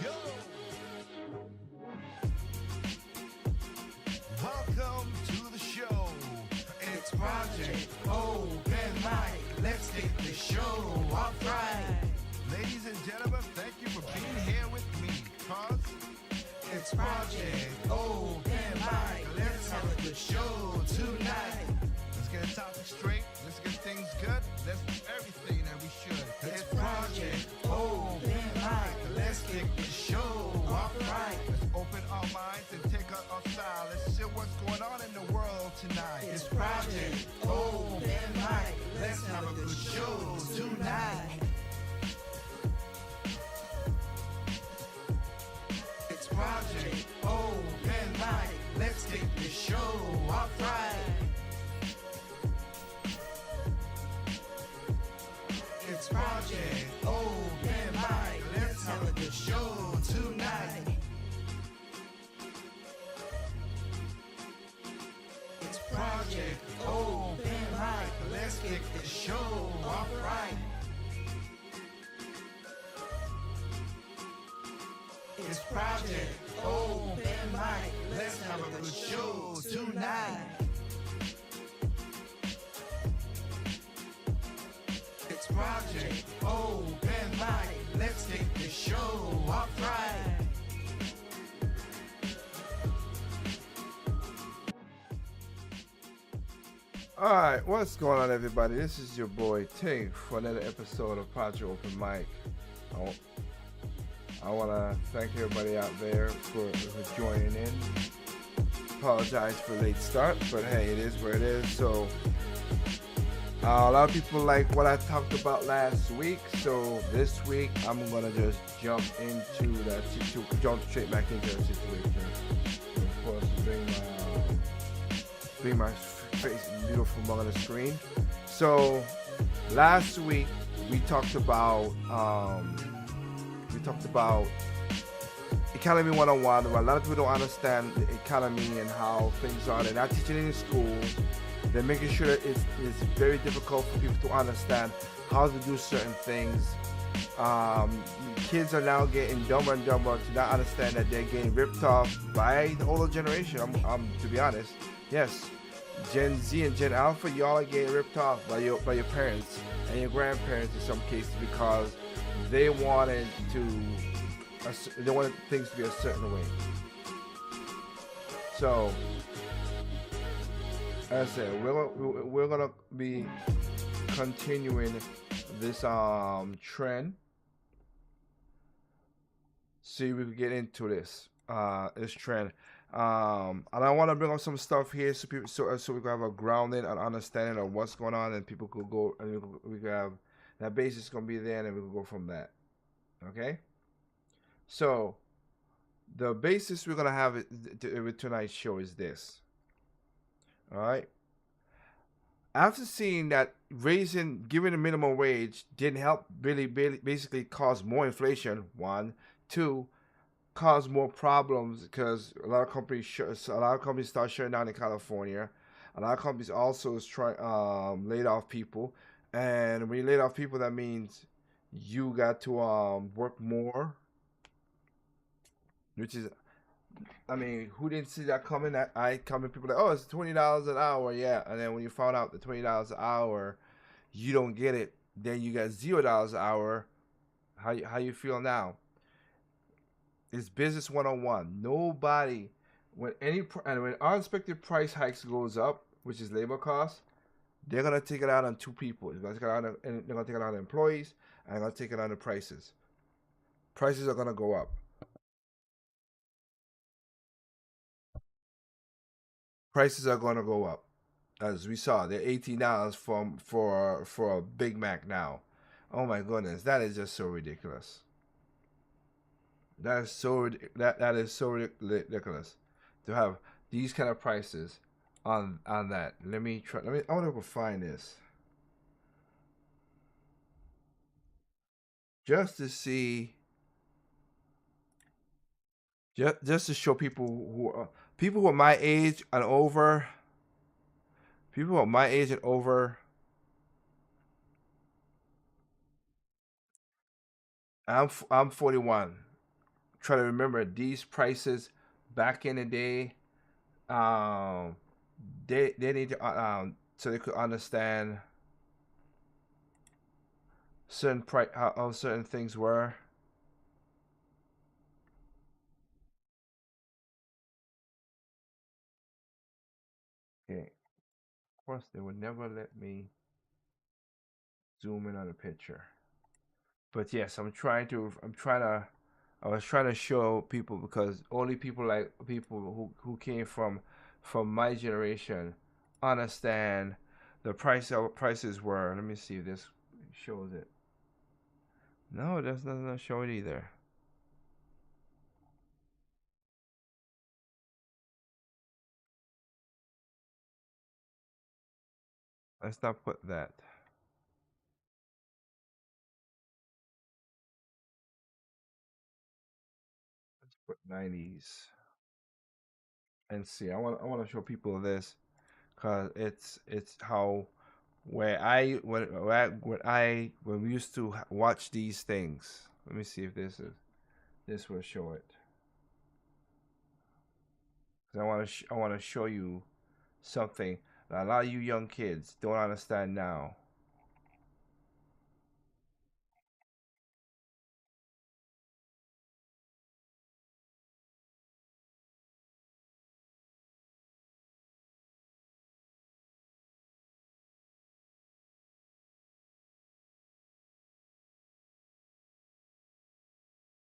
Go! Welcome to the show. It's Project Open Mic. Let's get the show off right. Ladies and gentlemen, thank you for being here with me. Cause it's Project Open Mic. Let's have a good show tonight. Let's get the topic straight. Let's get things good. Let's do everything that we should. It's Project Open Mic. Let's get the show off right. Let's open our minds and take out our style. Let's see what's going on in the world tonight. It's Project Open Mic. Let's have a good show tonight. It's Project Open Mic. Let's get the show off right. It's Project Open Mic. Let's have a good show tonight. It's Project Open Mic. Let's get the show off right. It's Project Open Mic. Let's have a good show tonight. It's Project Open Mic. Let's get the show off right. Alright, what's going on, everybody? This is your boy Tink for another episode of Project Open Mic. I want to thank everybody out there for joining in. Apologize for late start, but hey, it is where it is. So a lot of people like what I talked about last week, so this week I'm gonna just jump straight back into the situation. And of course, bring my face beautiful mug on the screen. So last week we talked about economy 101. A lot of people don't understand the economy and how things are. They're not teaching it in schools. They're making sure that it's very difficult for people to understand how to do certain things. Kids are now getting dumber and dumber to not understand that they're getting ripped off by the older generation. To be honest, yes, Gen Z and Gen Alpha, y'all are getting ripped off by your parents and your grandparents in some cases because they wanted things to be a certain way. So, as I said, we're gonna be continuing this trend. See if we can get into this trend. And I want to bring up some stuff here so we can have a grounding and understanding of what's going on, and people could go and we can have that basis gonna be there, and then we can go from that. Okay. So the basis we're gonna have with tonight's show is this. All right. After seeing that giving the minimum wage didn't help really basically cause more inflation, one, two, cause more problems because a lot of companies start shutting down in California. A lot of companies also laid off people, and when you laid off people, that means you got to work more, which is, I mean, who didn't see that coming? People like, oh, it's $20 an hour, yeah. And then when you found out the $20 an hour, you don't get it. Then you got $0 an hour. How you feel now? It's business 101. Nobody, when unexpected price hikes goes up, which is labor costs, they're gonna take it out on two people. They're gonna take it out on employees, and they're gonna take it on the prices. Prices are gonna go up. Prices are going to go up, as we saw. They're $18 for a Big Mac now. Oh my goodness, that is just so ridiculous. That is so ridiculous to have these kind of prices on that. I want to find this just to see, just to show people who are my age and over. People who are my age and over. I'm 41. try to remember these prices back in the day. Um, they need to so they could understand certain price how certain things were. Okay, of course they would never let me zoom in on a picture. But yes, I was trying to show people because only people like people who came from my generation understand the prices were. Let me see if this shows it. No, it doesn't show it either. Let's not put that. Let's put 90s and see. I want to show people this because it's how where I when we used to watch these things. Let me see if this will show it. 'Cause I want to show you something that a lot of you young kids don't understand now.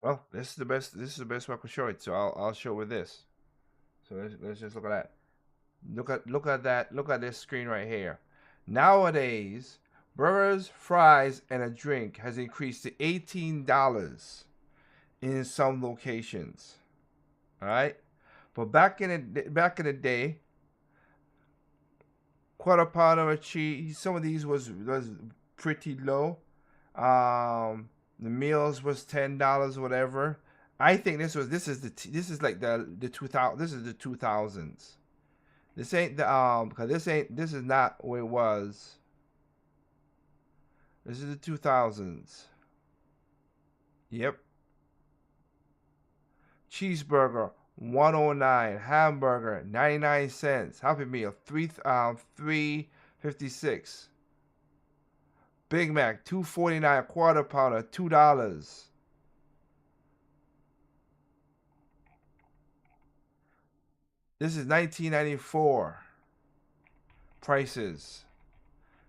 Well, this is the best. This is the best way I can show it. So I'll show with this. So let's just look at that. Look at that. Look at this screen right here. Nowadays, burgers, fries, and a drink has increased to $18 in some locations. All right, but back in the day, quarter pounder of cheese. Some of these was pretty low. The meals was $10, whatever. I think this is like the 2000. This is the 2000s. This ain't the because this is not what it was. This is the 2000s. Yep. Cheeseburger 109, hamburger 99 cents, Happy Meal 356. Big Mac 249, quarter pounder $2. This is 1994 prices.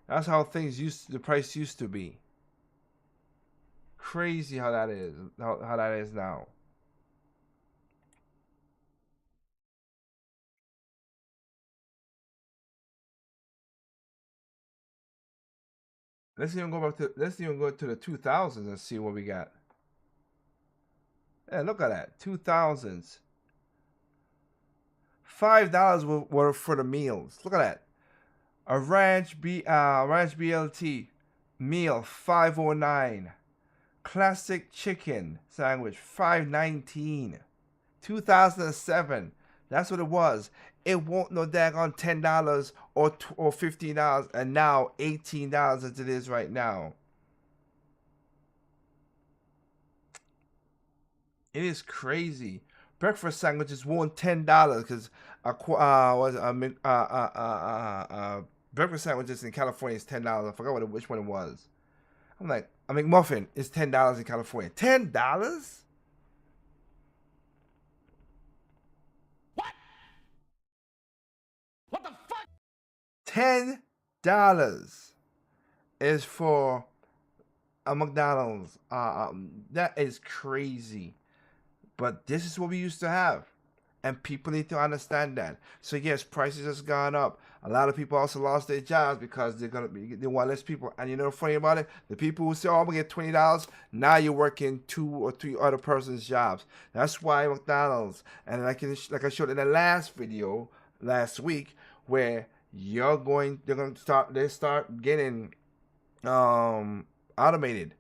That's how the price used to be. Crazy how that is. How that is now. Let's even go to the 2000s and see what we got. Yeah, look at that. 2000s. $5 were for the meals. Look at that. A ranch BLT meal 509. Classic chicken sandwich 519. 2007. That's what it was. It won't no daggone $10 or $15 and now $18 as it is right now. It is crazy. Breakfast sandwiches won $10 because was breakfast sandwiches in California is $10. I forgot which one it was. I'm like, a McMuffin is $10 in California. $10? What? What the fuck? $10 is for a McDonald's. That is crazy. But this is what we used to have. And people need to understand that. So yes, prices has gone up. A lot of people also lost their jobs because they want less people. And you know the funny about it? The people who say, "Oh, I'm gonna get $20," now you're working 2 or 3 other person's jobs. That's why McDonald's and like I showed in the last video last week, where they start getting automated.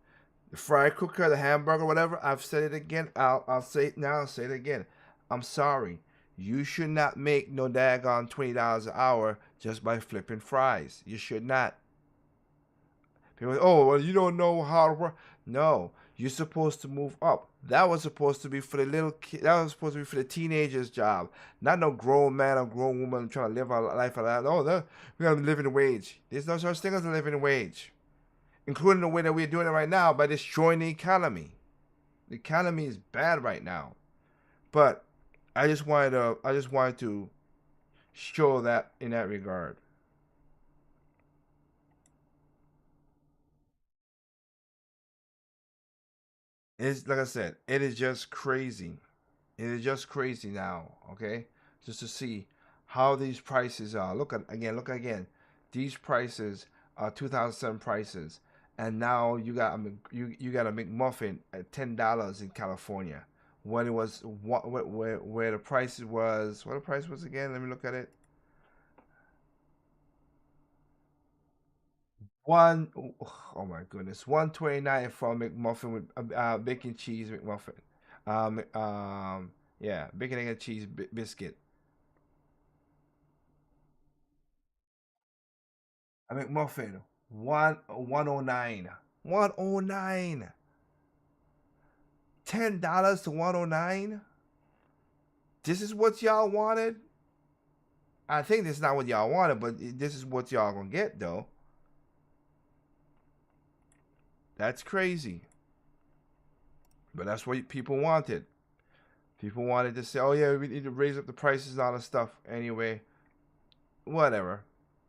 The fry cooker, the hamburger, whatever. I've said it again. I'll say it now. I'll say it again. I'm sorry. You should not make no daggone $20 an hour just by flipping fries. You should not. People say, "Oh, well, you don't know how to work." No, you're supposed to move up. That was supposed to be for the little kid. That was supposed to be for the teenagers' job, not no grown man or grown woman trying to live a life of that. Oh, we got a living wage. There's no such thing as a living wage, including the way that we're doing it right now by destroying the economy. The economy is bad right now, but I just wanted to show that in that regard. It's like I said, it is just crazy. It is just crazy now, okay? Just to see how these prices are. Look again. These prices are 2007 prices, and now you got a McMuffin at $10 in California. When it was where the price was, what the price was again? Let me look at it. One, oh my goodness, 129 for a McMuffin with bacon cheese McMuffin. Yeah, bacon egg and cheese biscuit. A McMuffin, 109, 109, $10 to 109. This is what y'all wanted. I think this is not what y'all wanted, but this is what y'all gonna get though. That's crazy, but that's what people wanted. People wanted to say, "Oh yeah, we need to raise up the prices and all this stuff." Anyway, whatever.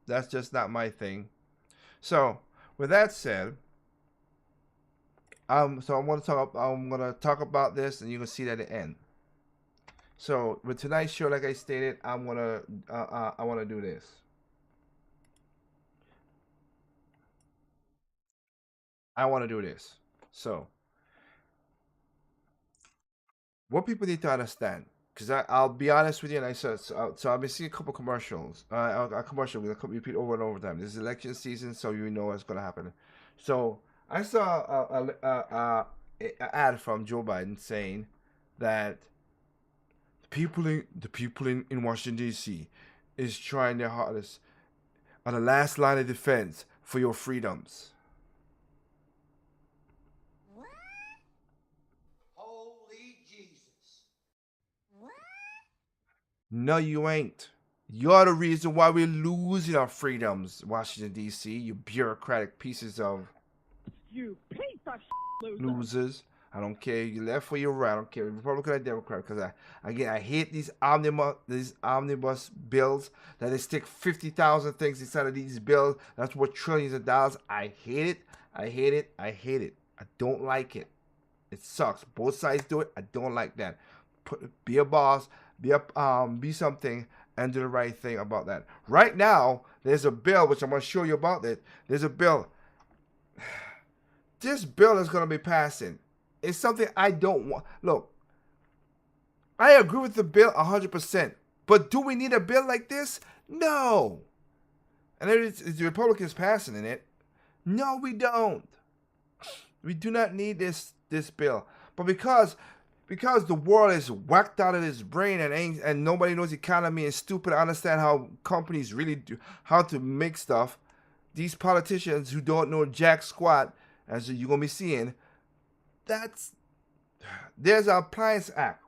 That's just not my thing. So, with that said, I'm gonna talk about this, and you can see that at the end. So, with tonight's show, like I stated, I want to do this. I want to do this. So, what people need to understand, because I'll be honest with you, and I said so I've been seeing a couple commercials. A commercial will repeat over and over time. This is election season, so you know what's gonna happen. So I saw a ad from Joe Biden saying that the people in Washington D.C. is trying their hardest on the last line of defense for your freedoms. Holy Jesus. No, you ain't. You're the reason why we're losing our freedoms, Washington, D.C., you bureaucratic pieces of You piece of loser. losers. I don't care you left or you're right. I don't care Republican or Democrat. Because I hate these omnibus bills that they stick 50,000 things inside of these bills. That's worth trillions of dollars. I hate it. I hate it. I hate it. I don't like it. It sucks. Both sides do it. I don't like that. Be a boss. Be something and do the right thing about that. Right now, there's a bill which I'm gonna show you about it. There's a bill. This bill is gonna be passing. It's something I don't want. Look, I agree with the bill 100%. But do we need a bill like this? No. And it's the Republicans passing in it. No, we don't. We do not need this bill. But because the world is whacked out of its brain and nobody knows the economy and stupid to understand how companies really do how to make stuff, these politicians who don't know jack squat, as you're gonna be seeing, that's there's an appliance act.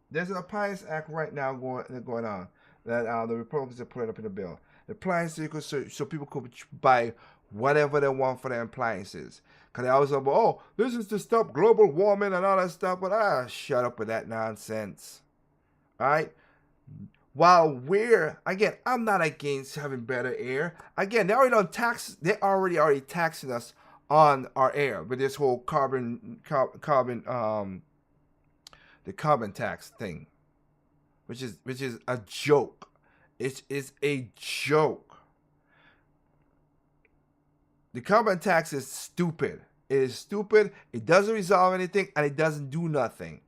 There's an appliance act right now going on that the Republicans are putting up in the bill. The appliance so people could buy whatever they want for their appliances. Because they always like, oh, this is to stop global warming and all that stuff. But shut up with that nonsense. All right? While again, I'm not against having better air. Again, they already taxing us on our air with this whole the carbon tax thing, which is a joke. It is a joke. The carbon tax is stupid. It is stupid. It doesn't resolve anything, and it doesn't do nothing.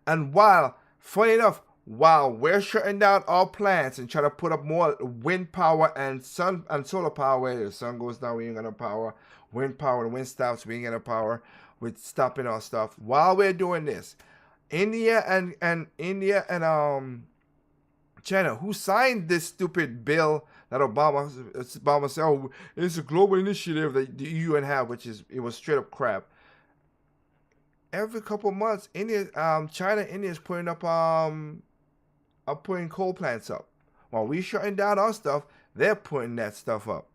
And funny enough, while we're shutting down all plants and trying to put up more wind power and solar power, where the sun goes down, we ain't got no power. Wind power, the wind stops, we ain't got no power. We're stopping our stuff. While we're doing this, India and China, who signed this stupid bill that Obama said, oh, it's a global initiative that the UN have, which is it was straight up crap. every couple months, India, China, India is putting up are putting coal plants up. While we shutting down our stuff, they're putting that stuff up.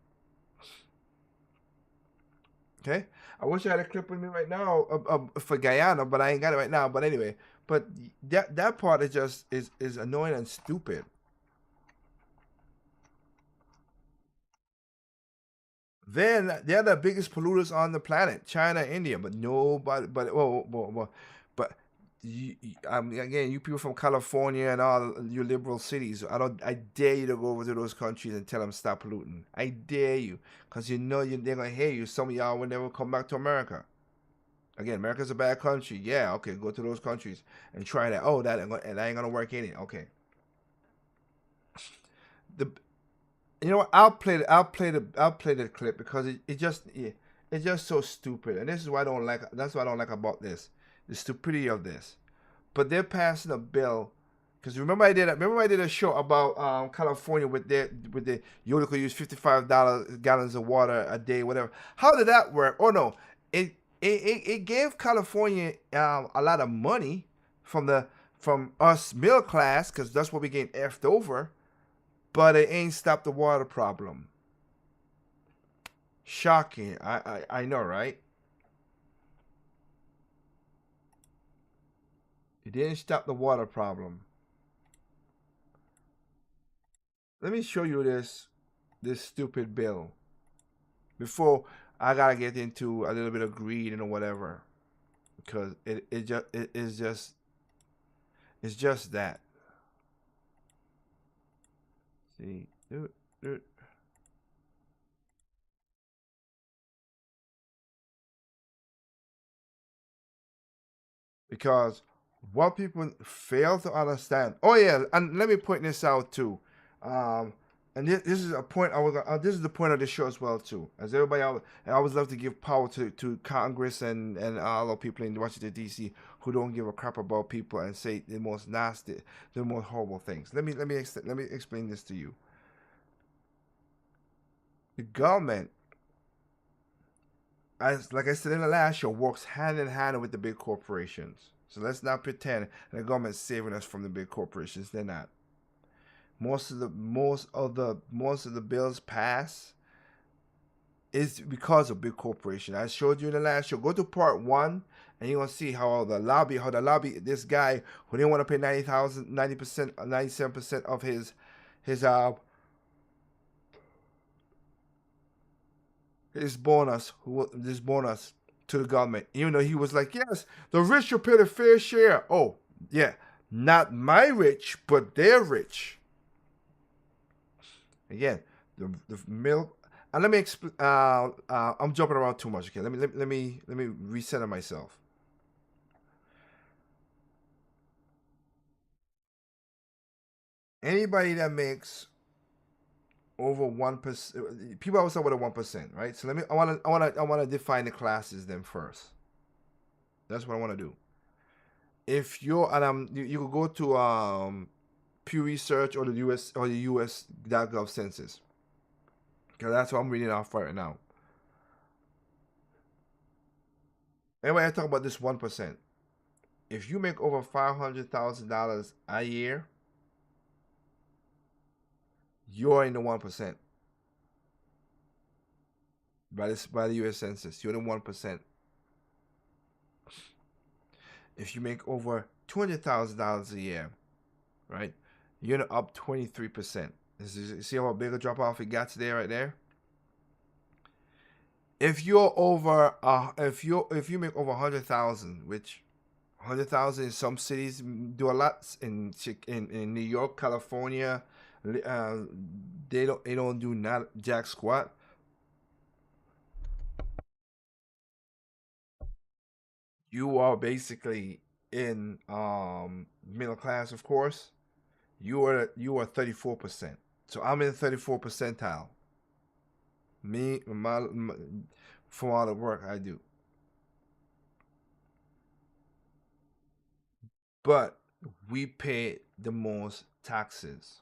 Okay, I wish I had a clip with me right now for Guyana, but I ain't got it right now. But anyway, but that part is just is annoying and stupid. They're the biggest polluters on the planet, China, India, but nobody, but again, you people from California and all you liberal cities, I dare you to go over to those countries and tell them stop polluting. I dare you, cause they're gonna hear you. Some of y'all will never come back to America. Again, America's a bad country. Yeah, okay, go to those countries and try that. Oh, that ain't gonna work in it. Okay. The You know what? I'll play the clip because it's just so stupid, and this is what I don't like. That's what I don't like about this, the stupidity of this. But they're passing a bill because remember I did a show about California with the you only could use $55 gallons of water a day, whatever. How did that work? Oh no, it gave California a lot of money from us middle class because that's what we getting effed over, but it ain't stopped the water problem. Shocking. I know, right? It didn't stop the water problem. Let me show you this stupid bill before I gotta get into a little bit of greed and whatever, because it's just that. See, because what people fail to understand. Oh yeah, and let me point this out too. Um, and this is a point this is the point of the show as well too. As everybody, I always love to give power to Congress and all the people in Washington D.C. who don't give a crap about people and say the most nasty, the most horrible things. Let me explain this to you. The government, as like I said in the last show, works hand in hand with the big corporations. So let's not pretend the government's saving us from the big corporations. They're not. Most of the bills pass is because of big corporation. I showed you in the last show. Go to part one and you're gonna see how the lobby this guy who didn't want to pay 90%, 97% of his this bonus to the government, even though he was like, yes, the rich should pay the fair share. Oh, yeah, not my rich, but their rich. Again, the milk. And let me explain. I'm jumping around too much. Okay, let me recenter myself. Anybody that makes over 1%, people always start with a 1%, right? So I wanna define the classes then first. That's what I want to do. If you're and you could go to Pew Research or the US.gov census, because that's what I'm reading off right now. Anyway, I talk about this 1%. If you make over $500,000 a year, you're in the 1%. By the U.S. Census, you're the 1%. If you make over $200,000 a year, right, you're up 23%. See how big a drop off it got today, right there. If you're over, if you make over 100,000, which 100,000 in some cities do a lot in New York, California, they don't do not jack squat. You are basically in middle class, of course. You are 34%. So I'm in the 34 percentile. My from all the work I do. But we pay the most taxes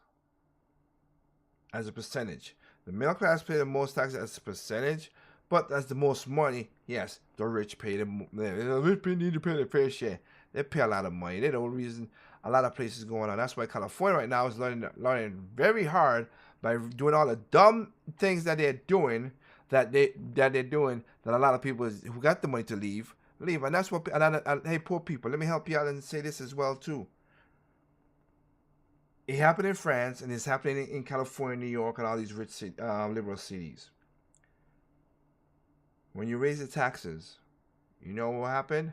as a percentage. The middle class pay the most taxes as a percentage, But that's the most money. Yes, the rich pay them. The rich need to pay their fair share. They pay a lot of money. They don't reason a lot of places going on. That's why California right now is learning very hard by doing all the dumb things that they're doing that a lot of people who got the money to leave. And that's what. Hey, poor people. Let me help you out and say this as well too. It happened in France and it's happening in California, New York, and all these rich liberal cities. When you raise the taxes, you know what happened?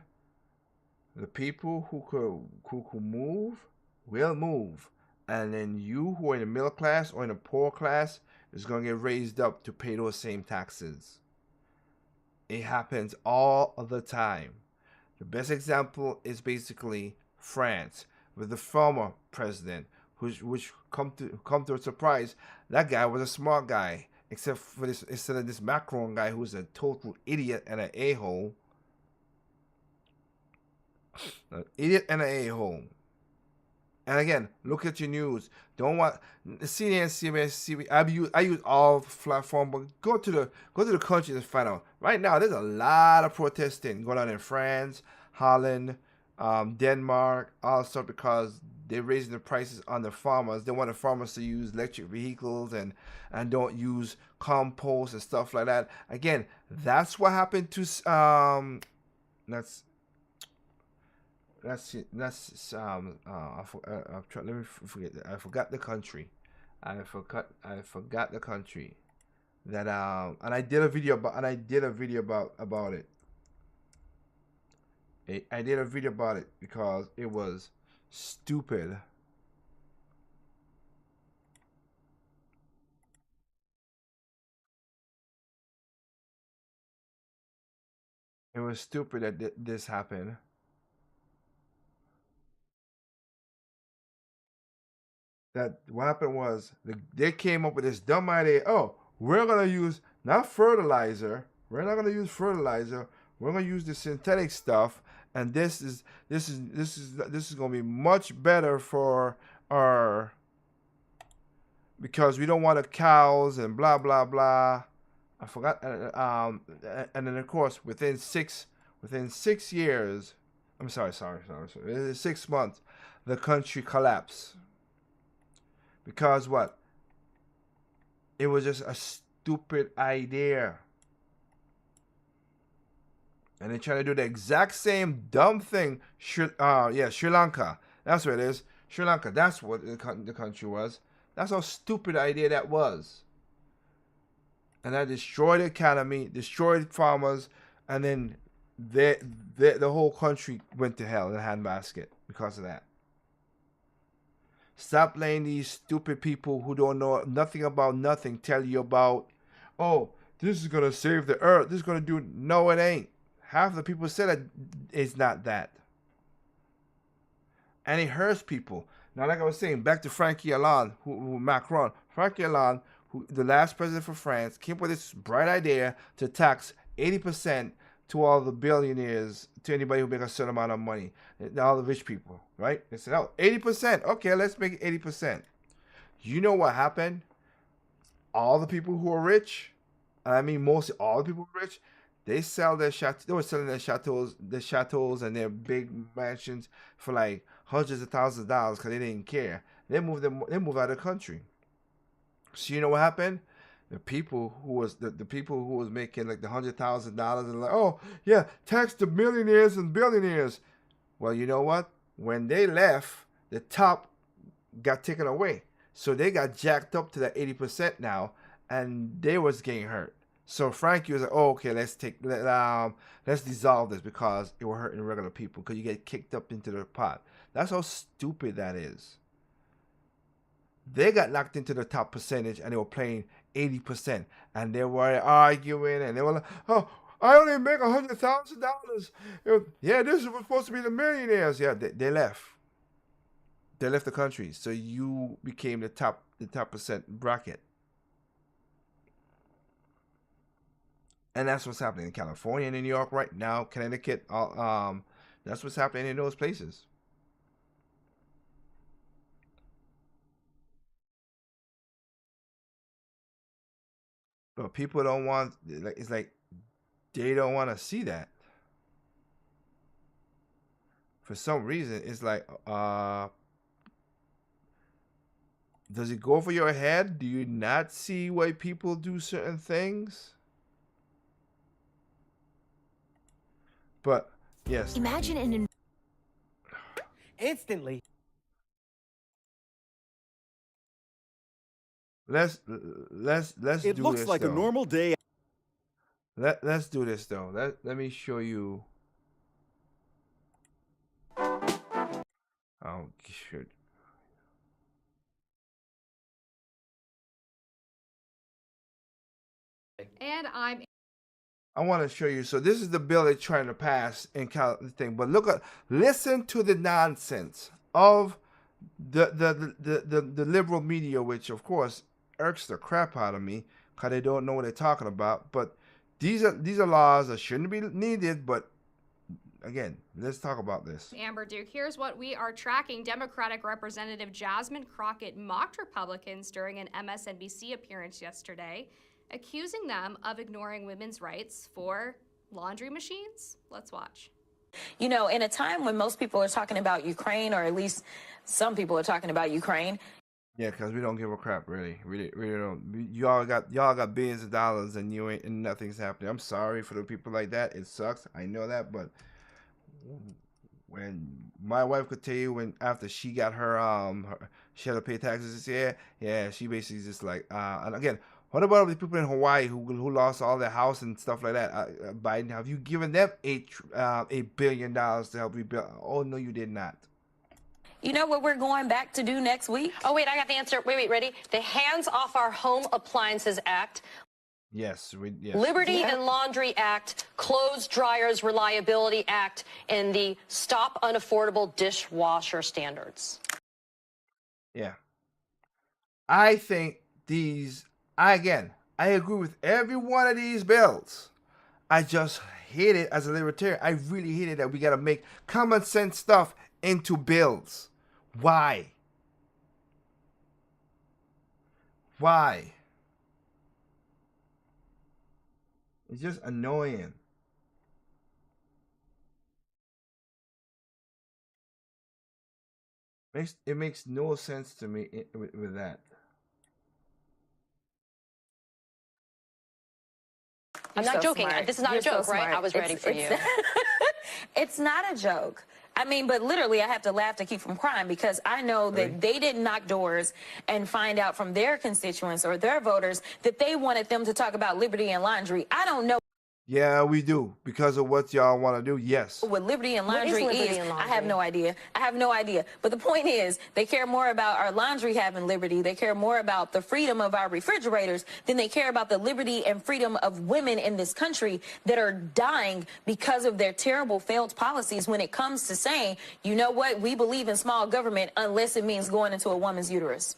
The people who could move will move, and then you who are in the middle class or in the poor class is going to get raised up to pay those same taxes. It happens all the time. The best example is basically France with the former president, which come to a surprise. That guy was a smart guy, except for this instead of this Macron guy who's a total idiot and an a-hole. An idiot and an a-hole. And again, look at your news. Don't want CNN, CBS, I use all platforms, but go to the country and find out. Right now, there's a lot of protesting going on in France, Holland, Denmark, all stuff because they're raising the prices on the farmers. They want the farmers to use electric vehicles and don't use compost and stuff like that. Again, that's what happened to let me forget. I forgot the country. I forgot the country that and I did a video about it. I did a video about it because it was stupid. It was stupid that this happened. That what happened was they came up with this dumb idea. Oh, we're gonna use not fertilizer. We're not gonna use fertilizer. We're gonna use the synthetic stuff, and this is gonna be much better for our because we don't want the cows and blah blah blah. I forgot. And then of course within 6 years, I'm sorry, 6 months, the country collapsed. Because what? It was just a stupid idea. And they're trying to do the exact same dumb thing. Sri Lanka. That's what it is. Sri Lanka. That's what the country was. That's how stupid idea that was. And that destroyed the economy, destroyed farmers, and then the whole country went to hell in a handbasket because of that. Stop letting these stupid people who don't know nothing about nothing tell you about, oh, this is going to save the earth. This is going to do. No, it ain't. Half the people said that it's not that. And it hurts people. Now, like I was saying, back to Frankie Hollande, who Macron. Frankie Hollande, who the last president for France, came up with this bright idea to tax 80% to all the billionaires, to anybody who makes a certain amount of money, all the rich people, right? They said, oh, 80%. Okay, let's make it 80%. You know what happened? All the people who are rich, and I mean mostly all the people who are rich, they sell their they were selling their chateaus and their big mansions for like hundreds of thousands of dollars because they didn't care. They moved out of the country. So you know what happened? The people who was making like the $100,000 and like, oh yeah, tax the millionaires and billionaires. Well, you know what? When they left, the top got taken away, so they got jacked up to that 80% now, and they was getting hurt. So Frankie was like, oh, okay, let's dissolve this because it will hurt regular people because you get kicked up into the pot. That's how stupid that is. They got knocked into the top percentage and they were playing 80%, and they were arguing, and they were like, "Oh, I only make $100,000." Yeah, this was supposed to be the millionaires. Yeah, they left. They left the country, so you became the top percent bracket, and that's what's happening in California and in New York right now, Connecticut. That's what's happening in those places. But people don't want, like, it's like they don't want to see that. For some reason, it's like, does it go over your head? Do you not see why people do certain things? But yes. Imagine an Instantly. Let's do It looks this like though. a normal day. Let's do this though. Let me show you. Oh shit. And I want to show you. So this is the bill they're trying to pass in the thing. But listen to the nonsense of the liberal media, which of course irks the crap out of me because they don't know what they're talking about. But these are laws that shouldn't be needed. But again, let's talk about this. Amber Duke, here's what we are tracking. Democratic Representative Jasmine Crockett mocked Republicans during an MSNBC appearance yesterday, accusing them of ignoring women's rights for laundry machines. Let's watch. You know, in a time when most people are talking about Ukraine, or at least some people are talking about Ukraine. Yeah, because we don't give a crap, really don't. Y'all got billions of dollars and you ain't, and nothing's happening. I'm sorry for the people like that. It sucks. I know that, but when my wife could tell you when after she got she had to pay taxes this year, yeah, she basically just like, and again, what about the people in Hawaii who lost all their house and stuff like that? Biden, have you given them $8 billion to help rebuild? Oh no, you did not. You know what we're going back to do next week? Oh, wait, I got the answer. Wait, ready? The Hands Off Our Home Appliances Act. Yes. Liberty and Laundry Act, Clothes Dryers Reliability Act, and the Stop Unaffordable Dishwasher Standards. Yeah. I think I agree with every one of these bills. I just hate it as a libertarian. I really hate it that we got to make common sense stuff into bills. Why? It's just annoying. It makes no sense to me with that. I'm not joking. Smart. This is not You're a joke, so right? smart. I was ready for you. It's not a joke. I mean, but literally, I have to laugh to keep from crying because I know that they didn't knock doors and find out from their constituents or their voters that they wanted them to talk about liberty and laundry. I don't know. Yeah, we do. Because of what y'all want to do, yes. What liberty and laundry is, I have no idea. But the point is, they care more about our laundry having liberty. They care more about the freedom of our refrigerators than they care about the liberty and freedom of women in this country that are dying because of their terrible failed policies when it comes to saying, you know what, we believe in small government unless it means going into a woman's uterus.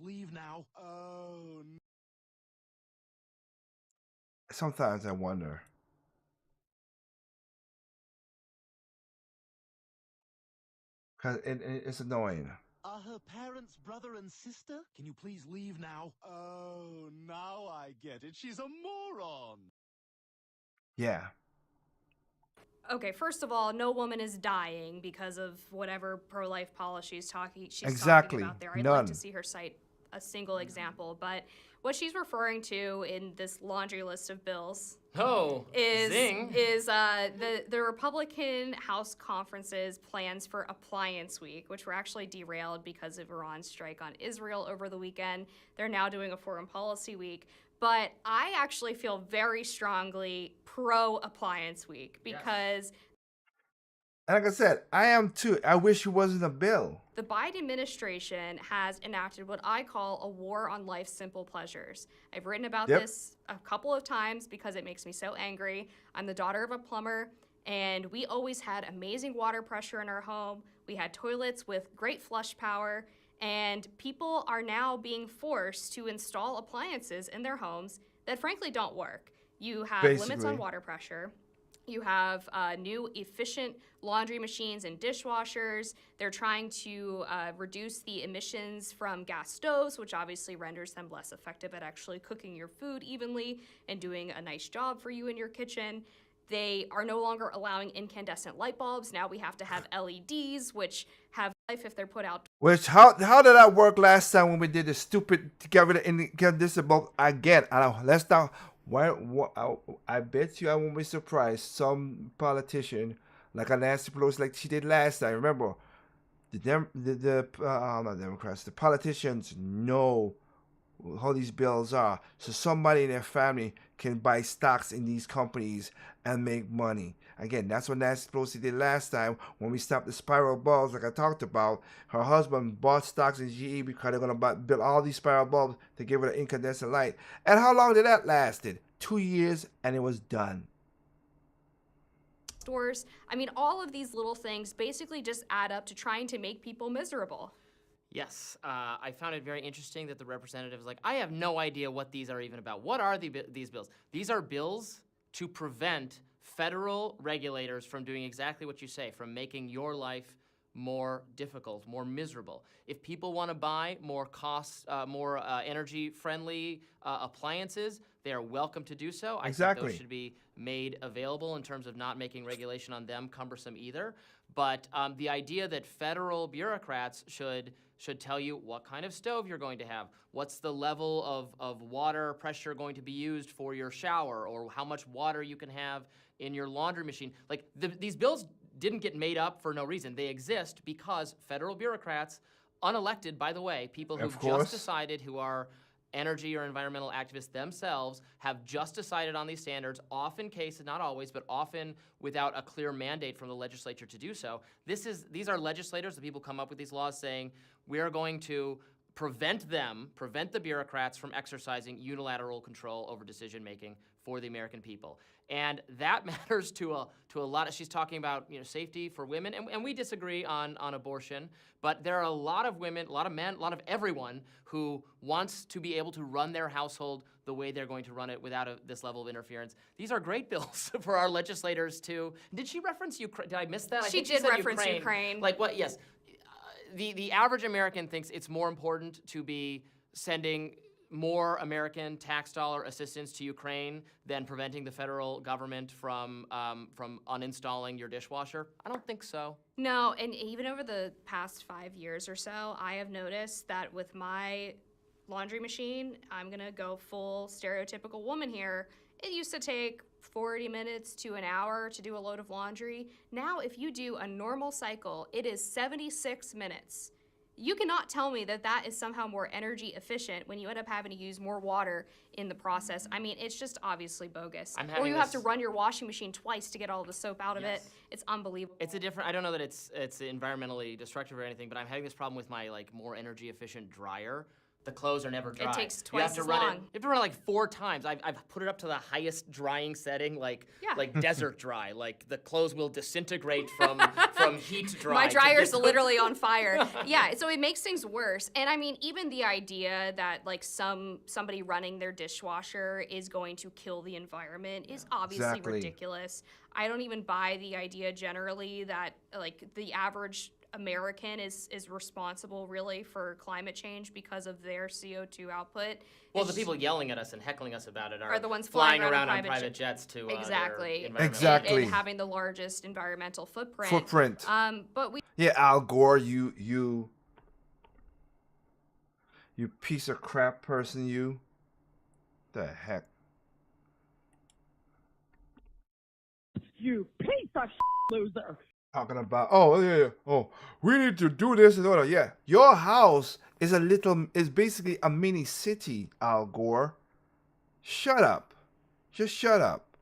Leave now. Oh, no. Sometimes I wonder. Because it's annoying. Are her parents brother and sister? Can you please leave now? Oh, now I get it. She's a moron. Yeah. Okay, first of all, no woman is dying because of whatever pro-life policy she's talking about there. I'd like to see her cite a single example, but what she's referring to in this laundry list of bills is the Republican House Conference's plans for Appliance Week, which were actually derailed because of Iran's strike on Israel over the weekend. They're now doing a Foreign Policy Week. But I actually feel very strongly pro-Appliance Week because... Like I said, I am too. I wish it wasn't a bill. The Biden administration has enacted what I call a war on life's simple pleasures. I've written about this a couple of times because it makes me so angry. I'm the daughter of a plumber, and we always had amazing water pressure in our home. We had toilets with great flush power, and people are now being forced to install appliances in their homes that frankly don't work. You have limits on water pressure. You have new efficient laundry machines and dishwashers. They're trying to reduce the emissions from gas stoves, which obviously renders them less effective at actually cooking your food evenly and doing a nice job for you in your kitchen. They are no longer allowing incandescent light bulbs. Now we have to have LEDs, which have life if they're put out. Which how did that work last time when we did the stupid get rid of incandescent bulb again? Let's not. I bet you I won't be surprised. Some politician like a Nancy Pelosi, like she did last time. Remember, not Democrats, the politicians know how these bills are, so somebody in their family can buy stocks in these companies and make money. Again, that's what Nancy Pelosi did last time when we stopped the spiral bulbs, like I talked about. Her husband bought stocks in GE because they're going to build all these spiral bulbs to give her the incandescent light. And how long did that last? 2 years, and it was done. Stores. I mean, all of these little things basically just add up to trying to make people miserable. Yes, I found it very interesting that the representative was like, I have no idea what these are even about. What are these bills? These are bills to prevent federal regulators from doing exactly what you say, from making your life more difficult, more miserable. If people want to buy more energy-friendly appliances, they are welcome to do so. I think those should be made available in terms of not making regulation on them cumbersome either. But the idea that federal bureaucrats should tell you what kind of stove you're going to have, what's the level of water pressure going to be used for your shower, or how much water you can have in your laundry machine. Like, these bills didn't get made up for no reason. They exist because federal bureaucrats, unelected, by the way, people who've just decided, who are energy or environmental activists themselves, have just decided on these standards, often cases, not always, but often without a clear mandate from the legislature to do so. These are legislators, the people come up with these laws saying, we are going to prevent the bureaucrats from exercising unilateral control over decision-making for the American people. And that matters to a lot of, she's talking about, safety for women, and we disagree on abortion, but there are a lot of women, a lot of men, a lot of everyone who wants to be able to run their household the way they're going to run it without this level of interference. These are great bills for our legislators to, did she reference Ukraine? Did I miss that? She did reference Ukraine. Like what, yes. The average American thinks it's more important to be sending more American tax dollar assistance to Ukraine than preventing the federal government from uninstalling your dishwasher? I don't think so. No, and even over the past 5 years or so, I have noticed that with my laundry machine, I'm gonna go full stereotypical woman here. It used to take 40 minutes to an hour to do a load of laundry. Now, if you do a normal cycle, it is 76 minutes. You cannot tell me that that is somehow more energy efficient when you end up having to use more water in the process. I mean, it's just obviously bogus. Or you have to run your washing machine twice to get all the soap out of it. It's unbelievable. It's a different, I don't know that it's environmentally destructive or anything, but I'm having this problem with my more energy efficient dryer. The clothes are never dry. It takes twice as long. You have to run it like 4 times. I've put it up to the highest drying setting, like desert dry. Like the clothes will disintegrate from heat dry. My dryer's literally on fire. Yeah, so it makes things worse. And I mean, even the idea that somebody running their dishwasher is going to kill the environment is obviously ridiculous. I don't even buy the idea generally that the average American is responsible really for climate change because of their CO2 output. Well, the people yelling at us and heckling us about it are the ones flying around on private jets to exactly and having the largest environmental footprint. But Al Gore, you piece of crap person, you. The heck. You piece of loser. Talking about, we need to do this and that. Yeah, your house is basically a mini city, Al Gore. Shut up. Just shut up.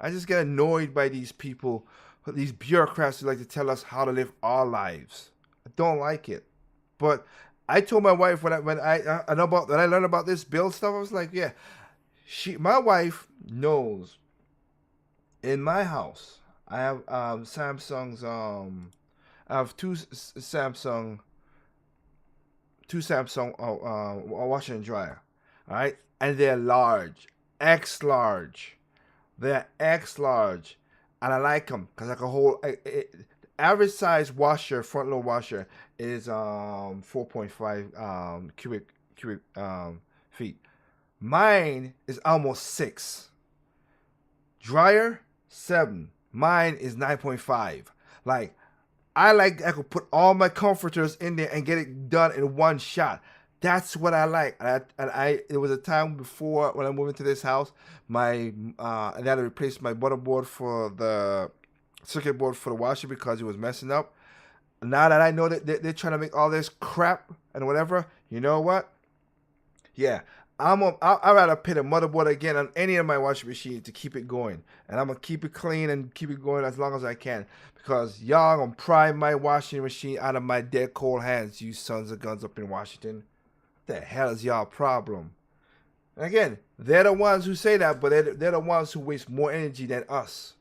I just get annoyed by these people, these bureaucrats who like to tell us how to live our lives. I don't like it. But I told my wife when I learned about this bill stuff, I was like, yeah, my wife knows. In my house, I have Samsung's. I have two Samsung washer and dryer. All right, and they're large, X large. They're X large, and I like them because I can hold. Average size washer, front load washer, is 4.5 cubic feet. Mine is almost 6. Dryer 7. Mine is 9.5. Like, I could put all my comforters in there and get it done in one shot. That's what I like. It was a time before when I moved into this house, I had to replace my motherboard for the circuit board for the washer because it was messing up. Now that I know that they're trying to make all this crap and whatever, you know what? Yeah, I'd rather put a motherboard again on any of my washing machines to keep it going. And I'm going to keep it clean and keep it going as long as I can. Because y'all going to pry my washing machine out of my dead cold hands, you sons of guns up in Washington. What the hell is y'all problem? And again, they're the ones who say that, but they're the ones who waste more energy than us.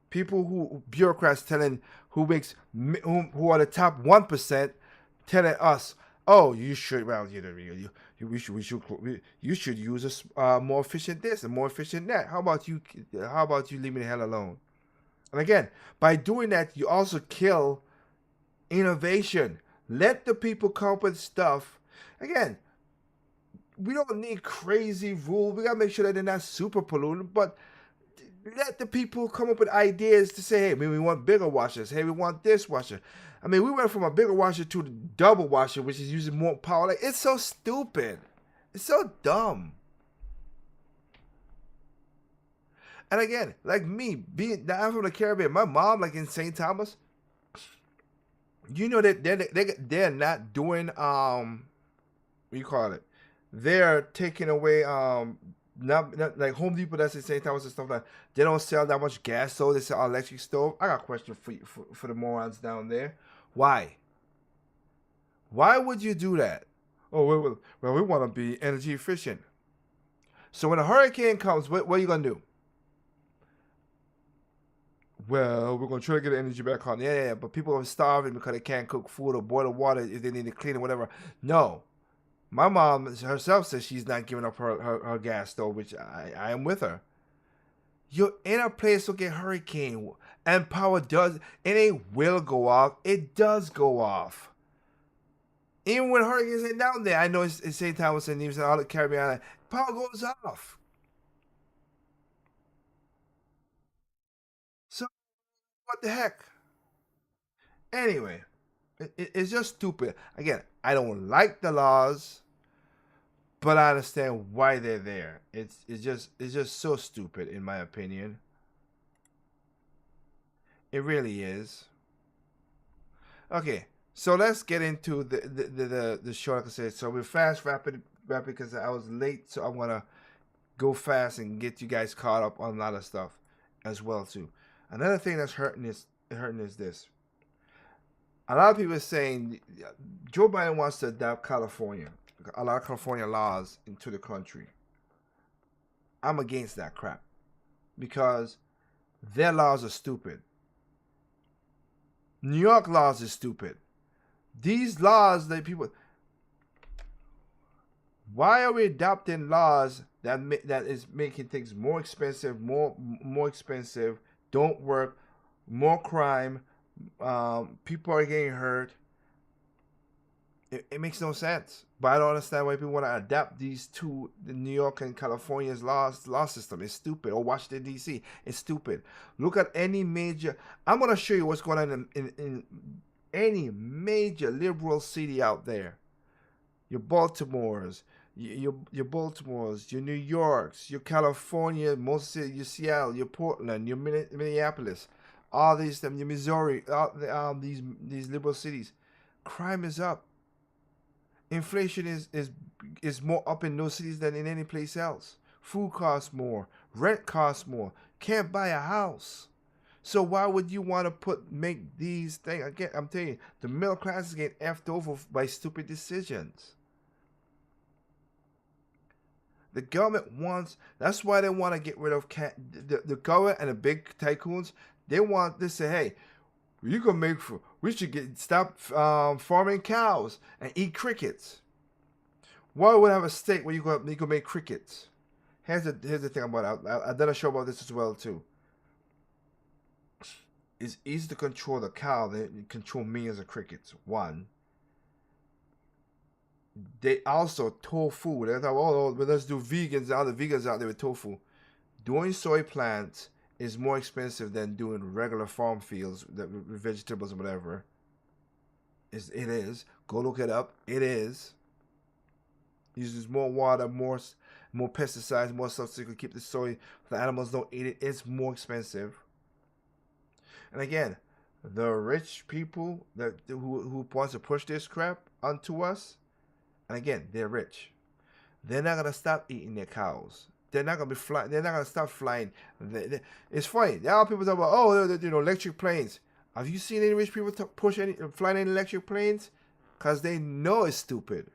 Bureaucrats telling who are the top 1% telling us, oh, you should use a more efficient this and more efficient that. How about you leave me the hell alone? And again, by doing that, you also kill innovation. Let the people come up with stuff. Again, we don't need crazy rules. We gotta make sure that they're not super polluting, but let the people come up with ideas to say, hey, we want bigger washers. Hey, we want this washer. I mean, we went from a bigger washer to the double washer, which is using more power. Like, it's so stupid. It's so dumb. And again, like me, I'm from the Caribbean, my mom, like in St. Thomas, you know that they're not doing what do you call it? They're taking away not like Home Depot, that's in St. Thomas and stuff like that. They don't sell that much gas stove. They sell electric stove. I got a question for the morons down there. Why? Why would you do that? Oh, well, we want to be energy efficient. So when a hurricane comes, what are you gonna do? Well, we're gonna try to get the energy back on. Yeah, but people are starving because they can't cook food or boil water if they need to clean or whatever. No. My mom herself says she's not giving up her gas stove, which I am with her. You're in a place to get hurricane, and power will go off. It does go off. Even when hurricanes ain't down there, I know it's St. Thomas and even all the Caribbean, power goes off. So, what the heck? Anyway, it's just stupid. Again, I don't like the laws, but I understand why they're there. It's just so stupid, in my opinion. It really is. Okay, so let's get into the show. Like I said, so we're rapid because I was late, so I want to go fast and get you guys caught up on a lot of stuff as well too. Another thing that's hurting is this. A lot of people are saying Joe Biden wants to adopt California, a lot of California laws into the country. I'm against that crap because their laws are stupid. New York laws are stupid. These laws that people... Why are we adopting laws that is making things more expensive, more expensive, don't work, more crime, people are getting hurt? It makes no sense. But I don't understand why people want to adapt these two, the New York and California's law system. It's stupid. Or Washington, D.C. It's stupid. Look at any major... I'm going to show you what's going on in any major liberal city out there. Your Baltimores, your New Yorks, your California, most of your Seattle, your Portland, your Minneapolis, all these, your Missouri, these liberal cities. Crime is up. Inflation is more up in those cities than in any place else. Food costs more. Rent costs more. Can't buy a house. So why would you want to make these things? Again, I'm telling you, the middle class is getting effed over by stupid decisions. The government wants, that's why they want to get rid of the government and the big tycoons. They want to say, hey, we should stop farming cows and eat crickets. Why would I have a state where you can make crickets? here's the thing about it. I did a show about this as well too. It's easy to control the cow than control millions of crickets. One. They also tofu. They thought, oh, but let's do vegans. All the vegans out there with tofu. Doing soy plants is more expensive than doing regular farm fields with vegetables or whatever. It is. Go look it up. It is. Uses more water, more pesticides, more stuff so you can keep the soy. The animals don't eat it. It's more expensive. And again, the rich people who wants to push this crap onto us, and again, they're rich. They're not gonna stop eating their cows. They're not gonna be flying. They're not gonna stop flying. It's funny. There are people talk about, oh, electric planes. Have you seen any rich people flying any electric planes? Cause they know it's stupid.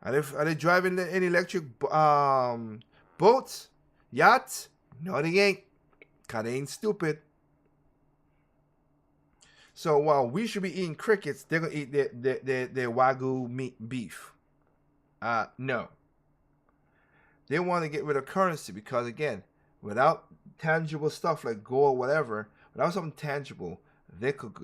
Are they driving any electric boats, yachts? No, they ain't. Cause they ain't stupid. So while we should be eating crickets, they're gonna eat their wagyu meat beef. No. They want to get rid of currency because again, without tangible stuff like gold or whatever, without something tangible, they could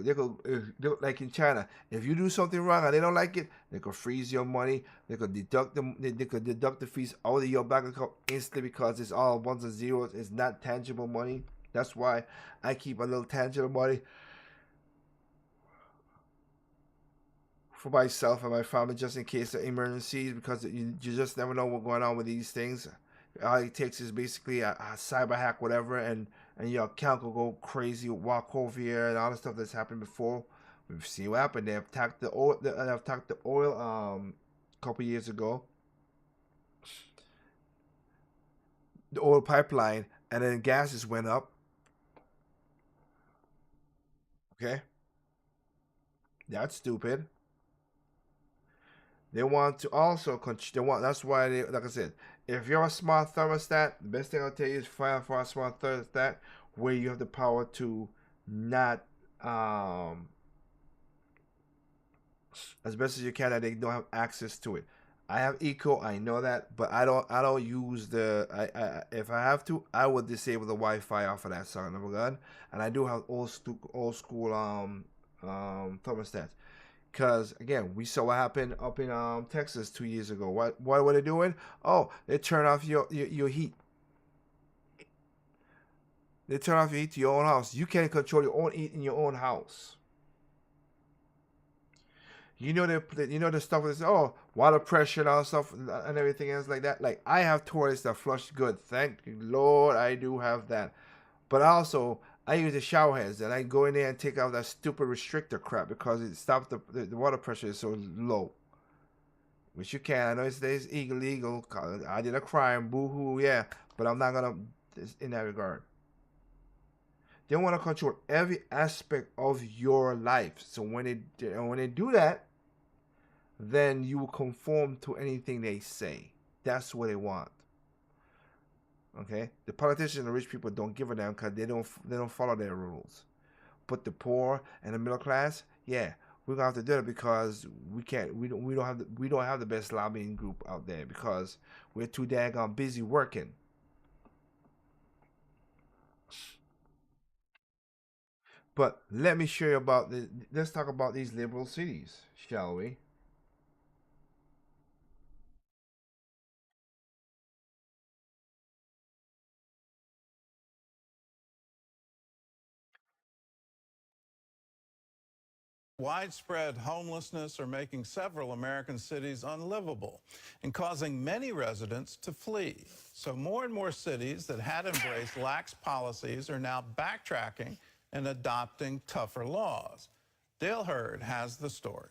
like in China, if you do something wrong and they don't like it, they could freeze your money. They could deduct the fees out of your bank account instantly because it's all ones and zeros. It's not tangible money. That's why I keep a little tangible money for myself and my family just in case of emergencies, because you just never know what's going on with these things. All it takes is basically a cyber hack, whatever, and your account will go crazy, walk over here, and all the stuff that's happened before. We've seen what happened. They attacked the oil. A couple years ago. The oil pipeline, and then gases went up. Okay, that's stupid. They want to also that's why they, like I said, if you're a smart thermostat, the best thing I'll tell you is find for a smart thermostat where you have the power to not as best as you can that they don't have access to it. I have Econ, I know that, but I don't use the if I have to, I would disable the Wi-Fi off of that son of a gun. And I do have old school thermostats. Because, again, we saw what happened up in Texas 2 years ago. What were they doing? Oh, they turn off your heat. They turn off your heat to your own house. You can't control your own heat in your own house. You know the stuff is, oh, water pressure and all stuff and everything else like that. Like, I have toilets that flush good. Thank Lord I do have that. But also, I use the shower heads and I go in there and take out that stupid restrictor crap because it stops the water pressure is so low. Which you can. I know it's illegal. I did a crime. Boo-hoo, yeah. But I'm not going to, in that regard. They want to control every aspect of your life. So when they do that, then you will conform to anything they say. That's what they want. Okay, the politicians and the rich people don't give a damn because they don't follow their rules. But the poor and the middle class, yeah, we're gonna have to do it because we don't have the best lobbying group out there because we're too daggone busy working. But let me show you about let's talk about these liberal cities, shall we? Widespread homelessness are making several American cities unlivable and causing many residents to flee. So more and more cities that had embraced lax policies are now backtracking and adopting tougher laws. Dale Hurd has the story.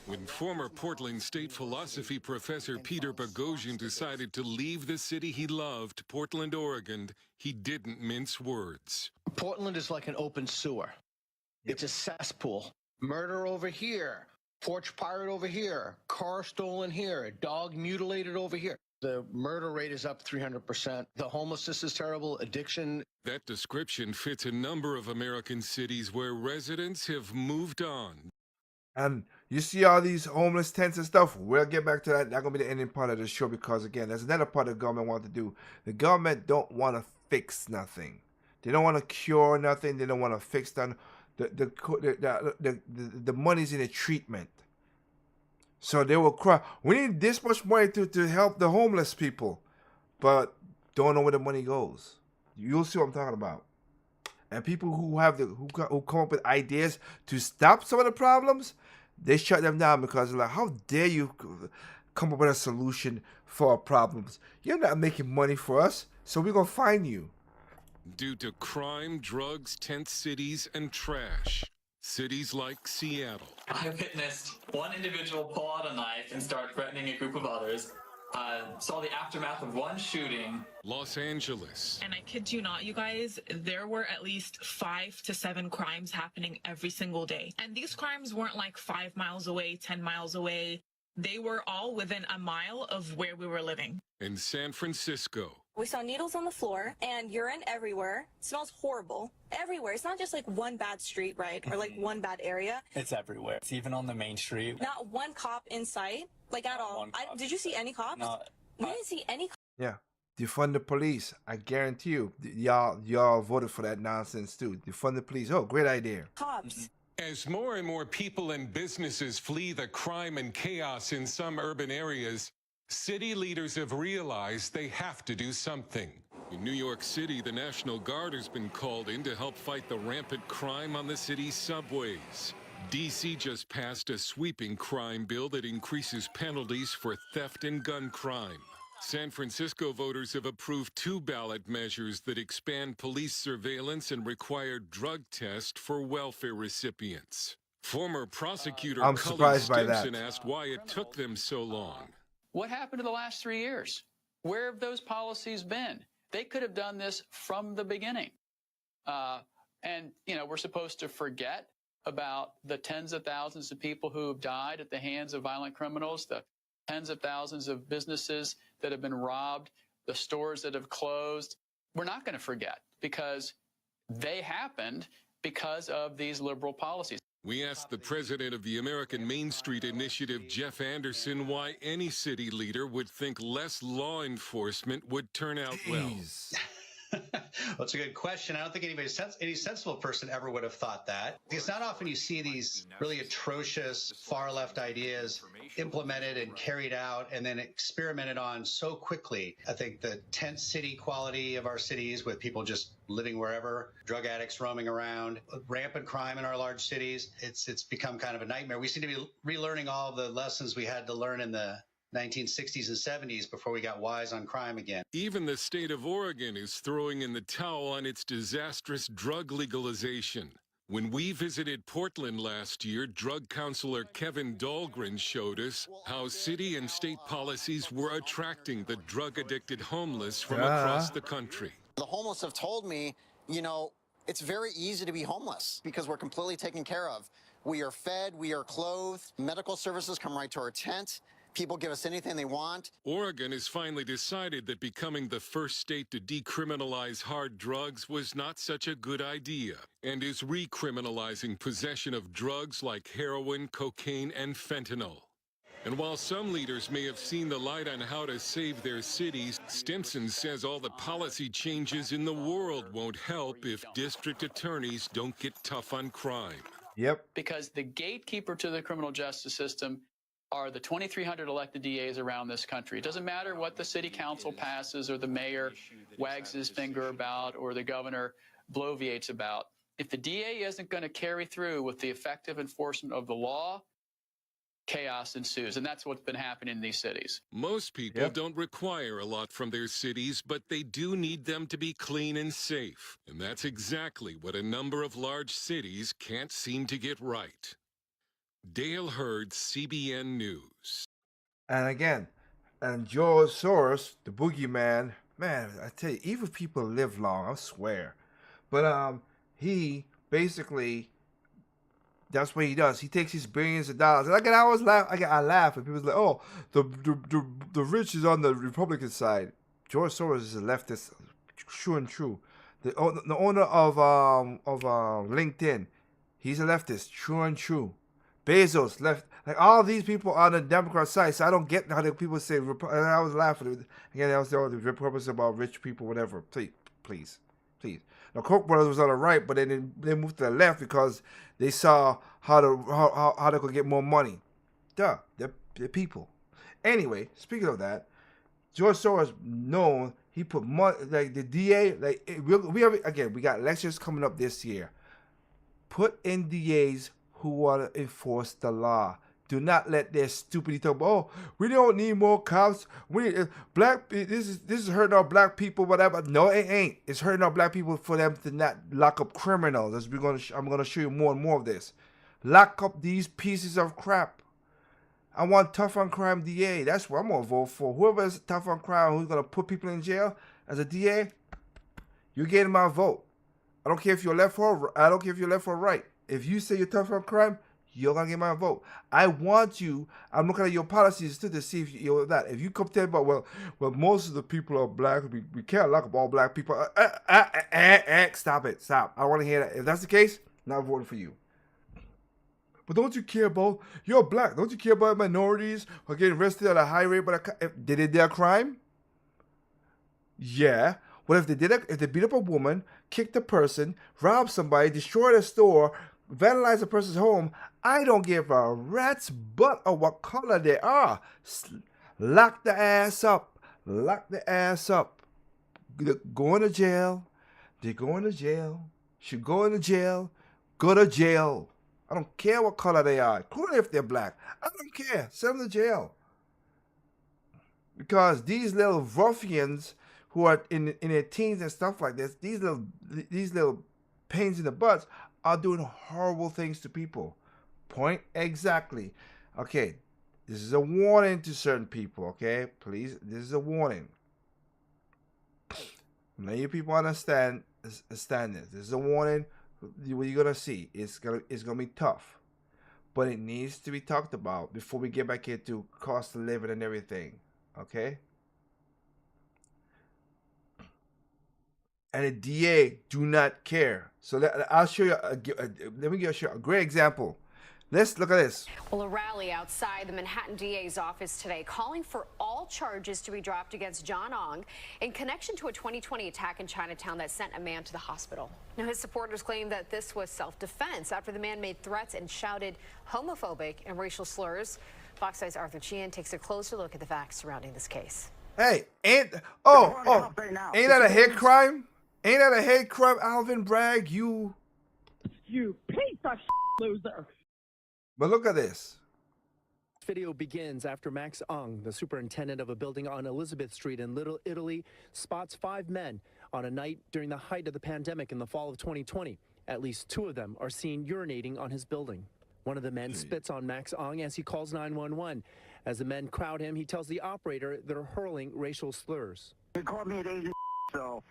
When former Portland State philosophy professor Peter Boghossian decided to leave the city he loved, Portland, Oregon, he didn't mince words. Portland is like an open sewer. It's a cesspool. Murder over here, porch pirate over here, car stolen here, dog mutilated over here. The murder rate is up 300%. The homelessness is terrible, addiction. That description fits a number of American cities where residents have moved on. And You see all these homeless tents and stuff. We'll get back to that. That's gonna be the ending part of the show because again, there's another part the government want to do. The government don't want to fix nothing. They don't want to cure nothing. They don't want to fix nothing. The money's in the treatment. So they will cry. We need this much money to help the homeless people, but don't know where the money goes. You'll see what I'm talking about. And people who have who come up with ideas to stop some of the problems, they shut them down because they're like, how dare you come up with a solution for our problems? You're not making money for us, so we're going to fine you. Due to crime, drugs, tent cities, and trash. Cities like Seattle. I witnessed one individual pull out a knife and start threatening a group of others. Saw the aftermath of one shooting. Los Angeles. And I kid you not, you guys, there were at least 5 to 7 crimes happening every single day. And these crimes weren't like 5 miles away, 10 miles away. They were all within a mile of where we were living. In San Francisco. We saw needles on the floor and urine everywhere. It smells horrible. Everywhere. It's not just like one bad street, right? Or like one bad area. It's everywhere. It's even on the main street. Not one cop in sight, like at all. Did you see any cops? No. We didn't see any cops. Yeah. Defund the police. I guarantee you, y'all voted for that nonsense too. Defund the police. Oh, great idea. Cops. As more and more people and businesses flee the crime and chaos in some urban areas, city leaders have realized they have to do something. In New York City, the National Guard has been called in to help fight the rampant crime on the city's subways. D.C. just passed a sweeping crime bill that increases penalties for theft and gun crime. San Francisco voters have approved 2 ballot measures that expand police surveillance and require drug tests for welfare recipients. Former prosecutor Cullen Stimson asked why it took them so long. What happened in the last 3 years? Where have those policies been? They could have done this from the beginning. And, we're supposed to forget about the tens of thousands of people who have died at the hands of violent criminals, the tens of thousands of businesses that have been robbed, the stores that have closed. We're not going to forget because they happened because of these liberal policies. We asked the president of the American Main Street Initiative, Jeff Anderson, why any city leader would think less law enforcement would turn out well. Well, it's a good question. I don't think any sensible person ever would have thought that. It's not often you see these really atrocious far-left ideas implemented and carried out and then experimented on so quickly. I think the tent city quality of our cities with people just living wherever, drug addicts roaming around, rampant crime in our large cities, it's become kind of a nightmare. We seem to be relearning all of the lessons we had to learn in the 1960s and 70s before we got wise on crime again. Even the state of Oregon is throwing in the towel on its disastrous drug legalization. When we visited Portland last year, drug counselor Kevin Dahlgren showed us how city and state policies were attracting the drug-addicted homeless from across the country. The homeless have told me, it's very easy to be homeless because we're completely taken care of. We are fed, we are clothed, medical services come right to our tent. People give us anything they want. Oregon has finally decided that becoming the first state to decriminalize hard drugs was not such a good idea and is recriminalizing possession of drugs like heroin, cocaine, and fentanyl. And while some leaders may have seen the light on how to save their cities, Stimson says all the policy changes in the world won't help if district attorneys don't get tough on crime. Yep. Because the gatekeeper to the criminal justice system are the 2,300 elected DAs around this country. It doesn't matter what the city council passes or the mayor wags his finger about or the governor bloviates about. If the DA isn't going to carry through with the effective enforcement of the law, chaos ensues. And that's what's been happening in these cities. Most people don't require a lot from their cities, but they do need them to be clean and safe. And that's exactly what a number of large cities can't seem to get right. Dale Hurd, CBN News. And again, George Soros, the boogeyman, man, I tell you, evil people live long, I swear. But he basically, that's what he does. He takes these billions of dollars. And I always laugh. I laugh, and people's like, "Oh, the rich is on the Republican side." George Soros is a leftist, true and true. The owner of LinkedIn, he's a leftist, true and true. Bezos left. Like all these people on the Democrat side. So I don't get how the people say. And I was laughing again. I was the Republicans about rich people, whatever. Please. The Koch brothers was on the right, but then they moved to the left because they saw how they could get more money. Duh, they're people. Anyway, speaking of that, George Soros known he put money like the DA. Like we got elections coming up this year. Put in DAs who want to enforce the law. Do not let their stupidity talk about, oh, we don't need more cops. This is hurting our black people, whatever. No, it ain't. It's hurting our black people for them to not lock up criminals. I'm gonna show you more and more of this. Lock up these pieces of crap. I want tough on crime DA. That's what I'm gonna vote for. Whoever is tough on crime, who's gonna put people in jail as a DA, you're getting my vote. I don't care if you're left or right. If you say you're tough on crime, you're gonna get my vote. I want you. I'm looking at your policies too to see if you're that. If you come tell me about well, most of the people are black. We can't lock up all black people. Stop it. Stop. I don't want to hear that. If that's the case, not voting for you. But don't you care about you're black? Don't you care about minorities who are getting arrested at a high rate? But did they do a crime? Yeah. What if they did? If they beat up a woman, kicked a person, robbed somebody, destroyed a store, vandalized a person's home? I don't give a rat's butt of what color they are. Lock the ass up. Lock the ass up. Going to jail. They're going to jail. Should go into jail. Go to jail. I don't care what color they are, including if they're black. I don't care. Send them to jail. Because these little ruffians who are in their teens and stuff like this, these little pains in the butts are doing horrible things to people. Point exactly. Okay, this is a warning to certain people, okay? Please, this is a warning. Now you people understand this. This is a warning. What you're gonna see, it's gonna be tough, but it needs to be talked about before we get back into cost of living and everything, okay? And the DA do not care. So I'll show you. Let me show you a great example. Let's look at this. Well, a rally outside the Manhattan DA's office today calling for all charges to be dropped against John Ong in connection to a 2020 attack in Chinatown that sent a man to the hospital. Now, his supporters claim that this was self-defense after the man made threats and shouted homophobic and racial slurs. Fox 5's Arthur Sheehan takes a closer look at the facts surrounding this case. Hey, ain't that a hate crime? Ain't that a hate crime, Alvin Bragg? You piece of loser. But look at this. Video begins after Max Ong, the superintendent of a building on Elizabeth Street in Little Italy, spots 5 men on a night during the height of the pandemic in the fall of 2020. At least 2 of them are seen urinating on his building. One of the men spits on Max Ong as he calls 911. As the men crowd him, he tells the operator they're hurling racial slurs. They called me an Asian, so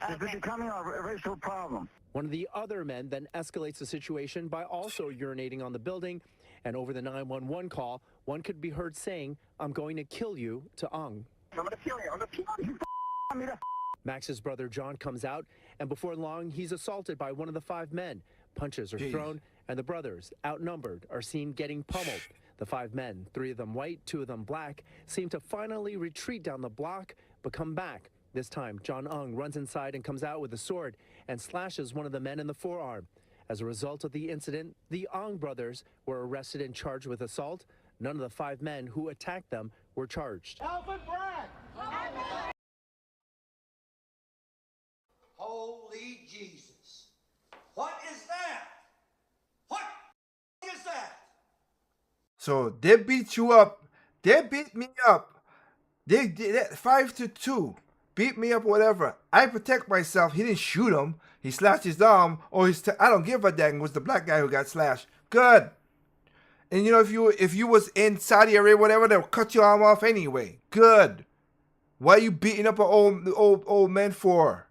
it's becoming a racial problem. One of the other men then escalates the situation by also urinating on the building. And over the 911 call, one could be heard saying, "I'm going to kill you," to Ong. I'm going to kill you. I'm going to kill you. Max's brother John comes out, and before long, he's assaulted by one of the 5 men. Punches are thrown, and the brothers, outnumbered, are seen getting pummeled. The 5 men, 3 of them white, 2 of them black, seem to finally retreat down the block, but come back. This time, John Ong runs inside and comes out with a sword and slashes one of the men in the forearm. As a result of the incident, the Ong brothers were arrested and charged with assault. None of the 5 men who attacked them were charged. Alvin Bragg! Holy Jesus. What is that? What is that? So they beat you up. They beat me up. They did 5-2. Beat me up, whatever. I protect myself. He didn't shoot him. He slashed his arm, or I don't give a dang. It was the black guy who got slashed. Good. And you know, if you was in Saudi Arabia, whatever, they'll cut your arm off anyway. Good. Why are you beating up an old man for?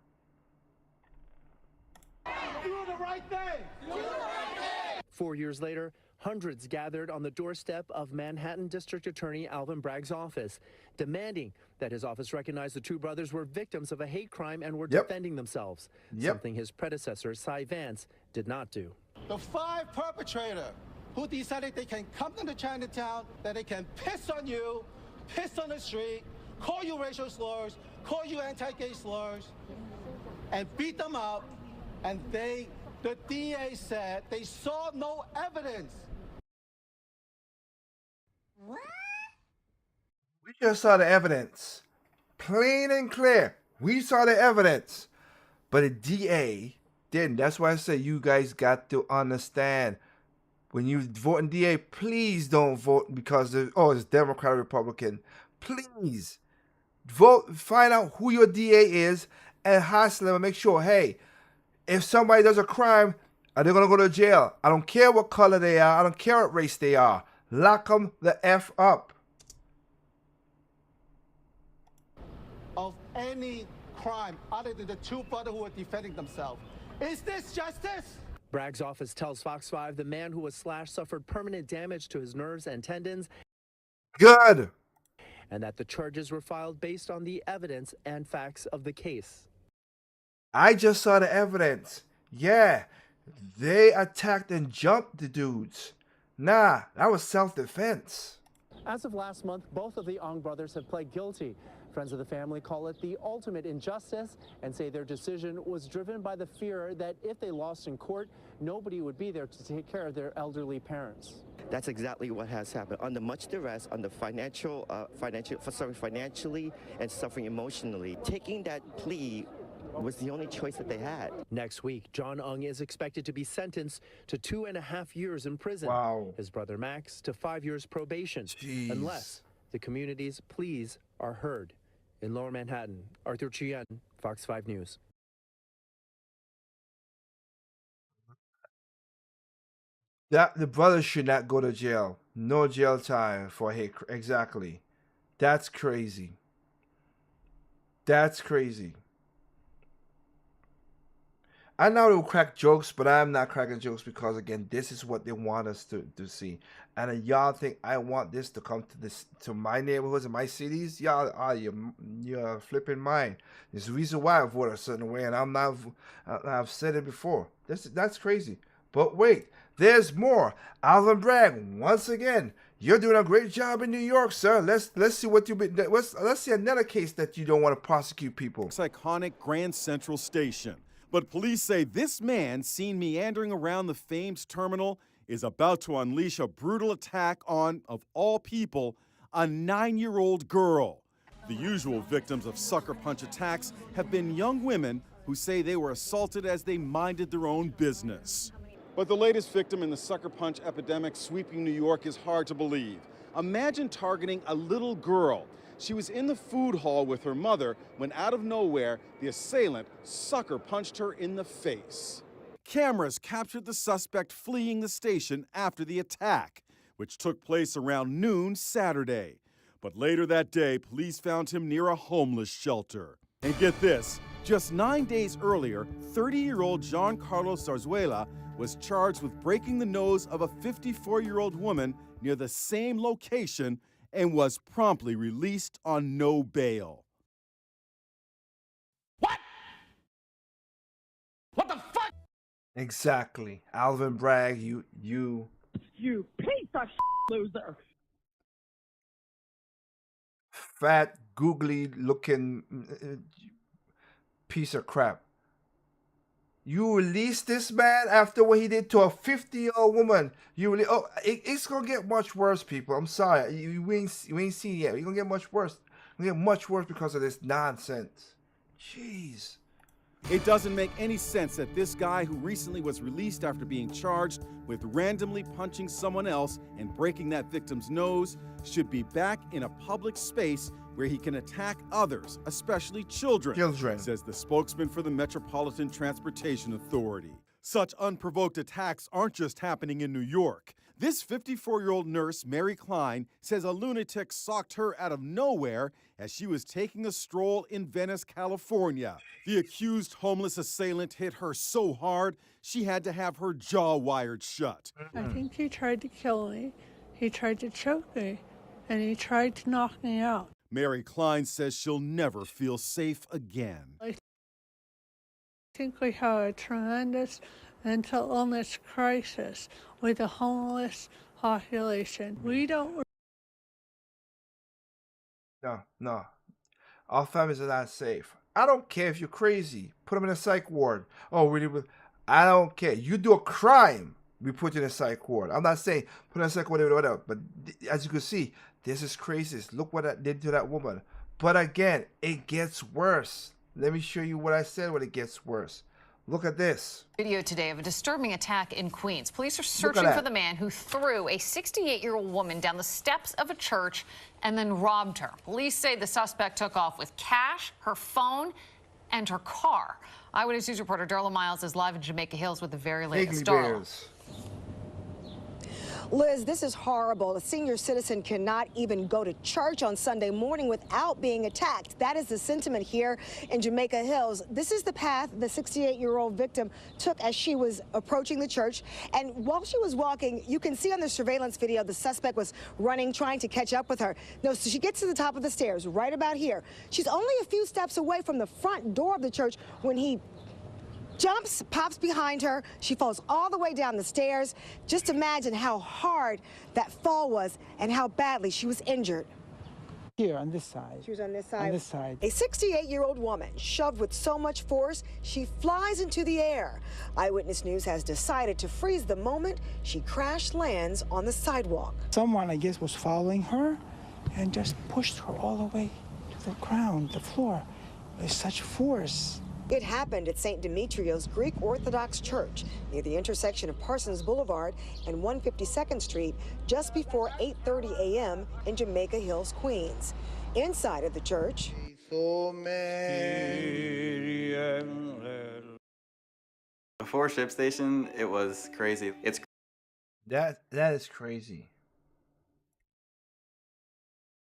Doing the right thing. Doing the right thing. 4 years later, hundreds gathered on the doorstep of Manhattan District Attorney Alvin Bragg's office, demanding that his office recognize the 2 brothers were victims of a hate crime and were defending themselves, something his predecessor, Cy Vance, did not do. The 5 perpetrator who decided they can come to Chinatown, that they can piss on you, piss on the street, call you racial slurs, call you anti-gay slurs, and beat them up. And the DA said they saw no evidence. We just saw the evidence. Plain and clear. We saw the evidence. But the DA didn't. That's why I say you guys got to understand. When you vote in DA, please don't vote because it's Democrat or Republican. Please vote. Find out who your DA is and hassle them and make sure, hey, if somebody does a crime, are they going to go to jail? I don't care what color they are. I don't care what race they are. Lock them the F up. Of any crime other than the two brothers who were defending themselves. Is this justice? Bragg's office tells Fox 5 the man who was slashed suffered permanent damage to his nerves and tendons. Good. And that the charges were filed based on the evidence and facts of the case. I just saw the evidence. Yeah, they attacked and jumped the dudes. Nah, that was self-defense. As of last month, both of the Ong brothers have pled guilty. Friends of the family call it the ultimate injustice and say their decision was driven by the fear that if they lost in court, nobody would be there to take care of their elderly parents. That's exactly what has happened. Under much duress, under financially and suffering emotionally, taking that plea was the only choice that they had. Next week, John Ung is expected to be sentenced to 2.5 years in prison. Wow. His brother Max to 5 years probation. Jeez. Unless the community's pleas are heard. In Lower Manhattan, Arthur Chien, Fox 5 News. The brothers should not go to jail. No jail time for hate. Exactly. That's crazy. That's crazy. I know they'll crack jokes, but I'm not cracking jokes because, again, this is what they want us to see. And y'all think I want this to come to my neighborhoods and my cities? Y'all are you're flipping mind. There's a reason why I vote a certain way, and I've said it before. That's crazy. But wait, there's more. Alvin Bragg, once again, you're doing a great job in New York, sir. Let's see what you've been. Let's see another case that you don't want to prosecute people. It's iconic Grand Central Station. But police say this man, seen meandering around the famed terminal, is about to unleash a brutal attack on, of all people, a 9-year-old girl. The usual victims of sucker punch attacks have been young women who say they were assaulted as they minded their own business. But the latest victim in the sucker punch epidemic sweeping New York is hard to believe. Imagine targeting a little girl. She was in the food hall with her mother when out of nowhere, the assailant sucker punched her in the face. Cameras captured the suspect fleeing the station after the attack, which took place around noon Saturday. But later that day, police found him near a homeless shelter. And get this, just 9 days earlier, 30-year-old Giancarlo Zarzuela was charged with breaking the nose of a 54-year-old woman near the same location and was promptly released on no bail. What? What the fuck? Exactly. Alvin Bragg, you piece of loser. Fat, googly looking piece of crap. You release this man after what he did to a 50-year-old woman. It's gonna get much worse, people. I'm sorry. You ain't seen it yet. It's gonna get much worse. It's gonna get much worse because of this nonsense. Jeez. It doesn't make any sense that this guy who recently was released after being charged with randomly punching someone else and breaking that victim's nose should be back in a public space where he can attack others, especially children, says the spokesman for the Metropolitan Transportation Authority. Such unprovoked attacks aren't just happening in New York. This 54-year-old nurse, Mary Klein, says a lunatic socked her out of nowhere as she was taking a stroll in Venice, California. The accused homeless assailant hit her so hard, she had to have her jaw wired shut. I think he tried to kill me, he tried to choke me, and he tried to knock me out. Mary Klein says she'll never feel safe again. I think we have a tremendous mental illness crisis with the homeless population. We don't. No. Our families are not safe. I don't care if you're crazy. Put them in a psych ward. Oh, really? I don't care. You do a crime, we put you in a psych ward. I'm not saying put in a psych ward, whatever. But as you can see, this is crazy. Look what that did to that woman. But again, it gets worse. Let me show you what I said when it gets worse. Look at this. Video today of a disturbing attack in Queens. Police are searching for the man who threw a 68-year-old woman down the steps of a church and then robbed her. Police say the suspect took off with cash, her phone, and her car. Eyewitness News reporter Darla Miles is live in Jamaica Hills with the very latest. Darla. Liz, this is horrible. A senior citizen cannot even go to church on Sunday morning without being attacked. That is the sentiment here in Jamaica Hills. This is the path the 68-year-old victim took as she was approaching the church. And while she was walking, you can see on the surveillance video the suspect was running, trying to catch up with her. No, so she gets to the top of the stairs right about here. She's only a few steps away from the front door of the church when he jumps, pops behind her. She falls all the way down the stairs. Just imagine how hard that fall was and how badly she was injured. Here on this side. She was on this side. On this side. A 68-year-old woman shoved with so much force, she flies into the air. Eyewitness News has decided to freeze the moment she crash lands on the sidewalk. Someone, I guess, was following her and just pushed her all the way to the ground, the floor, with such force. It happened at St. Demetrios Greek Orthodox Church near the intersection of Parsons Boulevard and 152nd Street just before 8:30 a.m. in Jamaica Hills, Queens. Inside of the church, Before Ship Station, it was crazy. That is crazy.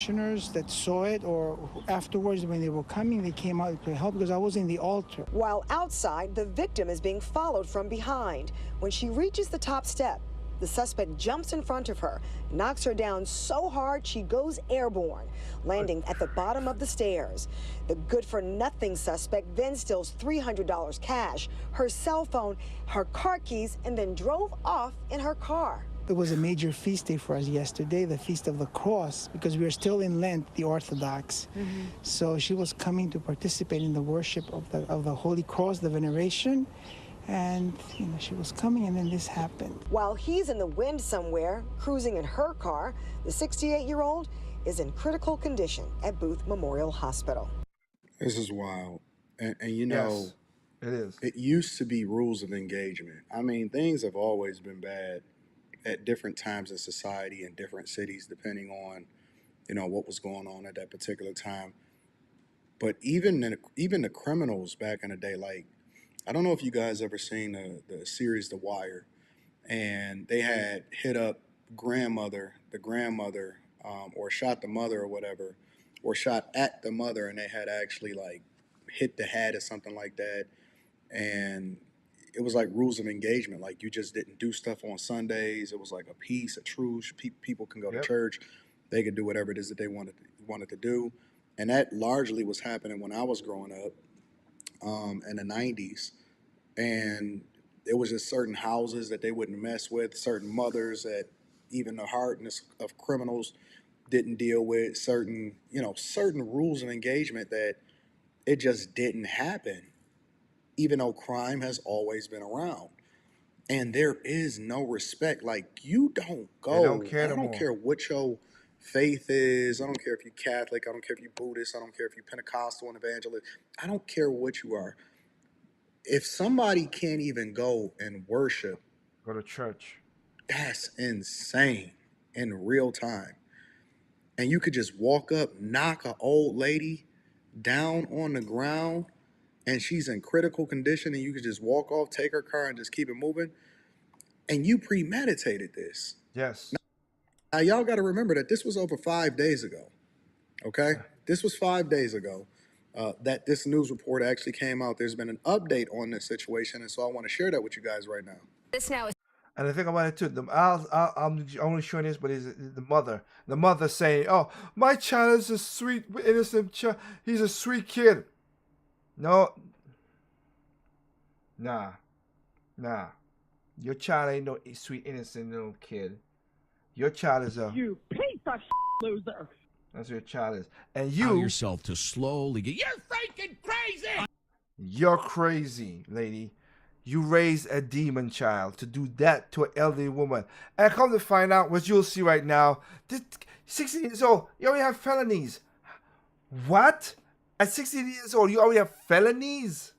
That saw it, or afterwards when they were coming, they came out to help because I was in the altar. While outside, the victim is being followed from behind. When she reaches the top step, the suspect jumps in front of her, knocks her down so hard she goes airborne, landing at the bottom of the stairs. The good-for-nothing suspect then steals $300 cash, her cell phone, her car keys, and then drove off in her car. It was a major feast day for us yesterday, the Feast of the Cross, because we are still in Lent, the Orthodox. So she was coming to participate in the worship of the Holy Cross, the veneration, and she was coming, and then this happened. While he's in the wind somewhere, cruising in her car, the 68-year-old is in critical condition at Booth Memorial Hospital. This is wild, and you know, Yes, it is. it used to be rules of engagement. I mean, things have always been bad at different times in society in different cities, depending on, what was going on at that particular time. But even the criminals back in the day, like, I don't know if you guys ever seen the series The Wire, and they had hit up the grandmother, or shot the mother or whatever, or shot at the mother, and they had actually like hit the head or something like that. And it was like rules of engagement. Like, you just didn't do stuff on Sundays. It was like a peace, a truce. People can go to church. They could do whatever it is that they wanted to do. And that largely was happening when I was growing up in the 90s. And it was just certain houses that they wouldn't mess with, certain mothers that even the hardness of criminals didn't deal with, certain rules of engagement that it just didn't happen, even though crime has always been around. And there is no respect. Like, you don't go. They don't care I no don't more. care what your faith is. I don't care if you're Catholic. I don't care if you're Buddhist. I don't care if you're Pentecostal and evangelist. I don't care what you are. If somebody can't even go and worship, go to church, that's insane in real time. And you could just walk up, knock an old lady down on the ground, and she's in critical condition, and you could just walk off, take her car, and just keep it moving. And you premeditated this. Yes. Now y'all got to remember that this was over 5 days ago. Okay? This was 5 days ago that this news report actually came out. There's been an update on this situation, and so I want to share that with you guys right now. This now is. And the thing about it too, I'm only showing this, but is the mother saying, "Oh, my child is a sweet, innocent child. He's a sweet kid." No, nah. Nah, your child ain't no sweet innocent little kid. Your child is a. You piece of loser. That's what your child is, and Allow you. yourself to slowly get. You're freaking crazy. You're crazy, lady. You raised a demon child to do that to an elderly woman. And come to find out, what you'll see right now, this 16 years old, you already have felonies. What? At 16 years old, you already have felonies?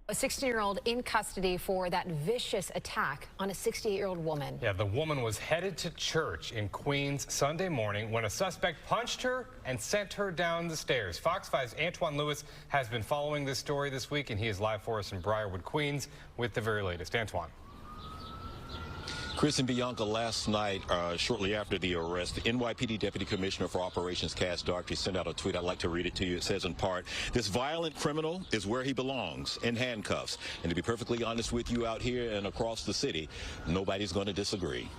A 16-year-old in custody for that vicious attack on a 68-year-old woman. Yeah, the woman was headed to church in Queens Sunday morning when a suspect punched her and sent her down the stairs. Fox 5's Antoine Lewis has been following this story this week, and he is live for us in Briarwood, Queens, with the very latest. Antoine. Chris and Bianca, last night, shortly after the arrest, the NYPD Deputy Commissioner for Operations, Cass Darktree, sent out a tweet. I'd like to read it to you. It says in part, "This violent criminal is where he belongs, in handcuffs. And to be perfectly honest with you, out here and across the city, nobody's going to disagree."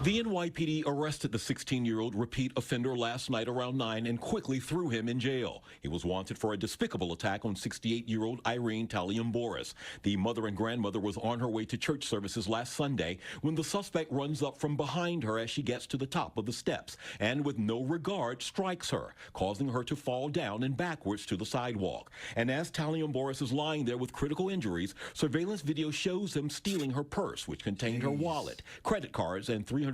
The NYPD arrested the 16-year-old repeat offender last night around 9 and quickly threw him in jail. He was wanted for a despicable attack on 68-year-old Irene Talion-Boris. The mother and grandmother was on her way to church services last Sunday when the suspect runs up from behind her as she gets to the top of the steps and with no regard strikes her, causing her to fall down and backwards to the sidewalk. And as Talion-Boris is lying there with critical injuries, surveillance video shows him stealing her purse, which contained her wallet, credit cards, and $300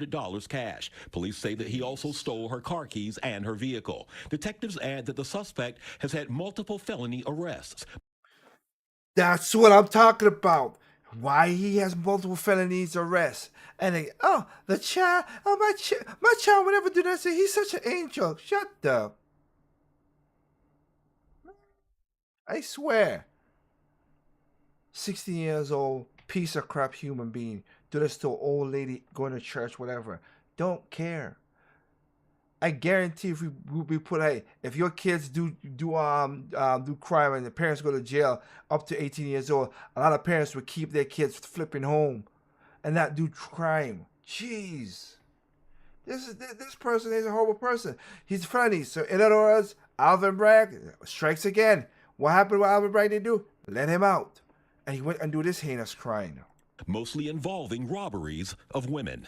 cash. Police say that he also stole her car keys and her vehicle. Detectives add that the suspect has had multiple felony arrests. That's what I'm talking about. Why he has multiple felonies arrests. And they, the child, my child would never do that. Say he's such an angel. Shut up. I swear. 16 years old, piece of crap human being. Do this to an old lady going to church, whatever. Don't care. I guarantee if we put, hey, if your kids do crime and the parents go to jail up to 18 years old, a lot of parents would keep their kids flipping home and not do crime. Jeez. This person is a horrible person. He's funny. So in other words, Alvin Bragg strikes again. What happened with Alvin Bragg? They do? Let him out. And he went and do this heinous crime. Mostly involving robberies of women.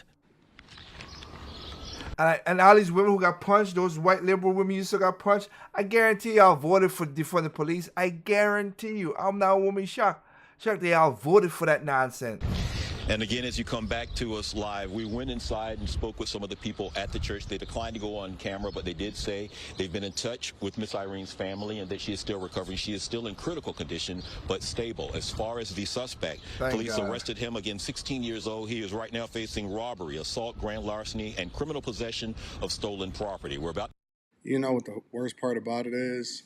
And all these women who got punched, those white liberal women used to got punched, I guarantee y'all voted for defund the police. I guarantee you. I'm not a woman shocked. They all voted for that nonsense. And again, as you come back to us live, we went inside and spoke with some of the people at the church. They declined to go on camera, but they did say they've been in touch with Miss Irene's family and that she is still recovering. She is still in critical condition, but stable. As far as the suspect, police arrested him, again, 16 years old. He is right now facing robbery, assault, grand larceny, and criminal possession of stolen property. We're about. You know what the worst part about it is?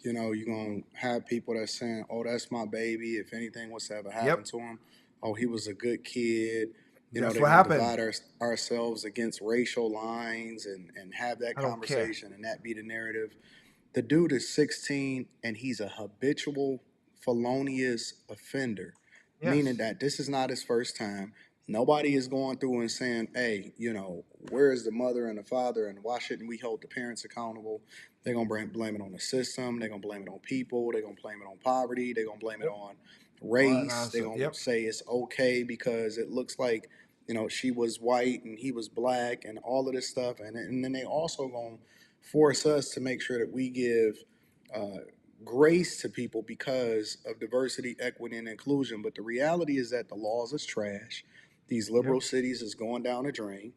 You know, you're going to have people that's saying, oh, that's my baby. If anything was to ever happen to him, oh, he was a good kid. You know, they're going to divide ourselves against racial lines and have that conversation and that be the narrative. The dude is 16 and he's a habitual felonious offender, meaning that this is not his first time. Nobody is going through and saying, hey, you know, where is the mother and the father and why shouldn't we hold the parents accountable? They're going to blame it on the system. They're going to blame it on people. They're going to blame it on poverty. They're going to blame it on race. They're going to say it's okay because it looks like, you know, she was white and he was black and all of this stuff. And then they also going to force us to make sure that we give grace to people because of diversity, equity, and inclusion. But the reality is that the laws is trash. These liberal cities is going down the drain.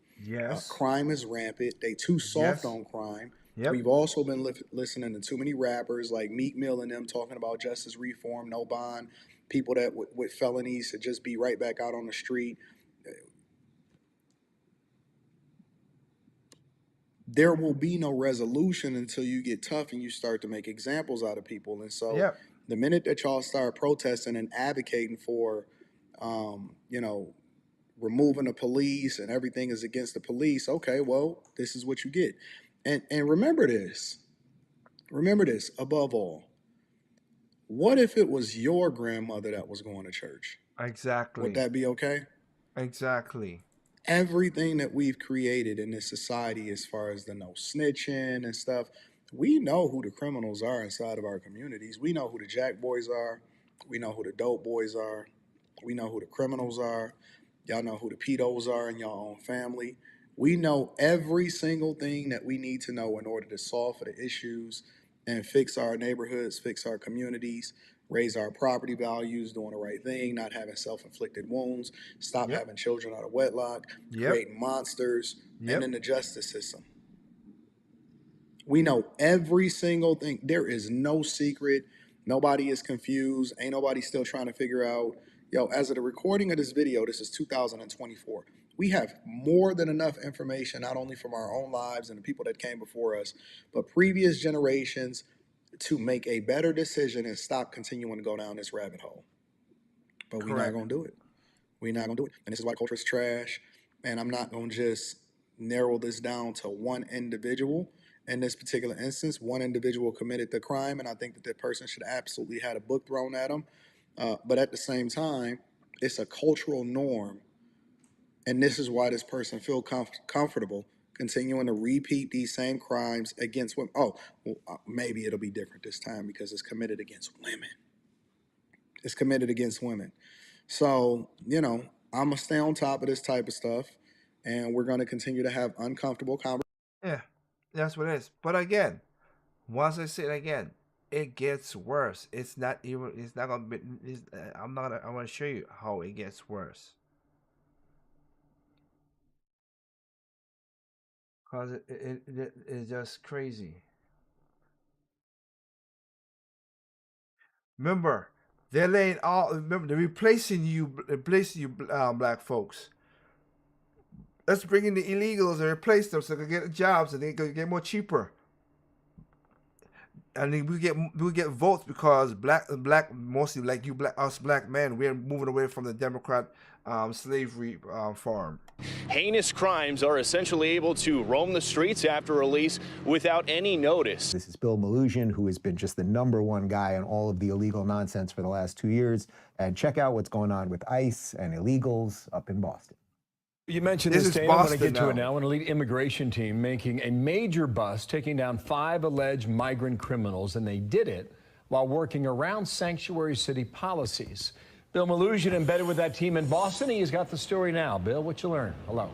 Crime is rampant. They too soft on crime. We've also been listening to too many rappers like Meek Mill and them talking about justice reform, no bond, people that with felonies to just be right back out on the street. There will be no resolution until you get tough and you start to make examples out of people. And so the minute that y'all start protesting and advocating for, you know, removing the police and everything is against the police, okay, well, this is what you get. And remember this above all. What if it was your grandmother that was going to church? Exactly. Would that be okay? Exactly. Everything that we've created in this society as far as the no snitching and stuff, we know who the criminals are inside of our communities. We know who the jack boys are. We know who the dope boys are. We know who the criminals are. Y'all know who the pedos are in your own family. We know every single thing that we need to know in order to solve for the issues and fix our neighborhoods, fix our communities, raise our property values, doing the right thing, not having self-inflicted wounds, stop having children out of wedlock, creating monsters, and in the justice system. We know every single thing. There is no secret. Nobody is confused. Ain't nobody still trying to figure out. Yo, as of the recording of this video, this is 2024. We have more than enough information, not only from our own lives and the people that came before us, but previous generations, to make a better decision and stop continuing to go down this rabbit hole. But we're not going to do it. We're not going to do it. And this is why culture is trash. And I'm not going to just narrow this down to one individual. In this particular instance, one individual committed the crime, and I think that that person should absolutely have a book thrown at him. But at the same time, it's a cultural norm. And this is why this person feels comfortable continuing to repeat these same crimes against women. Oh, well, maybe it'll be different this time because it's committed against women. It's committed against women. So, you know, I'm going to stay on top of this type of stuff, and we're going to continue to have uncomfortable conversations. Yeah, that's what it is. But again, once I say it again, it gets worse. It's not even, it's not going to be, I'm going to show you how it gets worse. Because it's just crazy. Remember, they're laying all. Remember, they're replacing you, black folks. Let's bring in the illegals and replace them so they can get jobs and they can get more cheaper. And then we get votes because black mostly like you us black men, we're moving away from the Democrat slavery farm. Heinous crimes are essentially able to roam the streets after release without any notice. This is Bill Maloogian, who has been just the #1 guy on all of the illegal nonsense for the last 2 years. And check out what's going on with ICE and illegals up in Boston. You mentioned this, Dana. I'm going to get to it now. An elite immigration team making a major bust, taking down 5 alleged migrant criminals, and they did it while working around sanctuary city policies. Bill Maloogian embedded with that team in Boston. He's got the story now. Bill, what you learn? Hello.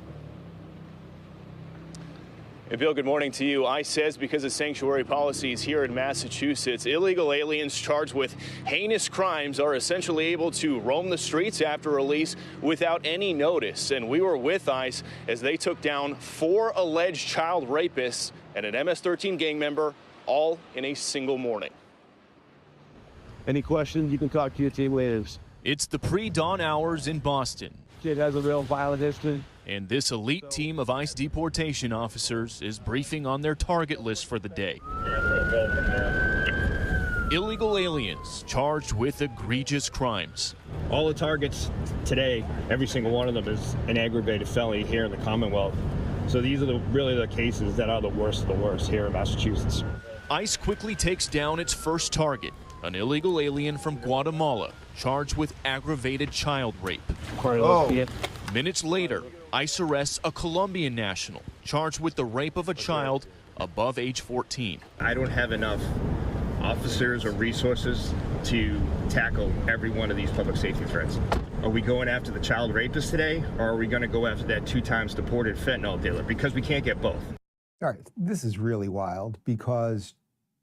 Hey, Bill, good morning to you. ICE says because of sanctuary policies here in Massachusetts, illegal aliens charged with heinous crimes are essentially able to roam the streets after release without any notice. And we were with ICE as they took down 4 alleged child rapists and an MS-13 gang member, all in a single morning. Any questions, you can talk to your team later. It's the pre-dawn hours in Boston. Kid has a real violent history. And this elite team of ICE deportation officers is briefing on their target list for the day. Illegal aliens charged with egregious crimes. All the targets today, every single one of them is an aggravated felony here in the Commonwealth. So these are really the cases that are the worst of the worst here in Massachusetts. ICE quickly takes down its first target, an illegal alien from Guatemala, charged with aggravated child rape. Minutes later, ICE arrests a Colombian national, charged with the rape of a child above age 14. I don't have enough officers or resources to tackle every one of these public safety threats. Are we going after the child rapist today, or are we going to go after that 2 times deported fentanyl dealer? Because we can't get both. All right, this is really wild because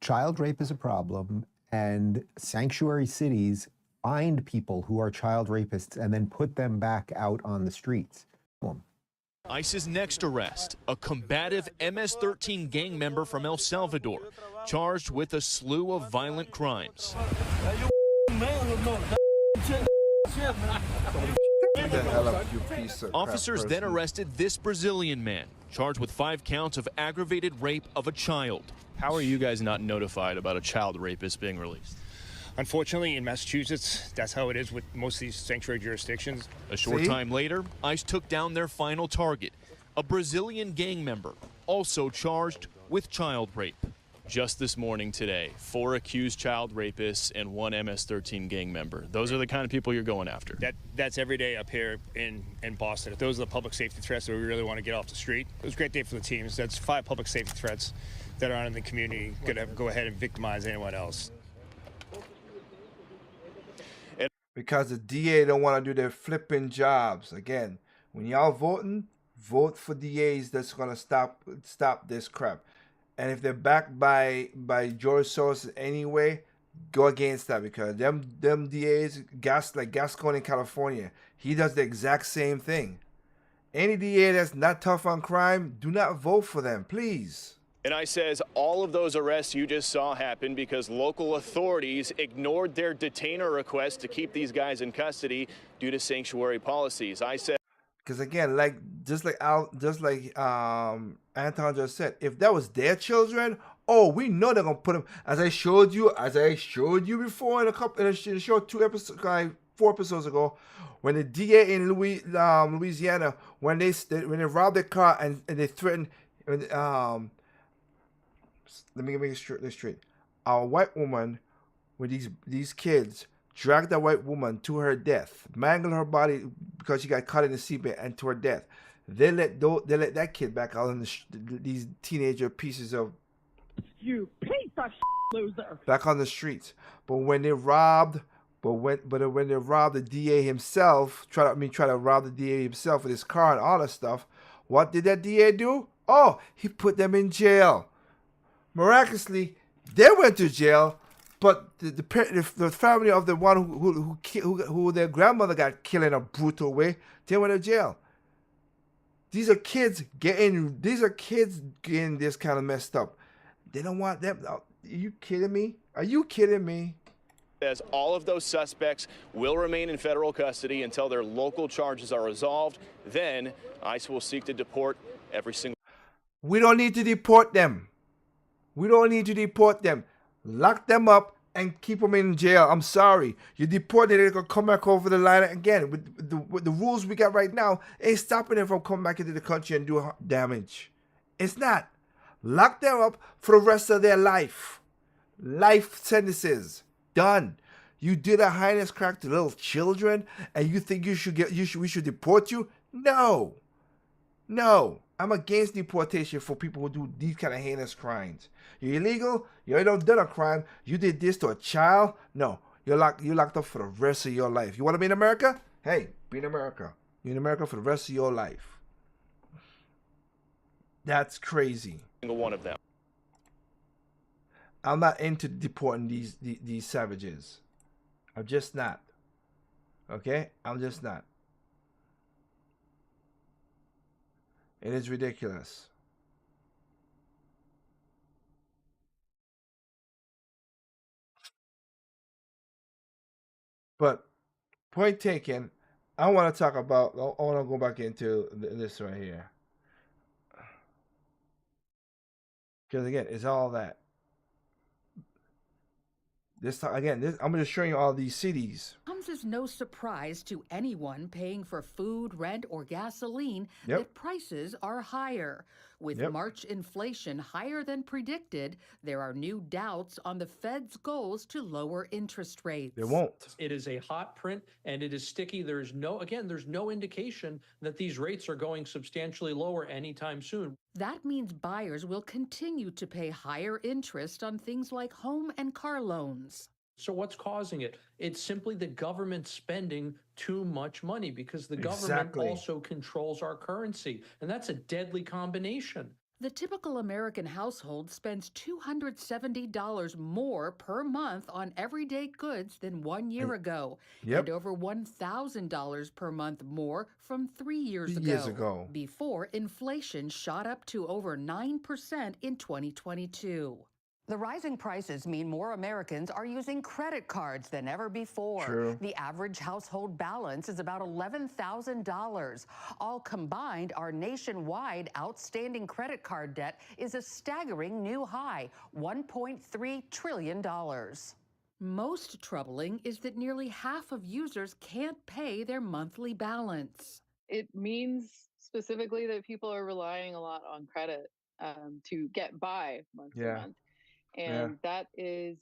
child rape is a problem, and sanctuary cities find people who are child rapists and then put them back out on the streets. ICE's next arrest, a combative MS-13 gang member from El Salvador, charged with a slew of violent crimes. Officers then arrested this Brazilian man, charged with 5 counts of aggravated rape of a child. How are you guys not notified about a child rapist being released? Unfortunately, in Massachusetts, that's how it is with most of these sanctuary jurisdictions. A short time later, ICE took down their final target, a Brazilian gang member, also charged with child rape. Just this morning today, 4 accused child rapists and 1 MS-13 gang member. Those are the kind of people you're going after. That's every day up here in Boston. If those are the public safety threats that we really want to get off the street, it was a great day for the teams. That's 5 public safety threats that are in the community, going to go ahead and victimize anyone else. because the DA don't want to do their flipping jobs. Again, when y'all voting, vote for DAs that's gonna stop this crap. And if they're backed by George Soros anyway, go against that, because them DAs, like Gascon in California, he does the exact same thing. Any DA that's not tough on crime, do not vote for them, please. And I says all of those arrests you just saw happen because local authorities ignored their detainer request to keep these guys in custody due to sanctuary policies. I said, because again, just like Anton just said, if that was their children, oh, we know they're gonna put them. As I showed you before in a show 4 episodes ago, when the DA in Louisiana, when they robbed their car and they threatened. Let me make this straight. A white woman with these kids dragged that white woman to her death, mangled her body because she got caught in the seatbelt and to her death. They let that kid back out on these teenager pieces of You piece of loser. back on the streets. But when they robbed, when they robbed the DA himself, try to rob the DA himself with his car and all that stuff, what did that DA do? Oh, he put them in jail. Miraculously, they went to jail, but the family of the one who their grandmother got killed in a brutal way, they went to jail. These are kids getting this kind of messed up. They don't want them. Are you kidding me? Are you kidding me? As all of those suspects will remain in federal custody until their local charges are resolved. Then ICE will seek to deport every single. We don't need to deport them. We don't need to deport them. Lock them up and keep them in jail. I'm sorry. You deport them, they're going to come back over the line again. With the rules we got right now, ain't stopping them from coming back into the country and do damage. It's not. Lock them up for the rest of their life. Life sentences. Done. You did a heinous crack to little children and you think we should deport you? No. No. I'm against deportation for people who do these kind of heinous crimes. You're illegal. You ain't done a crime. You did this to a child. No, you're locked up for the rest of your life. You want to be in America? Hey, be in America. You're in America for the rest of your life. That's crazy. Single one of them. I'm not into deporting these savages. I'm just not. Okay? I'm just not. It is ridiculous. But point taken, I want to talk about, I want to go back into this right here. Because again, it's all that. I'm just showing you all these cities. Comes as no surprise to anyone paying for food, rent, or gasoline Yep. that prices are higher. With Yep. March inflation higher than predicted, there are new doubts on the Fed's goals to lower interest rates. They won't. It is a hot print and it is sticky. There's no indication that these rates are going substantially lower anytime soon. That means buyers will continue to pay higher interest on things like home and car loans. So what's causing it? It's simply the government spending too much money because the government Exactly. also controls our currency. And that's a deadly combination. The typical American household spends $270 more per month on everyday goods than 1 year ago, Yep. and over $1,000 per month more from 3 years 3 ago. years ago. Before inflation shot up to over 9% in 2022. The rising prices mean more Americans are using credit cards than ever before. True. The average household balance is about $11,000. All combined, our nationwide outstanding credit card debt is a staggering new high, $1.3 trillion. Most troubling is that nearly half of users can't pay their monthly balance. It means specifically that people are relying a lot on credit to get by month to month. And that is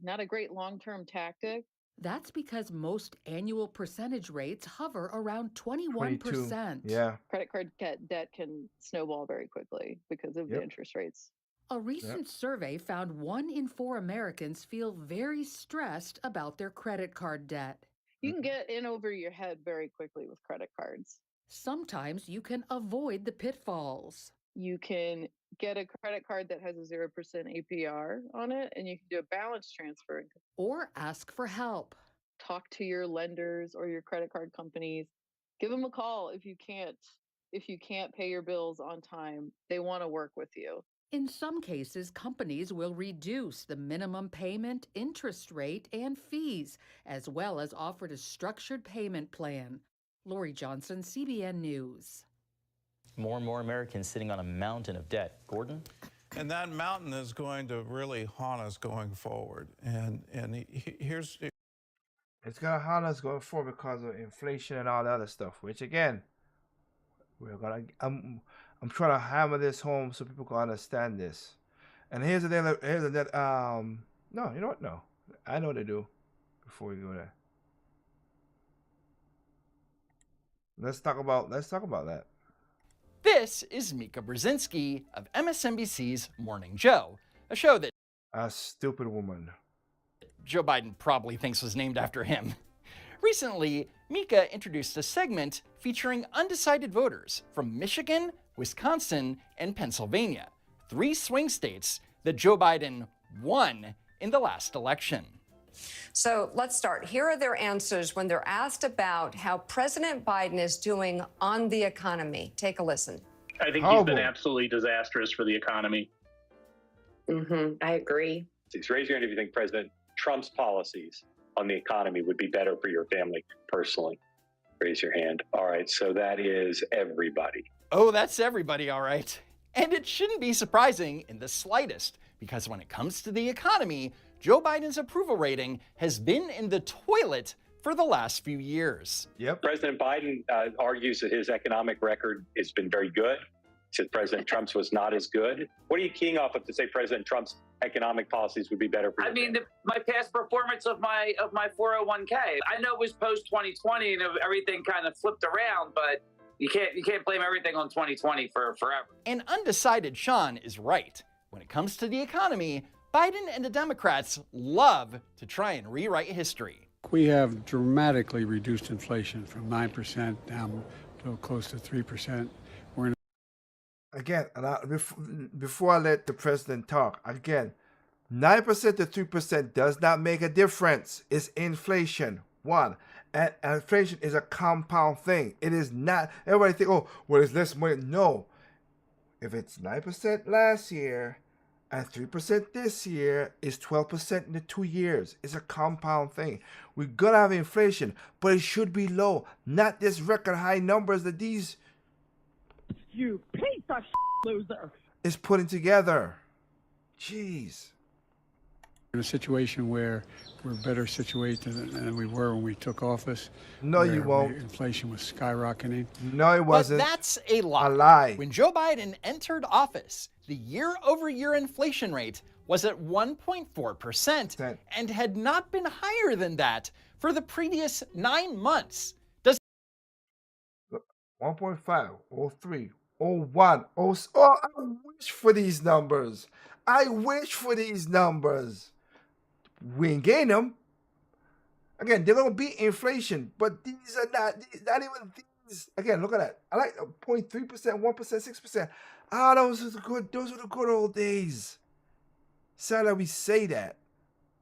not a great long-term tactic. That's because most annual percentage rates hover around 21%. Yeah. Credit card debt can snowball very quickly because of the interest rates. A recent survey found 1 in 4 Americans feel very stressed about their credit card debt. You can get in over your head very quickly with credit cards. Sometimes you can avoid the pitfalls. You can get a credit card that has a 0% APR on it, and you can do a balance transfer. Or ask for help. Talk to your lenders or your credit card companies. Give them a call if you can't pay your bills on time. They want to work with you. In some cases, companies will reduce the minimum payment, interest rate, and fees, as well as offer a structured payment plan. Lori Johnson, CBN News. More and more Americans sitting on a mountain of debt. Gordon? And that mountain is going to really haunt us going forward. And here's... It's going to haunt us going forward because of inflation and all the other stuff, which again, I'm trying to hammer this home so people can understand this. And here's the thing no, you know what? No. I know what they do before we go there. Let's talk about that. This is Mika Brzezinski of MSNBC's Morning Joe, a show that a stupid woman Joe Biden probably thinks was named after him. Recently, Mika introduced a segment featuring undecided voters from Michigan, Wisconsin, and Pennsylvania, 3 swing states that Joe Biden won in the last election. So let's start. Here are their answers when they're asked about how President Biden is doing on the economy. Take a listen. I think he's been absolutely disastrous for the economy. I agree. Raise your hand if you think President Trump's policies on the economy would be better for your family personally. Raise your hand. All right, so that is everybody. Oh, that's everybody, all right. And it shouldn't be surprising in the slightest, because when it comes to the economy, Joe Biden's approval rating has been in the toilet for the last few years. Yep. President Biden argues that his economic record has been very good. Said President Trump's was not as good. What are you keying off of to say President Trump's economic policies would be better for you? I mean, my past performance of my 401k. I know it was post 2020 and everything kind of flipped around, but you can't blame everything on 2020 for forever. And undecided Sean is right. When it comes to the economy, Biden and the Democrats love to try and rewrite history. We have dramatically reduced inflation from 9% down to close to 3%. Again, and before I let the president talk, again, 9% to 3% does not make a difference. It's inflation. One. And inflation is a compound thing. It is not. Everybody think, oh, well, it's less money. No. If it's 9% last year and 3% this year, it's 12% in the 2 years. It's a compound thing. We're going to have inflation, but it should be low. Not this record high numbers that these... You piece of loser. Is putting together. Jeez. In a situation where we're better situated than we were when we took office. No, you won't. Inflation was skyrocketing. No, it wasn't. But that's a lie. A lie. When Joe Biden entered office, the year-over-year inflation rate was at 1.4% and had not been higher than that for the previous 9 months. 1.5, 03, 01, oh, I wish for these numbers. I wish for these numbers. We ain't getting them. Again, they're going to beat inflation, but these are not even these. Again, look at that. I like 0.3%, 1%, 6%. Ah, those are the good old days. Sad that we say that.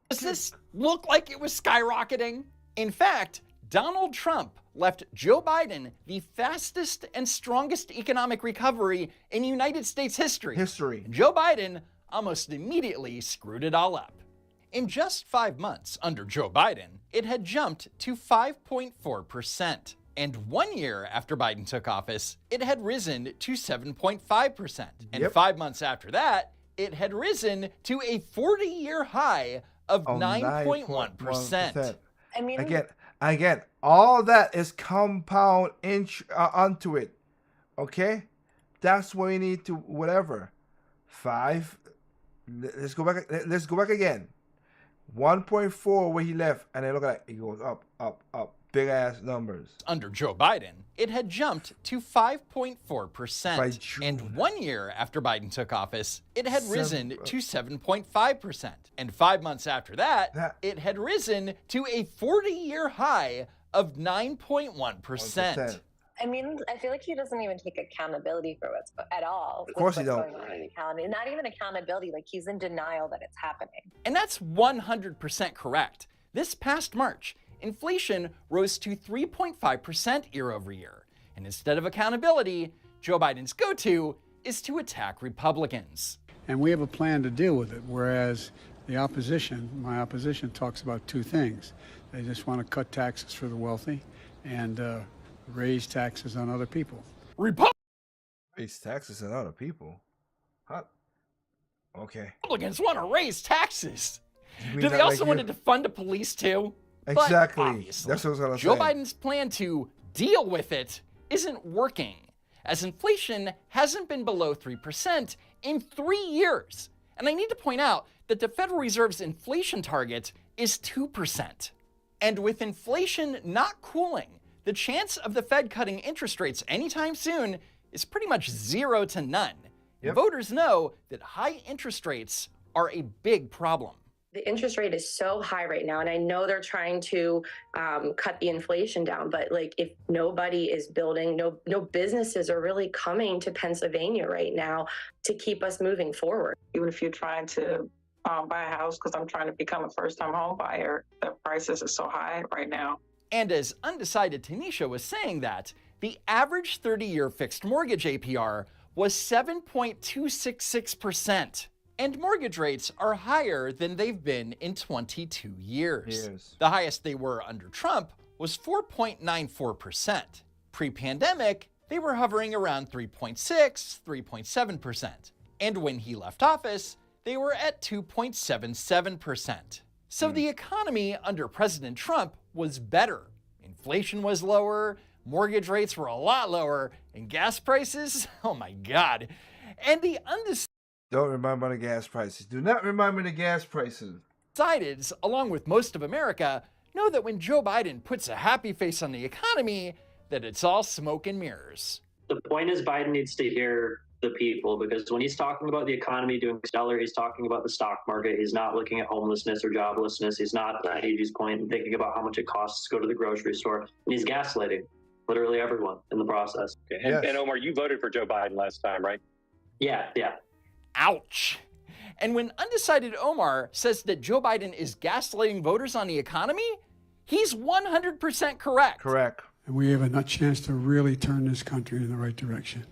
Does this look like it was skyrocketing? In fact, Donald Trump left Joe Biden the fastest and strongest economic recovery in United States history. And Joe Biden almost immediately screwed it all up. In just 5 months under Joe Biden, it had jumped to 5.4%. And 1 year after Biden took office, it had risen to 7.5%. And 5 months after that, it had risen to a 40-year high of 9.1%. I mean, Again, all that is compound onto it. Okay? That's where you need to, whatever. 5. Let's go back again. 1.4 where he left, and then look at it. It goes up, up, up. Big ass numbers. Under Joe Biden, it had jumped to 5.4%. And 1 year after Biden took office, it had risen to 7.5%. And 5 months after that, it had risen to a 40-year high of 9.1%. I mean, I feel like he doesn't even take accountability for what's at all. Of course he don't. Going on in the economy. Not even accountability. Like, he's in denial that it's happening. And that's 100% correct. This past March, inflation rose to 3.5% year over year. And instead of accountability, Joe Biden's go-to is to attack Republicans. And we have a plan to deal with it, whereas the opposition, my opposition, talks about two things. They just want to cut taxes for the wealthy and raise taxes on other people. Raise taxes on other people? Huh? Okay. Republicans want to raise taxes. Do they also want to defund the police too? Exactly. But obviously, that's what I was going to say. Joe Biden's plan to deal with it isn't working, as inflation hasn't been below 3% in 3 years. And I need to point out that the Federal Reserve's inflation target is 2%. And with inflation not cooling, the chance of the Fed cutting interest rates anytime soon is pretty much 0 to none. Yep. Voters know that high interest rates are a big problem. The interest rate is so high right now, and I know they're trying to cut the inflation down, but like, if nobody is building, no businesses are really coming to Pennsylvania right now to keep us moving forward. Even if you're trying to buy a house, because I'm trying to become a first-time home buyer, the prices are so high right now. And as undecided Tanisha was saying that, the average 30-year fixed mortgage APR was 7.266%. And mortgage rates are higher than they've been in 22 years. The highest they were under Trump was 4.94%. Pre-pandemic, they were hovering around 3.6, 3.7%. And when he left office, they were at 2.77%. So the economy under President Trump was better. Inflation was lower, mortgage rates were a lot lower, and gas prices, oh my God. And the Don't remember the gas prices. Do not remember the gas prices. Undecideds, along with most of America, know that when Joe Biden puts a happy face on the economy, that it's all smoke and mirrors. The point is Biden needs to hear the people, because when he's talking about the economy doing stellar, he's talking about the stock market. He's not looking at homelessness or joblessness. He's not, at Gigi's point, thinking about how much it costs to go to the grocery store. And he's gaslighting literally everyone in the process. Okay. And Omar, you voted for Joe Biden last time, right? Yeah. Ouch. And when undecided Omar says that Joe Biden is gaslighting voters on the economy, he's 100% correct. Correct. And we have a chance to really turn this country in the right direction.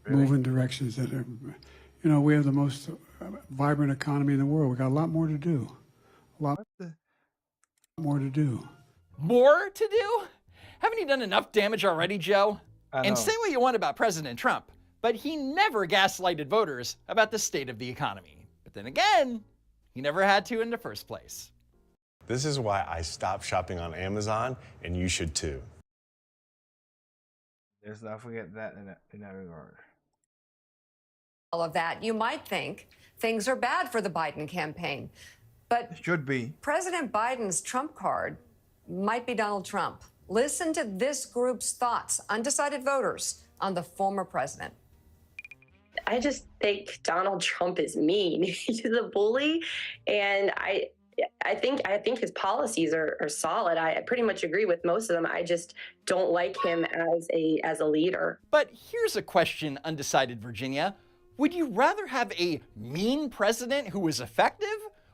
Really? Move in directions that are, we have the most vibrant economy in the world. We got a lot more to do. More to do. More to do? Haven't you done enough damage already, Joe? And say what you want about President Trump, but he never gaslighted voters about the state of the economy. But then again, he never had to in the first place. This is why I stopped shopping on Amazon, and you should too. Let's not forget that in that regard. All of that, you might think things are bad for the Biden campaign. But it should be. President Biden's Trump card might be Donald Trump. Listen to this group's thoughts, undecided voters, on the former president. I just think Donald Trump is mean. He's a bully, and I think his policies are solid. I pretty much agree with most of them. I just don't like him as a leader. But here's a question, undecided Virginia. Would you rather have a mean president who is effective,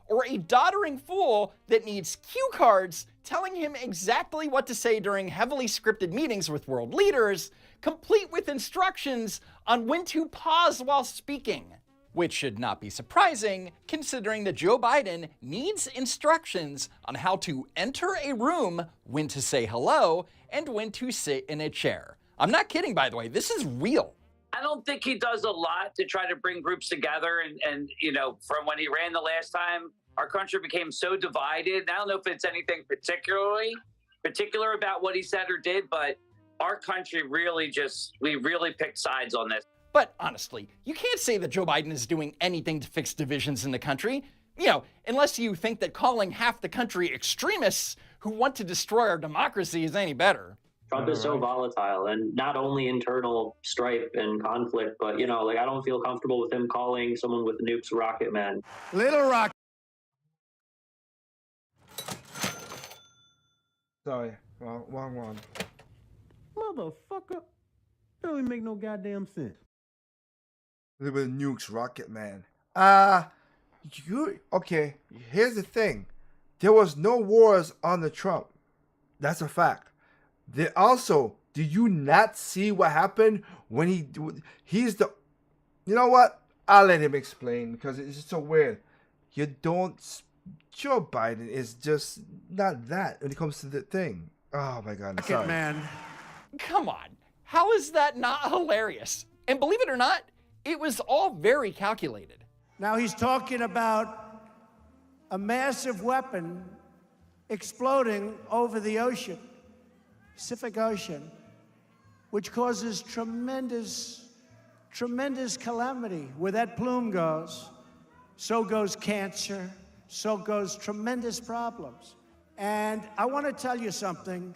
or a doddering fool that needs cue cards telling him exactly what to say during heavily scripted meetings with world leaders, complete with instructions on when to pause while speaking? Which should not be surprising, considering that Joe Biden needs instructions on how to enter a room, when to say hello, and when to sit in a chair. I'm not kidding, by the way. This is real. I don't think he does a lot to try to bring groups together. And from when he ran the last time, our country became so divided. I don't know if it's anything particular about what he said or did, but our country really picked sides on this. But honestly, you can't say that Joe Biden is doing anything to fix divisions in the country. You know, unless you think that calling half the country extremists who want to destroy our democracy is any better. Trump is so volatile, and not only internal strife and conflict, but, you know, like, I don't feel comfortable with him calling someone with nukes Rocket Man. Little Rock. Sorry, wrong one. Motherfucker. That don't even make no goddamn sense. Little bit of nukes, Rocket Man. Okay, here's the thing. There was no wars under Trump. That's a fact. There also, do you not see what happened when he's the, you know what? I'll let him explain because it's just so weird. Joe Biden is just not that when it comes to the thing. Oh my God. Sorry. Man. Come on. How is that not hilarious? And believe it or not, it was all very calculated. Now he's talking about a massive weapon exploding over the ocean, Pacific Ocean, which causes tremendous calamity. Where that plume goes, so goes cancer, so goes tremendous problems. And I want to tell you something,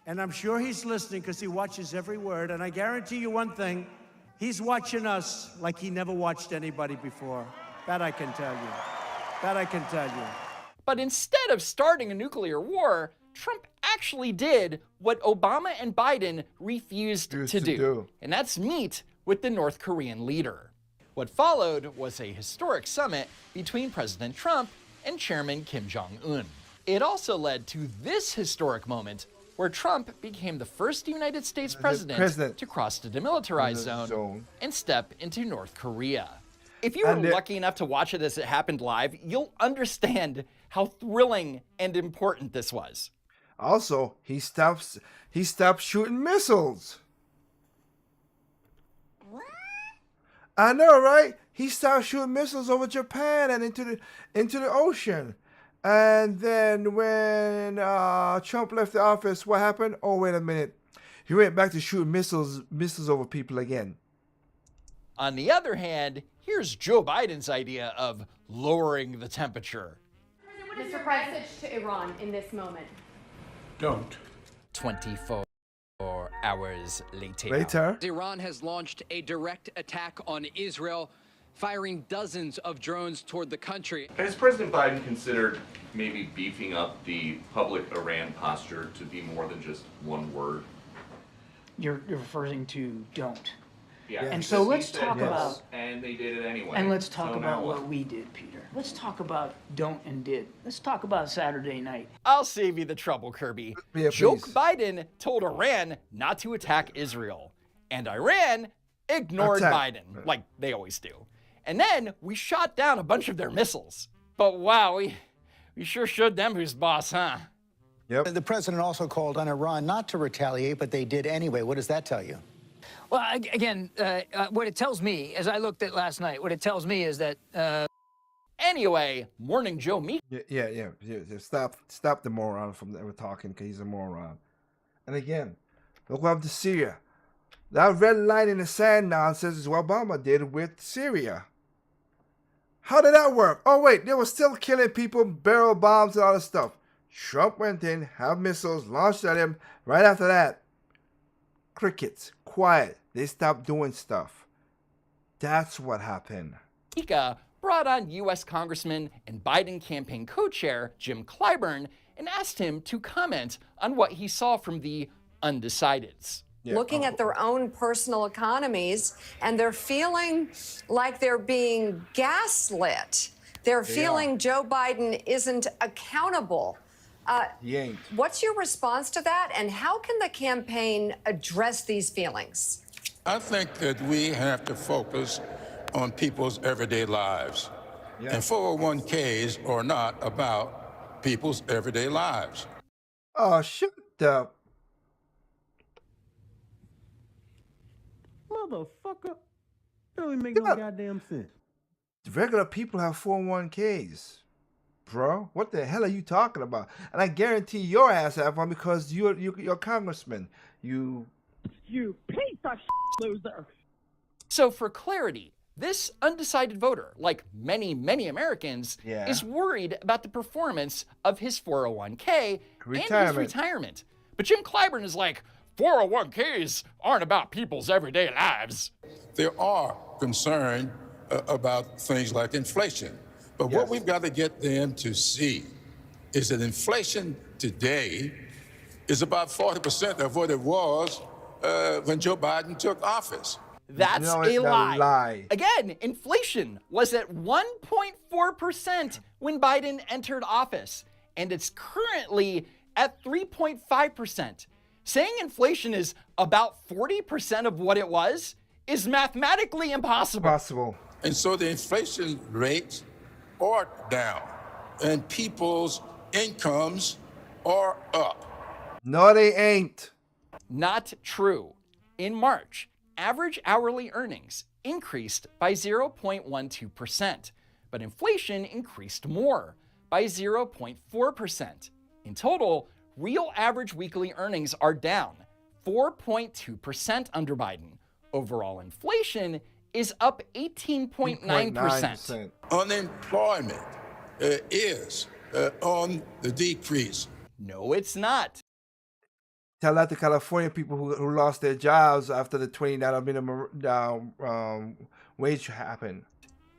and I'm sure he's listening because he watches every word, and I guarantee you one thing, he's watching us like he never watched anybody before. That I can tell you. That I can tell you. But instead of starting a nuclear war, Trump actually did what Obama and Biden refused to do. And that's meet with the North Korean leader. What followed was a historic summit between President Trump and Chairman Kim Jong-un. It also led to this historic moment where Trump became the first United States president to cross the demilitarized zone and step into North Korea. If you were lucky enough to watch it as it happened live, you'll understand how thrilling and important this was. Also, he stopped shooting missiles. I know, right? He stopped shooting missiles over Japan and into the ocean. And then when Trump left the office, what happened? Oh, wait a minute. He went back to shooting missiles over people again. On the other hand, here's Joe Biden's idea of lowering the temperature. What is your message to Iran in this moment? Don't. 24 hours later. Iran has launched a direct attack on Israel, firing dozens of drones toward the country. Has President Biden considered maybe beefing up the public Iran posture to be more than just one word? You're referring to don't. Yeah. And so let's talk about. And they did it anyway. And let's talk about what we did, Peter. Let's talk about don't and did. Let's talk about Saturday night. I'll save you the trouble, Kirby. Yeah, Joe Biden told Iran not to attack Israel. And Iran ignored Biden, like they always do. And then we shot down a bunch of their missiles. But wow, we sure showed them who's boss, huh? Yep. The president also called on Iran not to retaliate, but they did anyway. What does that tell you? Well, again, what it tells me, as I looked at last night, what it tells me is that... Anyway, Morning Joe Meek. Yeah. Stop the moron from ever talking because he's a moron. And again, look what happened to Syria. That red line in the sand nonsense is what Obama did with Syria. How did that work? Oh, wait, they were still killing people, barrel bombs and all this stuff. Trump went in, had missiles launched at him. Right after that, crickets, quiet. They stopped doing stuff. That's what happened. Mika brought on U.S. Congressman and Biden campaign co-chair Jim Clyburn and asked him to comment on what he saw from the undecideds. Looking at their own personal economies, and they're feeling like they're being gaslit. They're feeling Joe Biden isn't accountable. He ain't. What's your response to that, and how can the campaign address these feelings? I think that we have to focus on people's everyday lives. And 401ks are not about people's everyday lives. Oh, shut up. Motherfucker. That don't even make no goddamn sense. Regular people have 401ks. Bro, what the hell are you talking about? And I guarantee your ass have one because you're a congressman. You piece of loser. So for clarity, This undecided voter, like many, many Americans, Yeah. is worried about the performance of his 401k and his Retirement. retirement. But Jim Clyburn is like, 401ks aren't about people's everyday lives. There are concerns about things like inflation. But what we've got to get them to see is that inflation today is about 40% of what it was when Joe Biden took office. That's a lie. Again, inflation was at 1.4% when Biden entered office, and it's currently at 3.5%. Saying inflation is about 40% of what it was is mathematically impossible. And so the inflation rates are down, and people's incomes are up. No, they ain't. Not true. In March, average hourly earnings increased by 0.12%, but inflation increased more, by 0.4%. In total, real average weekly earnings are down 4.2% under Biden. Overall inflation is up 18.9%. Unemployment is on the decrease. No, it's not. Tell that to California people who lost their jobs after the $29 minimum wage happened.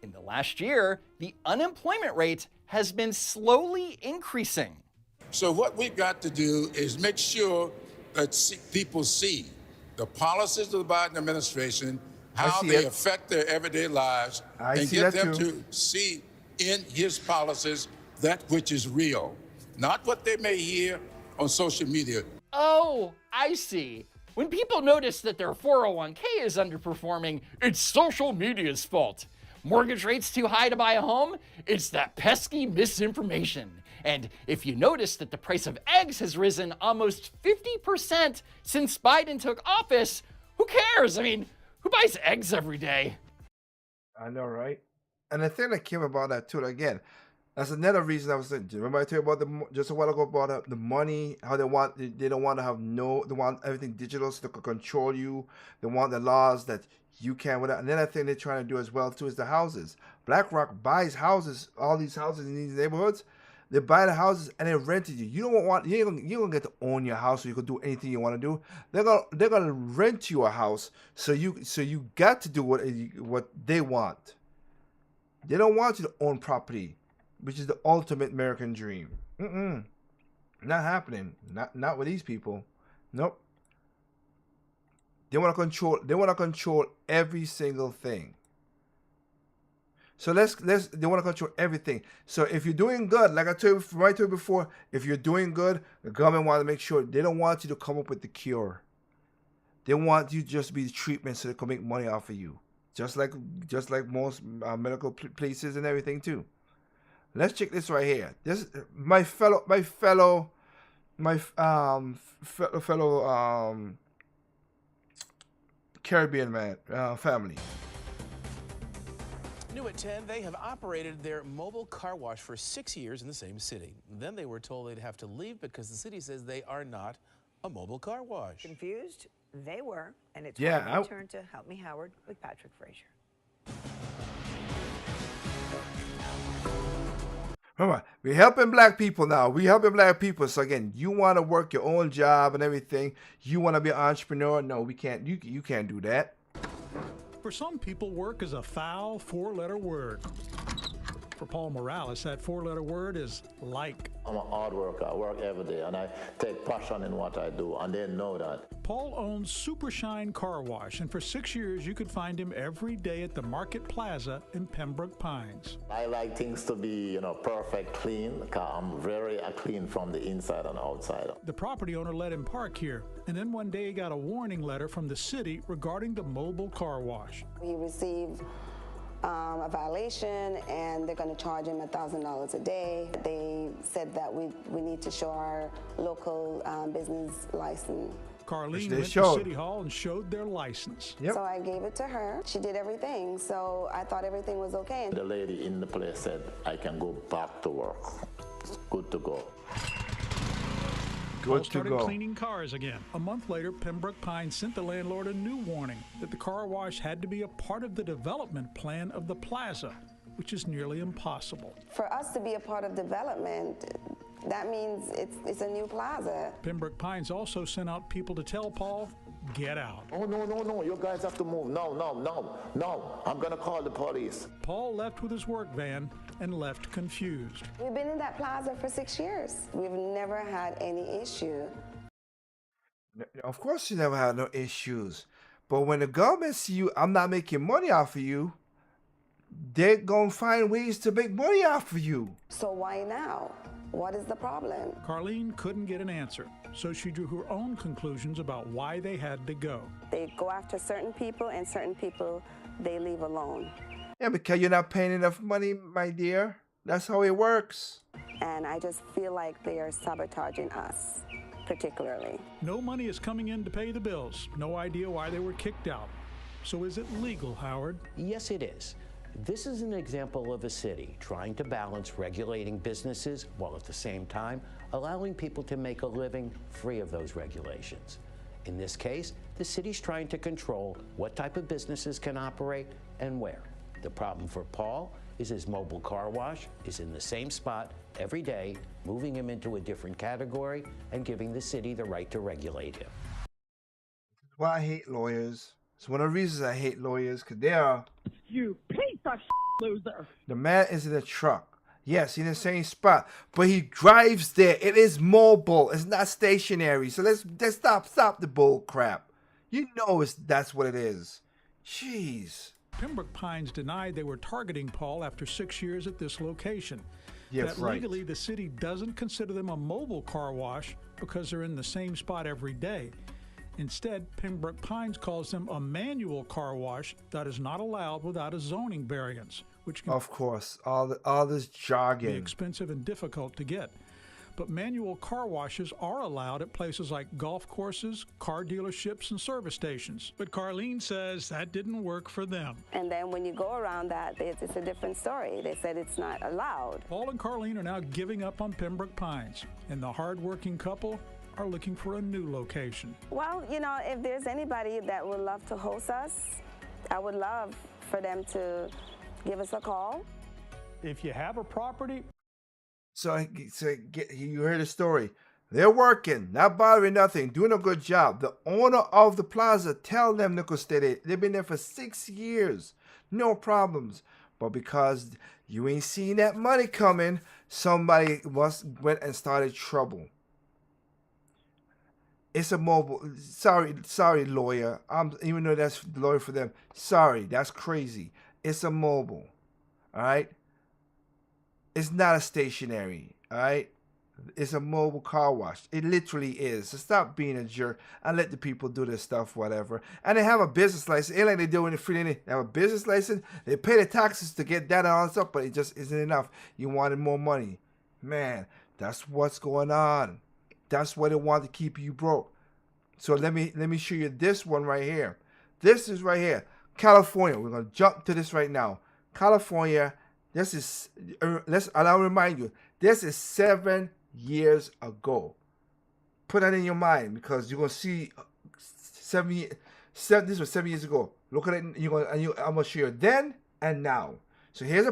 In the last year, the unemployment rate has been slowly increasing. So what we've got to do is make sure that people see the policies of the Biden administration, how they affect their everyday lives, and get them to see in his policies that which is real, not what they may hear on social media. Oh, I see. When people notice that their 401k is underperforming, it's social media's fault. Mortgage rates too high to buy a home? It's that pesky misinformation. And if you notice that the price of eggs has risen almost 50% since Biden took office, who cares? I mean, who buys eggs every day? I know, right? And the thing that came about that too, again, that's another reason I was saying. Remember I told you about just a while ago about the money, how they don't want to have they want everything digital so they can control you. They want the laws that you can't without. And another thing they're trying to do as well too is the houses. BlackRock buys houses, all these houses in these neighborhoods. They buy the houses and they rent it you. You don't want you ain't gonna get to own your house so you can do anything you want to do. They're gonna rent you a house so you got to do what they want. They don't want you to own property, which is the ultimate American dream. Not happening. Not with these people. Nope. They want to control every single thing. So they want to control everything. So if you're doing good, like I told you before, if you're doing good, the government want to make sure they don't want you to come up with the cure. They want you just to be the treatment so they can make money off of you. Just like most medical places and everything too. Let's check this right here. This my fellow Caribbean man family. New at 10, they have operated their mobile car wash for 6 years in the same city. Then they were told they'd have to leave because the city says they are not a mobile car wash. Confused? They were, and it's my turn to Help Me Howard with Patrick Frazier. Remember, we're helping black people now. We're helping black people. So again, you want to work your own job and everything. You want to be an entrepreneur. No, we can't. You can't do that. For some people, work is a foul four-letter word. For Paul Morales, that four-letter word is like. I'm a hard worker. I work every day, and I take passion in what I do, and they know that. Paul owns Super Shine Car Wash, and for 6 years, you could find him every day at the Market Plaza in Pembroke Pines. I like things to be, perfect, clean, because I'm very clean from the inside and outside. The property owner let him park here, and then one day he got a warning letter from the city regarding the mobile car wash. He received a violation, and they're going to charge him $1,000 a day. They said that we need to show our local business license. Carlene went to City Hall and showed their license. So I gave it to her. She did everything, so I thought everything was okay. The lady in the place said, I can go back to work. It's good to go. Paul Good to started go. cleaning cars again. A month later, Pembroke Pines sent the landlord a new warning that the car wash had to be a part of the development plan of the plaza, which is nearly impossible. For us to be a part of development, that means it's a new plaza. Pembroke Pines also sent out people to tell Paul, get out. Oh, no, you guys have to move. No, I'm gonna call the police. Paul left with his work van and left confused. We've been in that plaza for 6 years. We've never had any issue. Of course you never had no issues. But when the government see you, I'm not making money off of you, they're gonna find ways to make money off of you. So why now? What is the problem? Carlene couldn't get an answer, so she drew her own conclusions about why they had to go. They go after certain people, and certain people they leave alone. Yeah, because you're not paying enough money, my dear. That's how it works. And I just feel like they are sabotaging us, particularly. No money is coming in to pay the bills. No idea why they were kicked out. So is it legal, Howard? Yes, it is. This is an example of a city trying to balance regulating businesses while at the same time allowing people to make a living free of those regulations. In this case, the city's trying to control what type of businesses can operate and where. The problem for Paul is his mobile car wash is in the same spot every day, moving him into a different category and giving the city the right to regulate him. That's why I hate lawyers. It's one of the reasons I hate lawyers, because they are... You piece of loser. The man is in a truck. Yes, in the same spot, but he drives there. It is mobile. It's not stationary. So let's stop the bull crap. You know that's what it is. Jeez. Pembroke Pines denied they were targeting Paul after 6 years at this location. Yes, that right. legally the city doesn't consider them a mobile car wash because they're in the same spot every day. Instead, Pembroke Pines calls them a manual car wash that is not allowed without a zoning variance, which can Of course, all this be jargon. expensive and difficult to get. But manual car washes are allowed at places like golf courses, car dealerships, and service stations. But Carlene says that didn't work for them. And then when you go around that, it's a different story. They said it's not allowed. Paul and Carlene are now giving up on Pembroke Pines, and the hard-working couple are looking for a new location. Well, you know, if there's anybody that would love to host us, I would love for them to give us a call. If you have a property... So you heard the story. They're working, not bothering nothing, doing a good job. The owner of the plaza tell them to go stay there. They've been there for 6 years. No problems. But because you ain't seen that money coming, somebody went and started trouble. It's a mobile. Sorry, lawyer. Even though that's the lawyer for them. Sorry, that's crazy. It's a mobile. All right? It's not a stationary. All right? It's a mobile car wash. It literally is. So stop being a jerk and let the people do this stuff, whatever. And they have a business license. It ain't like they're doing it free. They have a business license. They pay the taxes to get that and all that stuff, but it just isn't enough. You wanted more money. Man, that's what's going on. That's what they want to keep you broke. So let me show you this one right here. This is right here. California. We're going to jump to this right now. California. This is, I'll remind you, this is 7 years ago. Put that in your mind because you're going to see this was 7 years ago. Look at it, I'm going to show you then and now. So here's a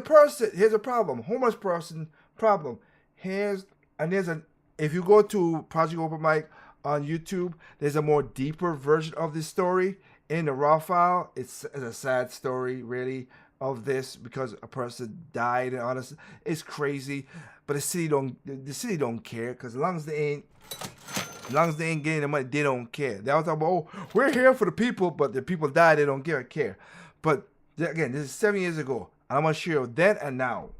problem, homeless person problem. If you go to Project Open Mic on YouTube, there's a more deeper version of this story. In the raw file, it's a sad story, really, of this because a person died and honestly, it's crazy. But the city don't care because as long as they ain't getting the money, they don't care. They all talk about, oh, we're here for the people, but the people died, they don't care. But again, this is 7 years ago. I'm gonna show you then and now.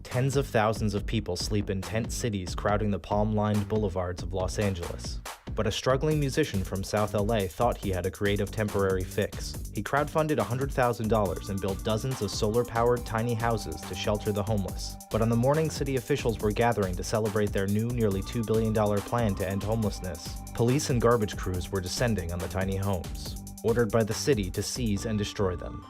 Tens of thousands of people sleep in tent cities crowding the palm-lined boulevards of Los Angeles. But a struggling musician from South LA thought he had a creative temporary fix. He crowdfunded $100,000 and built dozens of solar-powered tiny houses to shelter the homeless. But on the morning city officials were gathering to celebrate their new nearly $2 billion plan to end homelessness, police and garbage crews were descending on the tiny homes, ordered by the city to seize and destroy them.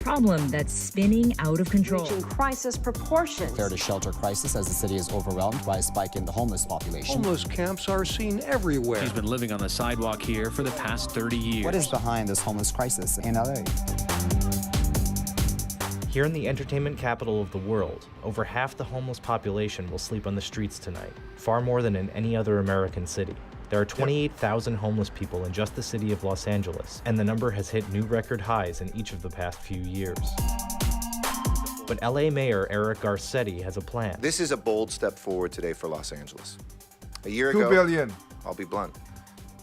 problem that's spinning out of control. Reaching crisis proportions. Fair to shelter crisis as the city is overwhelmed by a spike in the homeless population. Homeless camps are seen everywhere. He's been living on the sidewalk here for the past 30 years. What is behind this homeless crisis in LA? Here in the entertainment capital of the world, over half the homeless population will sleep on the streets tonight, far more than in any other American city. There are 28,000 homeless people in just the city of Los Angeles, and the number has hit new record highs in each of the past few years. But LA Mayor Eric Garcetti has a plan. This is a bold step forward today for Los Angeles. A year ago, $2 billion. I'll be blunt,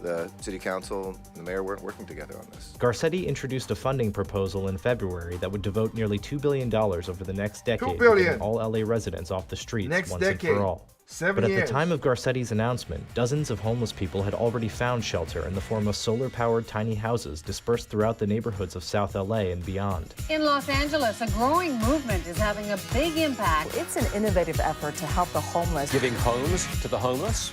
the city council and the mayor weren't working together on this. Garcetti introduced a funding proposal in February that would devote nearly $2 billion over the next decade $2 to billion. getting all LA residents off the streets Next once decade. and for all. 7 But at years. the time of Garcetti's announcement, dozens of homeless people had already found shelter in the form of solar-powered tiny houses dispersed throughout the neighborhoods of South LA and beyond. In Los Angeles, a growing movement is having a big impact. It's an innovative effort to help the homeless. Giving homes to the homeless.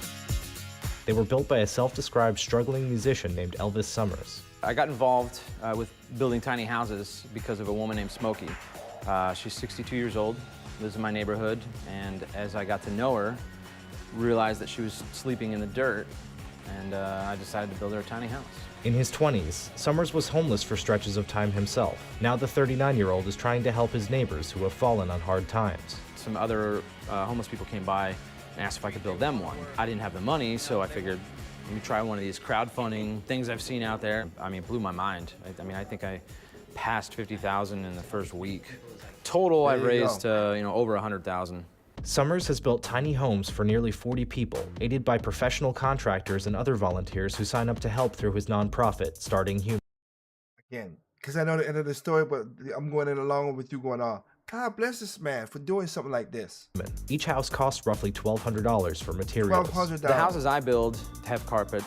They were built by a self-described struggling musician named Elvis Summers. I got involved with building tiny houses because of a woman named Smokey. She's 62 years old, lives in my neighborhood, and as I got to know her, realized that she was sleeping in the dirt, and I decided to build her a tiny house. In his 20s, Summers was homeless for stretches of time himself. Now the 39-year-old is trying to help his neighbors who have fallen on hard times. Some other homeless people came by and asked if I could build them one. I didn't have the money, so I figured, let me try one of these crowdfunding things I've seen out there. I mean, it blew my mind. I think I passed 50,000 in the first week. Total, I've raised over 100,000. Summers has built tiny homes for nearly 40 people, aided by professional contractors and other volunteers who sign up to help through his nonprofit, Starting Human. Again, because I know the end of the story, but I'm going in along with you going on. God bless this man for doing something like this. Each house costs roughly $1,200 for materials. $1,200. The houses I build have carpet,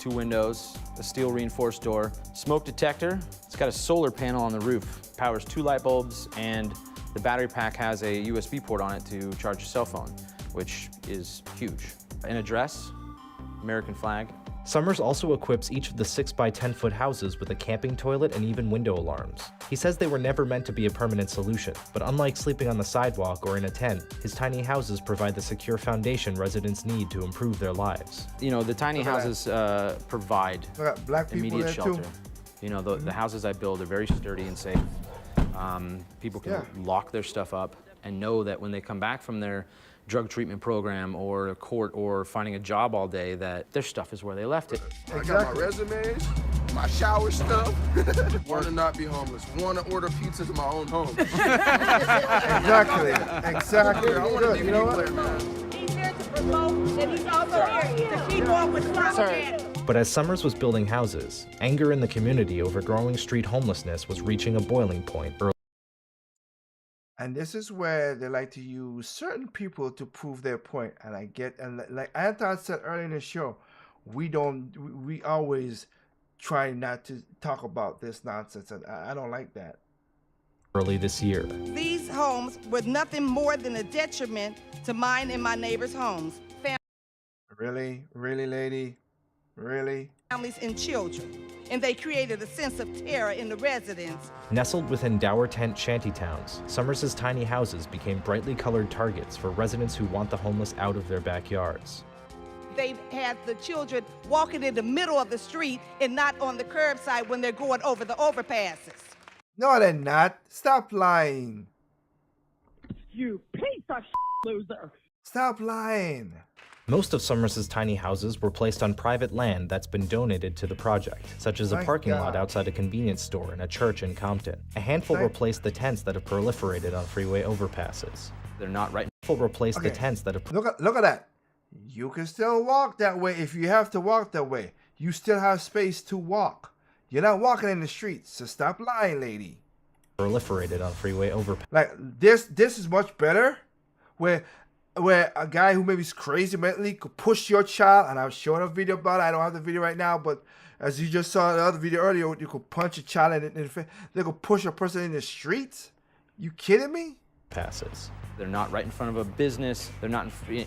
2 windows, a steel reinforced door, smoke detector. It's got a solar panel on the roof, powers 2 light bulbs, and the battery pack has a USB port on it to charge your cell phone, which is huge. An address, American flag. Summers also equips each of the 6 by 10 foot houses with a camping toilet and even window alarms. He says they were never meant to be a permanent solution, but unlike sleeping on the sidewalk or in a tent, his tiny houses provide the secure foundation residents need to improve their lives. You know, the tiny houses provide black people immediate there shelter. too. You know, the houses I build are very sturdy and safe. People can lock their stuff up and know that when they come back from their drug treatment program or a court or finding a job all day, that their stuff is where they left it. I got my resumes, my shower stuff. Want to not be homeless. Want to order pizzas in my own home. Exactly. I want to be You know what? clear, man. He's here to promote, and he's also here to keep on with propaganda. But as Summers was building houses, anger in the community over growing street homelessness was reaching a boiling point early. And this is where they like to use certain people to prove their point. And I get, and like Anton said earlier in the show, we always try not to talk about this nonsense. And I don't like that. Early this year. These homes were nothing more than a detriment to mine and my neighbors' homes. Really? Really, lady? Really? Families and children. And they created a sense of terror in the residents. Nestled within dour tent shantytowns, Summers' tiny houses became brightly colored targets for residents who want the homeless out of their backyards. They had the children walking in the middle of the street and not on the curbside when they're going over the overpasses. No, they're not. Stop lying. You piece of loser. Stop lying. Most of Summers' tiny houses were placed on private land that's been donated to the project, such as a parking lot outside a convenience store and a church in Compton. A handful replaced the tents that have proliferated on freeway overpasses. They're not right. A handful replaced the tents that have... Look at that. You can still walk that way if you have to walk that way. You still have space to walk. You're not walking in the streets, so stop lying, lady. Proliferated on freeway overpasses. Like, this is much better, where a guy who maybe is crazy mentally could push your child, and I was showing a video about it. I don't have the video right now, but as you just saw the other video earlier, you could punch a child in the face. They could push a person in the streets. You kidding me? passes. They're not right in front of a business. They're not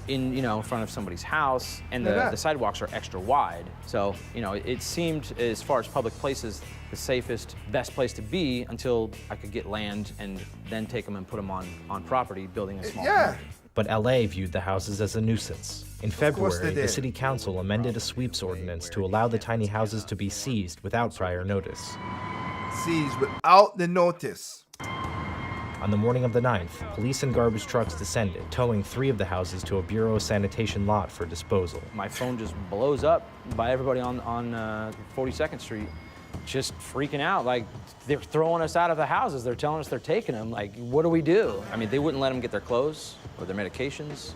in front of somebody's house, and the sidewalks are extra wide. So, it seemed, as far as public places, the safest, best place to be until I could get land and then take them and put them on property, building a small community. But LA viewed the houses as a nuisance. In February, the city council amended a sweeps ordinance to allow the tiny houses to be seized without prior notice. Seized without the notice. On the morning of the 9th, police and garbage trucks descended, towing 3 of the houses to a Bureau of Sanitation lot for disposal. My phone just blows up by everybody on 42nd Street, just freaking out, like they're throwing us out of the houses. They're telling us they're taking them. Like, what do we do? I mean, they wouldn't let them get their clothes or their medications.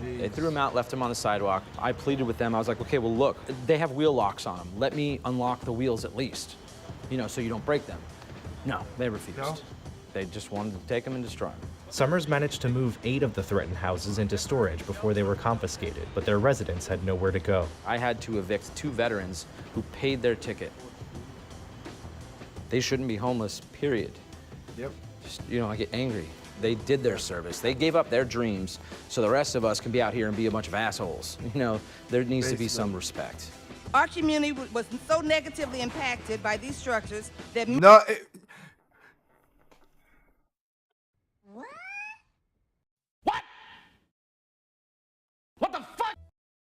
They threw them out, left them on the sidewalk. I pleaded with them. I was like, okay, well, look, they have wheel locks on them. Let me unlock the wheels at least, so you don't break them. No, they refused. No? They just wanted to take them and destroy them. Summers managed to move 8 of the threatened houses into storage before they were confiscated, but their residents had nowhere to go. I had to evict 2 veterans who paid their ticket. They shouldn't be homeless, period. Yep. Just, I get angry. They did their service. They gave up their dreams so the rest of us can be out here and be a bunch of assholes. There needs to be some respect. Our community was so negatively impacted by these structures that... What the fuck?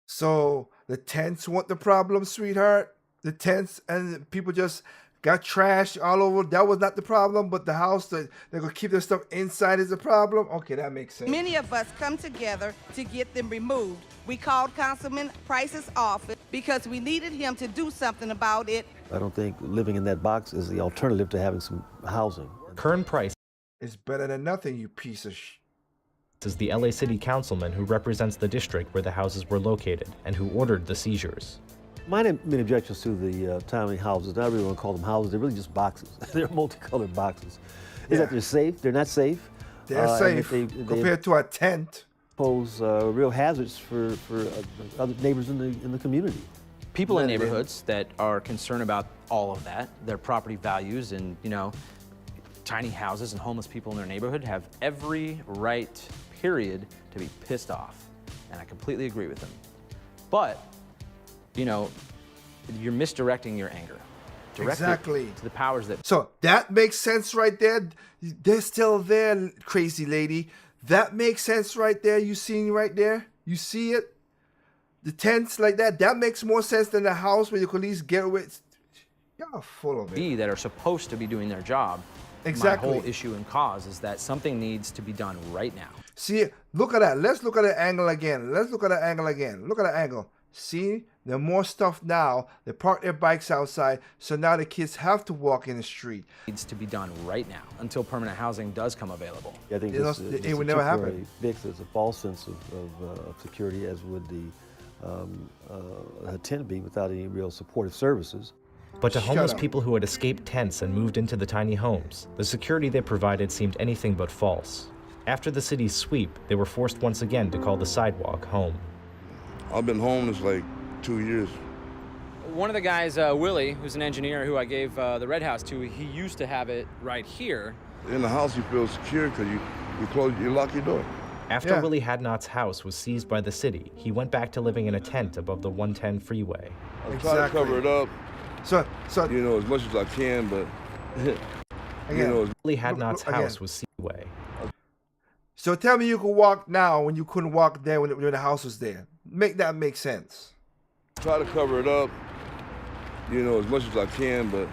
So the tents weren't the problem, sweetheart. The tents and people just got trashed all over. That was not the problem, but the house that they're gonna keep their stuff inside is the problem. Okay, that makes sense. Many of us come together to get them removed. We called Councilman Price's office because we needed him to do something about it. I don't think living in that box is the alternative to having some housing. Kern Price is better than nothing, you piece of is the LA City Councilman who represents the district where the houses were located and who ordered the seizures. My main objections to the tiny houses, I really want to call them houses, they're really just boxes. They're multicolored boxes. Is that they're safe? They're not safe. They're safe compared to a tent. Pose real hazards for other neighbors in the community. People in neighborhoods that are concerned about all of that, their property values and, tiny houses and homeless people in their neighborhood have every right, period, to be pissed off. And I completely agree with them. But, you're misdirecting your anger. Exactly. To the powers that... So that makes sense right there. They're still there, crazy lady. That makes sense right there. You seeing right there? You see it? The tents like that, that makes more sense than the house where you could at least get with. Y'all full of it. That are supposed to be doing their job. Exactly. My whole issue and cause is that something needs to be done right now. See, look at that. Let's look at the angle again. Look at the angle. See, there's more stuff now. They park their bikes outside, so now the kids have to walk in the street. Needs to be done right now until permanent housing does come available. I think it would never happen. Fix is a false sense of security, as would the tent be without any real supportive services. But to homeless people who had escaped tents and moved into the tiny homes, the security they provided seemed anything but false. After the city's sweep, they were forced once again to call the sidewalk home. I've been homeless like 2 years. One of the guys, Willie, who's an engineer who I gave the Red House to, he used to have it right here. In the house, you feel secure because you lock your door. After Willie Hadnot's house was seized by the city, he went back to living in a tent above the 110 freeway. I try to cover it up. So as much as I can, but Willie Hadnot's house was seaway. So tell me you could walk now when you couldn't walk there when the house was there. Make that make sense. Try to cover it up, as much as I can, but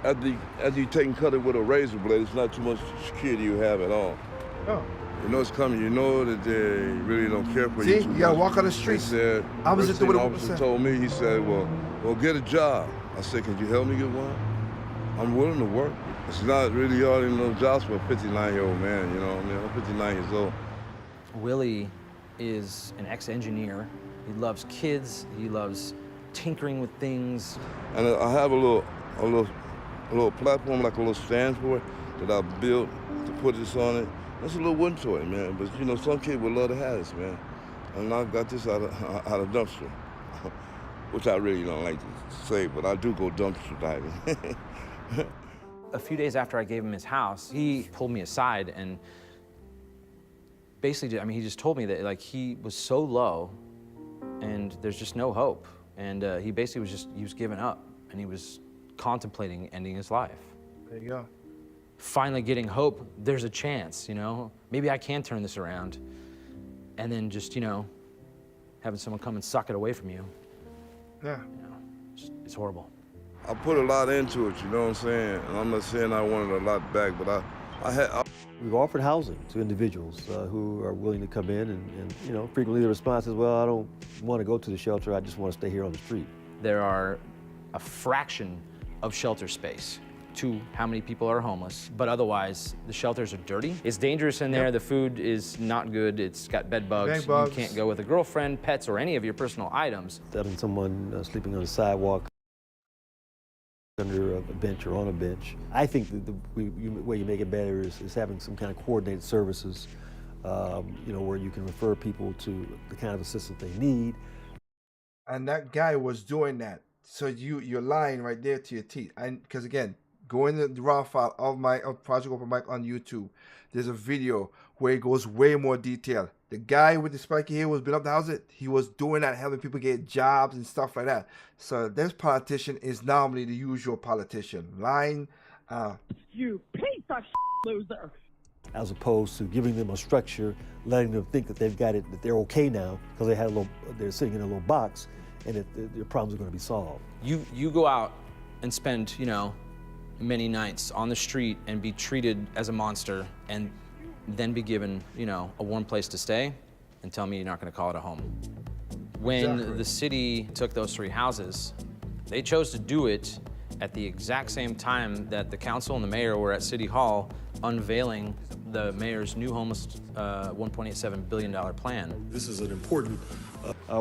as you take and cut it with a razor blade, it's not too much security you have at all. Oh. You know it's coming. You know that they really don't care for you. See, you gotta walk on the streets. The officer told me, he said, well, get a job. I said, can you help me get one? I'm willing to work. It's not really hard in those jobs for a 59-year-old man, you know what I mean? I'm 59 years old. Willie is an ex-engineer. He loves kids. He loves tinkering with things. And I have a little platform, like a little stand for it, that I built to put this on it. That's a little wooden toy, man. But some kid would love to have this, man. And I got this out of dumpster, which I really don't like to say, but I do go dumpster diving. a few days after I gave him his house, he pulled me aside and basically, I mean, he just told me that like he was so low and there's just no hope. And he basically he was giving up and he was contemplating ending his life. There you go. Finally getting hope, there's a chance, you know? Maybe I can turn this around. And then just, you know, having someone come and suck it away from you. Yeah. You know, it's horrible. I put a lot into it, you know what I'm saying? And I'm not saying I wanted a lot back, but We've offered housing to individuals who are willing to come in, and you know, frequently the response is, well, I don't want to go to the shelter, I just want to stay here on the street. There are a fraction of shelter space to how many people are homeless, but otherwise the shelters are dirty. It's dangerous in there, the food is not good, it's got bed bugs. You can't go with a girlfriend, pets, or any of your personal items. Having someone sleeping on the sidewalk, under a bench or on a bench. I think the way you make it better is having some kind of coordinated services, you know, where you can refer people to the kind of assistance they need. And that guy was doing that. So you're lying right there to your teeth. Because again, go in the raw file of Project Open Mic on YouTube. There's a video where it goes way more detail. The guy with the spiky hair was building up the house. He was doing that, helping people get jobs and stuff like that. So this politician is normally the usual politician. Lying. You piece of loser. As opposed to giving them a structure, letting them think that they've got it, that they're okay now, because they're sitting in a little box, and that their problems are going to be solved. You go out and spend, you know, many nights on the street and be treated as a monster and then be given, you know, a warm place to stay and tell me you're not going to call it a home. When the city took those 3 houses, they chose to do it at the exact same time that the council and the mayor were at City Hall unveiling the mayor's new homeless $1.87 billion plan. This is an important...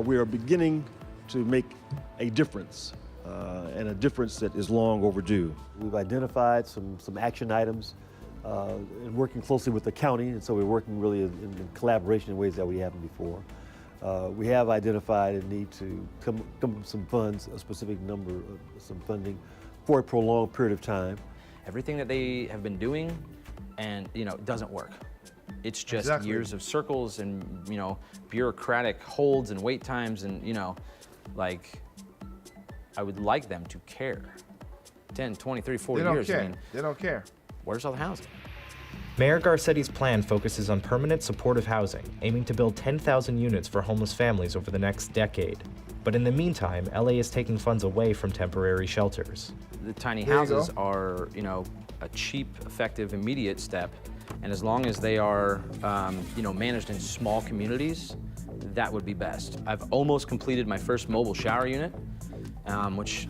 we are beginning to make a difference, and a difference that is long overdue. We've identified some action items and working closely with the county, and so we're working really in collaboration in ways that we haven't before. We have identified a need to come up with some funds, a specific number of some funding for a prolonged period of time. Everything that they have been doing, and you know, it doesn't work. It's just years of circles and, you know, bureaucratic holds and wait times, and you know, like, I would like them to care. 10, 20, 30, 40 years. Care. I mean, they don't care. Where's all the housing? Mayor Garcetti's plan focuses on permanent supportive housing, aiming to build 10,000 units for homeless families over the next decade. But in the meantime, LA is taking funds away from temporary shelters. The tiny houses are, you know, a cheap, effective, immediate step. And as long as they are, you know, managed in small communities, that would be best. I've almost completed my first mobile shower unit, which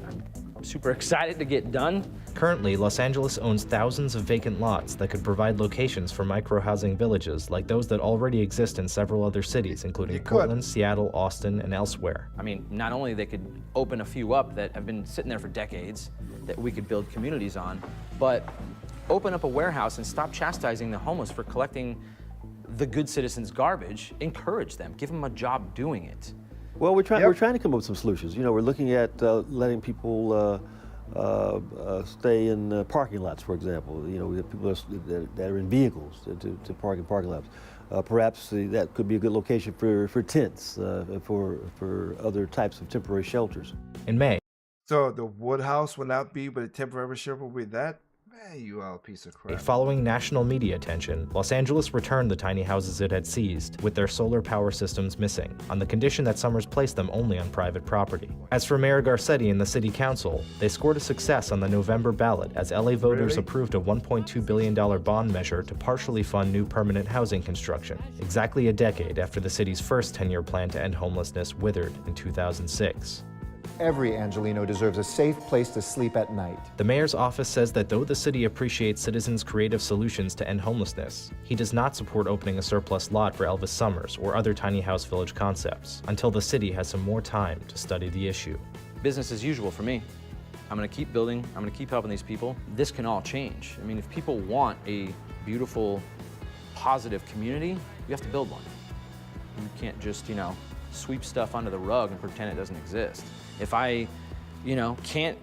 I'm super excited to get done. Currently, Los Angeles owns thousands of vacant lots that could provide locations for micro-housing villages like those that already exist in several other cities, including Portland, Seattle, Austin, and elsewhere. I mean, not only they could open a few up that have been sitting there for decades that we could build communities on, but open up a warehouse and stop chastising the homeless for collecting the good citizens' garbage. Encourage them, give them a job doing it. Well, we're trying to come up with some solutions. You know, we're looking at letting people stay in parking lots, for example. You know, we have people that are in vehicles to park in parking lots. Perhaps that could be a good location for tents, for other types of temporary shelters. In May. So the wood house will not be, but a temporary shelter will be that? Man, you are a piece of crap. Following national media attention, Los Angeles returned the tiny houses it had seized, with their solar power systems missing, on the condition that Summers placed them only on private property. As for Mayor Garcetti and the city council, they scored a success on the November ballot as LA voters approved a $1.2 billion bond measure to partially fund new permanent housing construction, exactly a decade after the city's first 10-year plan to end homelessness withered in 2006. Every Angelino deserves a safe place to sleep at night. The mayor's office says that though the city appreciates citizens' creative solutions to end homelessness, he does not support opening a surplus lot for Elvis Summers or other tiny house village concepts until the city has some more time to study the issue. Business as usual for me. I'm gonna keep building, I'm gonna keep helping these people. This can all change. I mean, if people want a beautiful, positive community, you have to build one. You can't just, you know, sweep stuff under the rug and pretend it doesn't exist. If I, you know, can't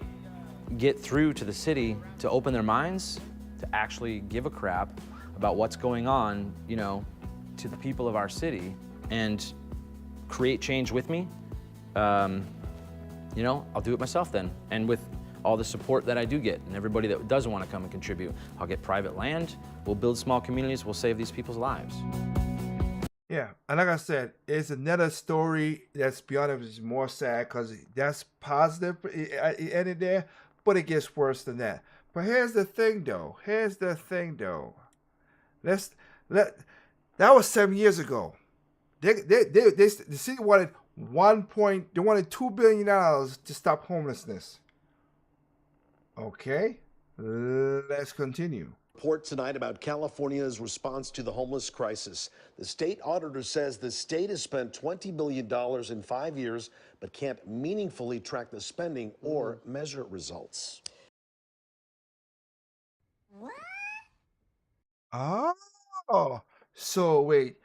get through to the city to open their minds, to actually give a crap about what's going on, you know, to the people of our city and create change with me, you know, I'll do it myself then. And with all the support that I do get and everybody that doesn't want to come and contribute, I'll get private land, we'll build small communities, we'll save these people's lives. Yeah, and like I said, it's another story that's beyond it. It's more sad because that's positive. It ended there, but it gets worse than that. But here's the thing, though. That was 7 years ago. The city wanted they wanted $2 billion to stop homelessness. Okay, let's continue. Report tonight about California's response to the homeless crisis. The state auditor says the state has spent $20 billion in 5 years, but can't meaningfully track the spending or measure results. Oh, so wait.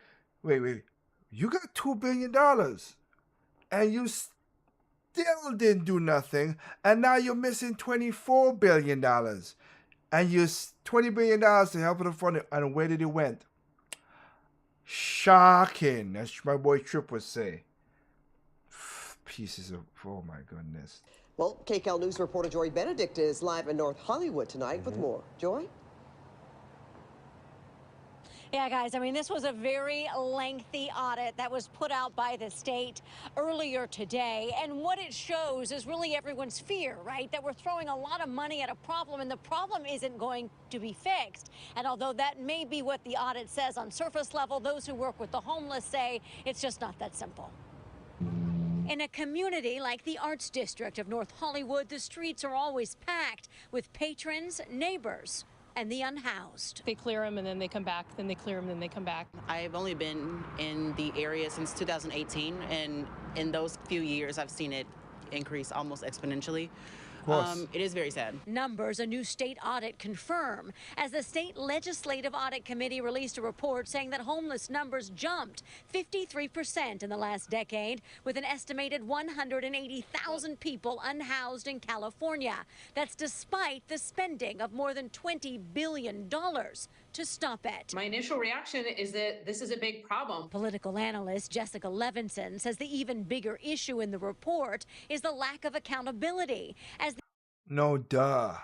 You got $2 billion and you still didn't do nothing, and now you're missing $24 billion. And you $20 billion to help with the fund, and where did it went? Shocking, as my boy Tripp would say. Pieces of, oh my goodness. Well, KCAL News reporter Joy Benedict is live in North Hollywood tonight with more. Joy? Yeah, guys, I mean, this was a very lengthy audit that was put out by the state earlier today. And what it shows is really everyone's fear, right? That we're throwing a lot of money at a problem and the problem isn't going to be fixed. And although that may be what the audit says on surface level, those who work with the homeless say it's just not that simple. In a community like the Arts District of North Hollywood, the streets are always packed with patrons, neighbors, and the unhoused. They clear them and then they come back, then they clear them, then they come back. I've only been in the area since 2018, and in those few years, I've seen it increase almost exponentially. It is very sad. Numbers a new state audit confirm, as the state legislative audit committee released a report saying that homeless numbers jumped 53% in the last decade, with an estimated 180,000 people unhoused in California. That's despite the spending of more than $20 billion to stop it. My initial reaction is that this is a big problem. Political analyst Jessica Levinson says the even bigger issue in the report is the lack of accountability, as No, duh.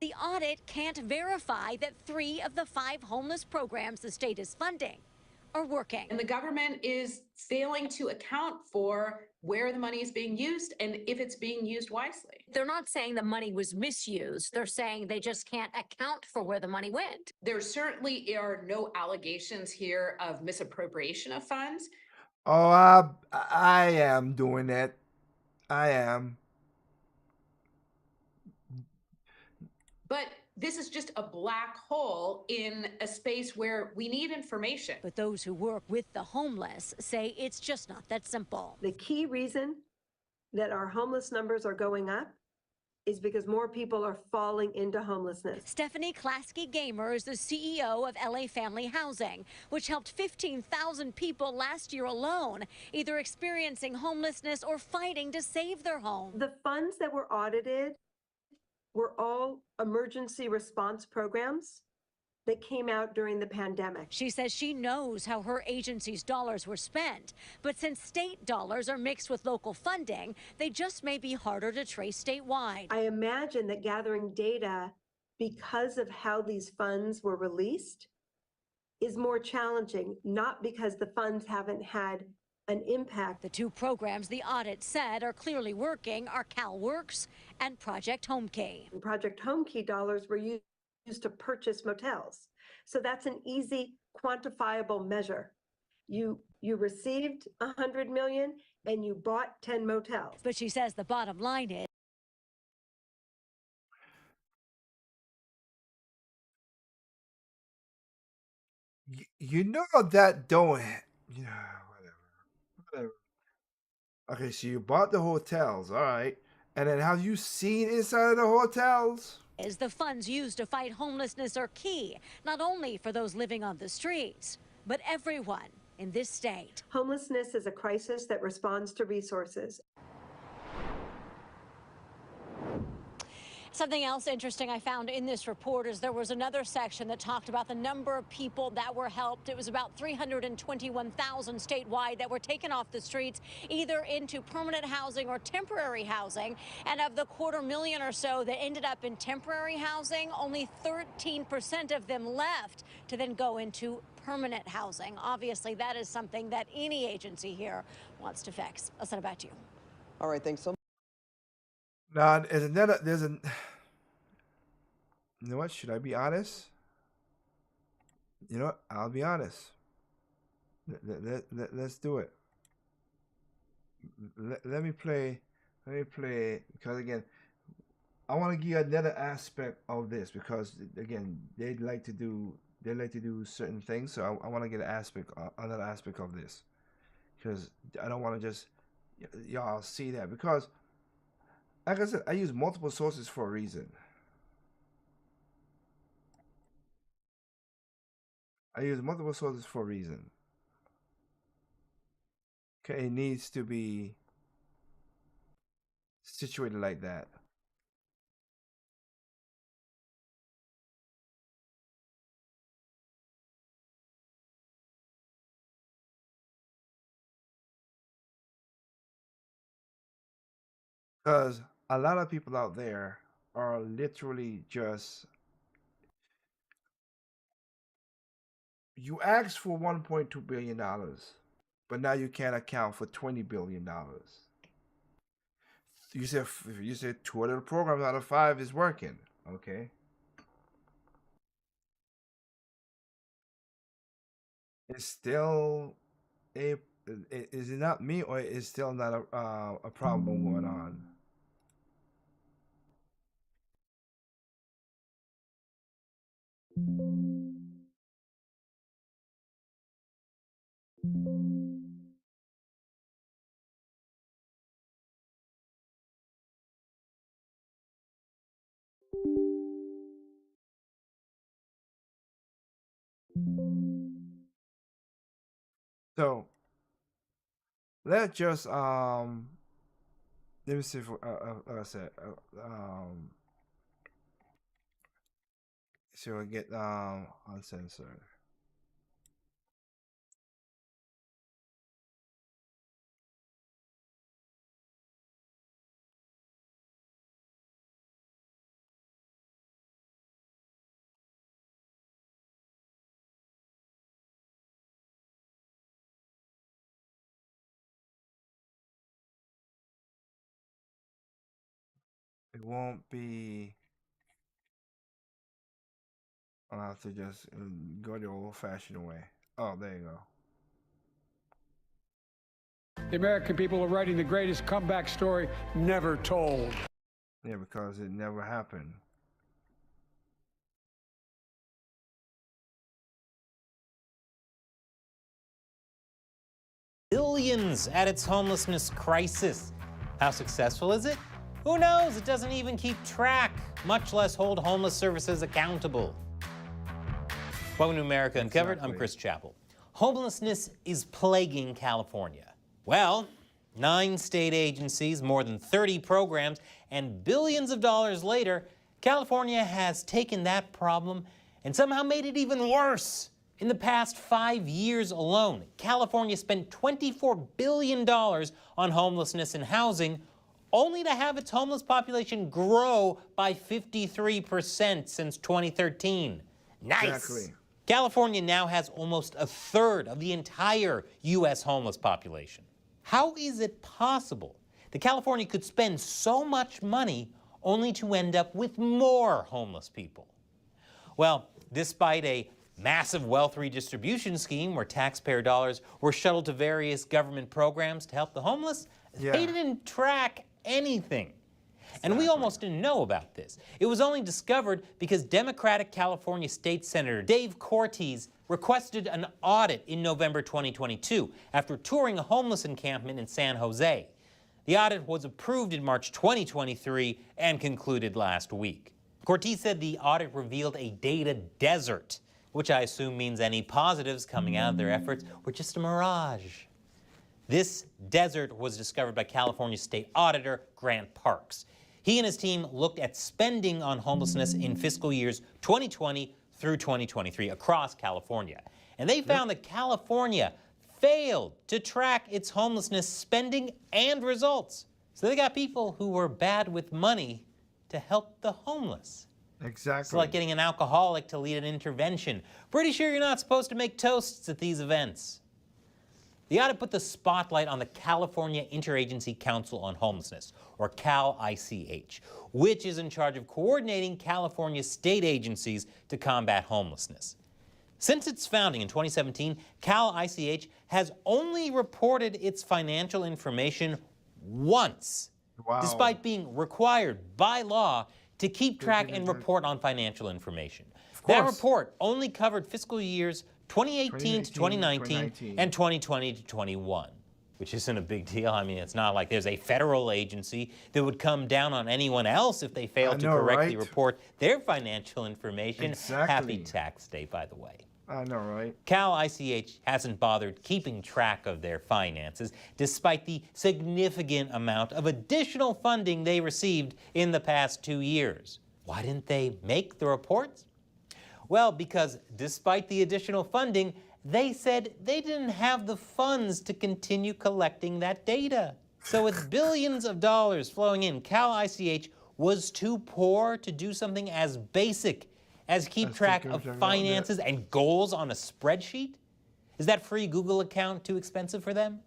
the audit can't verify that 3 of the 5 homeless programs the state is funding are working. And the government is failing to account for where the money is being used and if it's being used wisely. They're not saying the money was misused. They're saying they just can't account for where the money went. There certainly are no allegations here of misappropriation of funds. Oh, I am doing that. I am. But this is just a black hole in a space where we need information. But those who work with the homeless say it's just not that simple. The key reason that our homeless numbers are going up is because more people are falling into homelessness. Stephanie Klasky Gamer is the CEO of LA Family Housing, which helped 15,000 people last year alone, either experiencing homelessness or fighting to save their home. The funds that were audited were all emergency response programs that came out during the pandemic. She says she knows how her agency's dollars were spent, but since state dollars are mixed with local funding, they just may be harder to trace statewide. I imagine that gathering data because of how these funds were released is more challenging, not because the funds haven't had an impact. The 2 programs the audit said are clearly working are CalWorks and Project Homekey. Project Homekey dollars were used to purchase motels. So that's an easy quantifiable measure. You received $100 million and you bought 10 motels. But she says the bottom line is you know that don't. Yeah, whatever. Okay, so you bought the hotels, all right. And then have you seen inside of the hotels? is the funds used to fight homelessness are key, not only for those living on the streets, but everyone in this state. Homelessness is a crisis that responds to resources. Something else interesting I found in this report is there was another section that talked about the number of people that were helped. It was about 321,000 statewide that were taken off the streets, either into permanent housing or temporary housing. And of the 250,000 or so that ended up in temporary housing, only 13% of them left to then go into permanent housing. Obviously, that is something that any agency here wants to fix. I'll send it back to you. All right, thanks so much. Now, there's a. You know what? Should I be honest? You know what? I'll be honest. Let's do it. Let me play. Because again, I want to give you another aspect of this, because again, they like to do certain things. So I want to get another aspect of this, because I don't want to just y'all see that, because like I said, I use multiple sources for a reason. Okay, it needs to be situated like that. Because a lot of people out there are literally just, you asked for $1.2 billion, but now you can't account for $20 billion. You said 2 of the programs out of 5 is working. Okay. It's still is it not me, or is still not a problem going on? So let's just let me see if like I said so we get uncensored. It won't be. I'll have to just go the old-fashioned way. Oh, there you go. The American people are writing the greatest comeback story never told. Yeah, because it never happened. Billions at its homelessness crisis. How successful is it? Who knows? It doesn't even keep track, much less hold homeless services accountable. Welcome to America Uncovered. I'm Chris Chappell. Homelessness is plaguing California. Well, 9 state agencies, more than 30 programs, and billions of dollars later, California has taken that problem and somehow made it even worse. In the past 5 years alone, California spent $24 billion on homelessness and housing, only to have its homeless population grow by 53% since 2013. Nice! Exactly. California now has almost a third of the entire U.S. homeless population. How is it possible that California could spend so much money only to end up with more homeless people? Well, despite a massive wealth redistribution scheme where taxpayer dollars were shuttled to various government programs to help the homeless, they didn't track anything. And we almost didn't know about this. It was only discovered because Democratic California State Senator Dave Cortes requested an audit in November 2022 after touring a homeless encampment in San Jose. The audit was approved in March 2023 and concluded last week. Cortes said the audit revealed a data desert, which I assume means any positives coming out of their efforts were just a mirage. This desert was discovered by California State Auditor Grant Parks. He and his team looked at spending on homelessness in fiscal years 2020 through 2023 across California. And they found that California failed to track its homelessness spending and results. So they got people who were bad with money to help the homeless. Exactly. It's like getting an alcoholic to lead an intervention. Pretty sure you're not supposed to make toasts at these events. The audit put the spotlight on the California Interagency Council on Homelessness, or CAL-ICH, which is in charge of coordinating California's state agencies to combat homelessness. Since its founding in 2017, CAL-ICH has only reported its financial information once, despite being required by law to keep track and report on financial information. That report only covered fiscal years 2018 to 2019 and 2020 to 21, which isn't a big deal. I mean, it's not like there's a federal agency that would come down on anyone else if they failed to correctly report their financial information. Exactly. Happy tax day, by the way. I know, right? CAL-ICH hasn't bothered keeping track of their finances, despite the significant amount of additional funding they received in the past 2 years. Why didn't they make the reports? Well, because despite the additional funding, they said they didn't have the funds to continue collecting that data. So with billions of dollars flowing in, CAL-ICH was too poor to do something as basic as keep track of finances and goals on a spreadsheet? Is that free Google account too expensive for them?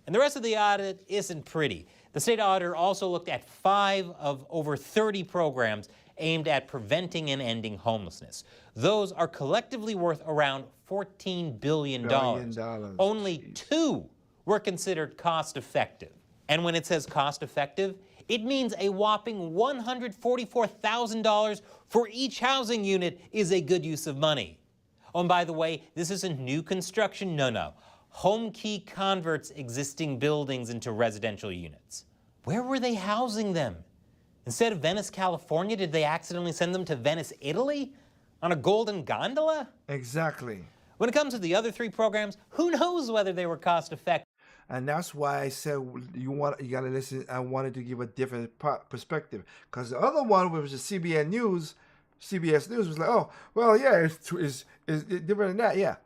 And the rest of the audit isn't pretty. The state auditor also looked at 5 of over 30 programs aimed at preventing and ending homelessness. Those are collectively worth around $14 billion. Only 2 were considered cost-effective. And when it says cost-effective, it means a whopping $144,000 for each housing unit is a good use of money. Oh, and by the way, this isn't new construction, no. HomeKey converts existing buildings into residential units. Where were they housing them? Instead of Venice, California, did they accidentally send them to Venice, Italy? On a golden gondola? Exactly. When it comes to the other 3 programs, who knows whether they were cost-effective? And that's why I said you gotta listen. I wanted to give a different perspective, because the other one was the CBS News was like, oh, well, yeah, it's different than that. Yeah,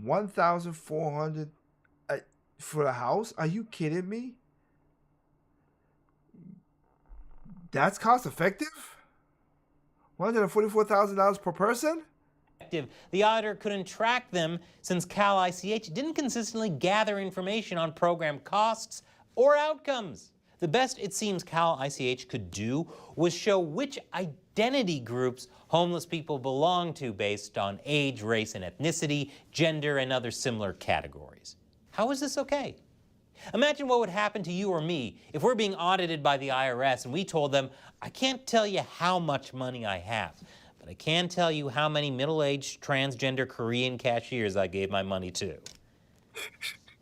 1,400 for a house. Are you kidding me? That's cost effective. $144,000 per person. The auditor couldn't track them since CAL-ICH didn't consistently gather information on program costs or outcomes. The best it seems CAL-ICH could do was show which identity groups homeless people belong to based on age, race, and ethnicity, gender, and other similar categories. How is this okay? Imagine what would happen to you or me if we're being audited by the IRS and we told them, I can't tell you how much money I have, but I can tell you how many middle-aged transgender Korean cashiers I gave my money to.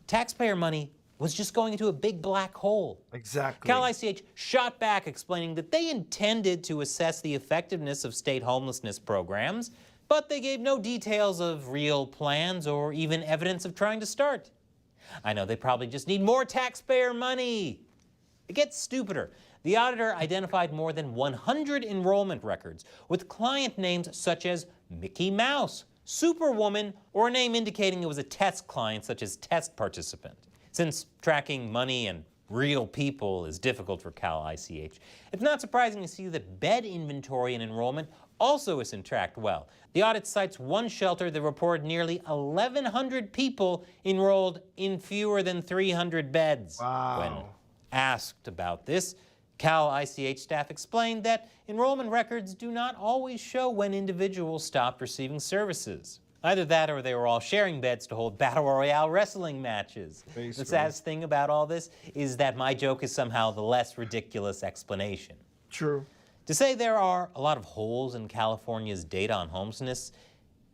Taxpayer money was just going into a big black hole. Exactly. CAL-ICH shot back explaining that they intended to assess the effectiveness of state homelessness programs, but they gave no details of real plans or even evidence of trying to start. I know they probably just need more taxpayer money. It gets stupider. The auditor identified more than 100 enrollment records with client names such as Mickey Mouse, Superwoman, or a name indicating it was a test client such as test participant. Since tracking money and real people is difficult for CAL-ICH, it's not surprising to see that bed inventory and enrollment also isn't tracked well. The audit cites one shelter that reported nearly 1,100 people enrolled in fewer than 300 beds. Wow. When asked about this, CAL-ICH staff explained that enrollment records do not always show when individuals stopped receiving services. Either that or they were all sharing beds to hold battle royale wrestling matches. Basically. The saddest thing about all this is that my joke is somehow the less ridiculous explanation. True. To say there are a lot of holes in California's data on homelessness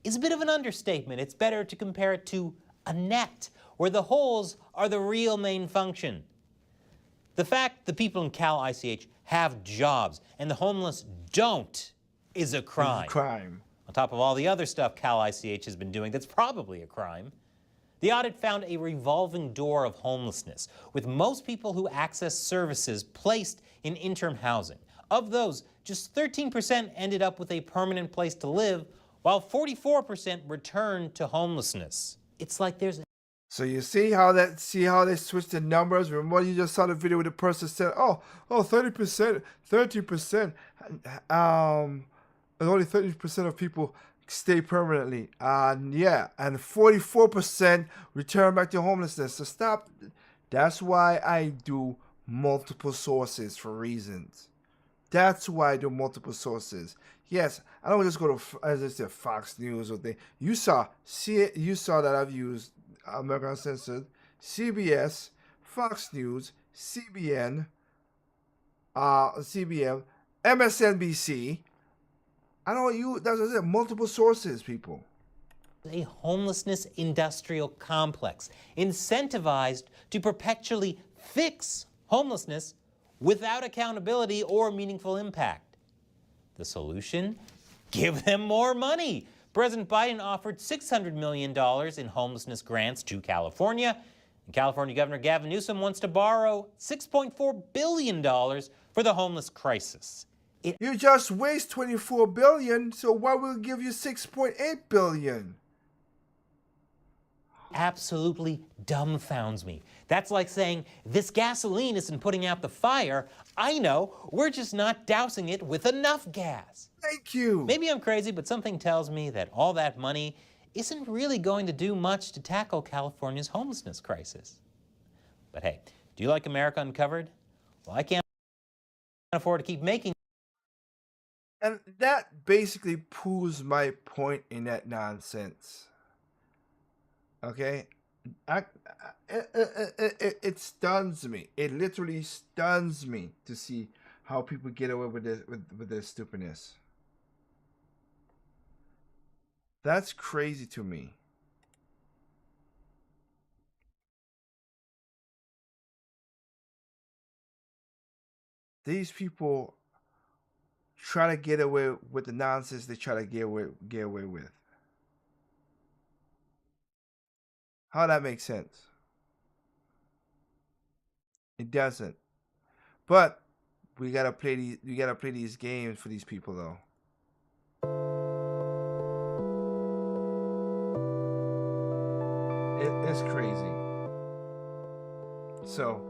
is a bit of an understatement. It's better to compare it to a net, where the holes are the real main function. The fact the people in CAL-ICH have jobs and the homeless don't is a crime. It's a crime. On top of all the other stuff CAL-ICH has been doing that's probably a crime. The audit found a revolving door of homelessness, with most people who access services placed in interim housing. Of those, just 13% ended up with a permanent place to live, while 44% returned to homelessness. It's like there's So you see how they switched the numbers? Remember you just saw the video where the person said, oh, 30%, 30%. Only 30% of people stay permanently. Yeah, and 44% return back to homelessness. So stop. That's why I do multiple sources for reasons. That's why I do multiple sources. Yes, I don't just go to, as I said, Fox News or thing. You saw that I've used American Uncensored, CBS, Fox News, CBN, CBN, MSNBC. I don't that's what I said, multiple sources, people. A homelessness industrial complex incentivized to perpetually fix homelessness without accountability or meaningful impact. The solution? Give them more money. President Biden offered $600 million in homelessness grants to California, and California Governor Gavin Newsom wants to borrow $6.4 billion for the homeless crisis. You just waste $24 billion, so why will we give you $6.8 billion? Absolutely dumbfounds me. That's like saying, this gasoline isn't putting out the fire. I know, we're just not dousing it with enough gas. Thank you. Maybe I'm crazy, but something tells me that all that money isn't really going to do much to tackle California's homelessness crisis. But hey, do you like America Uncovered? Well, I can't afford to keep making. And that basically proves my point in that nonsense. Okay? It stuns me. It literally stuns me to see how people get away with this, with their stupidness. That's crazy to me. These people try to get away with the nonsense they try to get away with. How that makes sense? It doesn't. But we gotta play these games for these people though. It's crazy. So,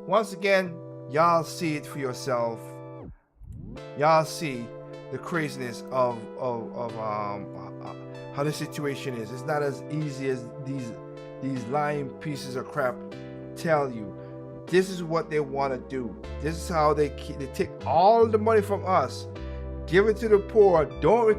once again, y'all see it for yourself. Y'all see the craziness of how the situation is. It's not as easy as these lying pieces of crap tell you. This is what they want to do. This is how they take all the money from us, give it to the poor. Don't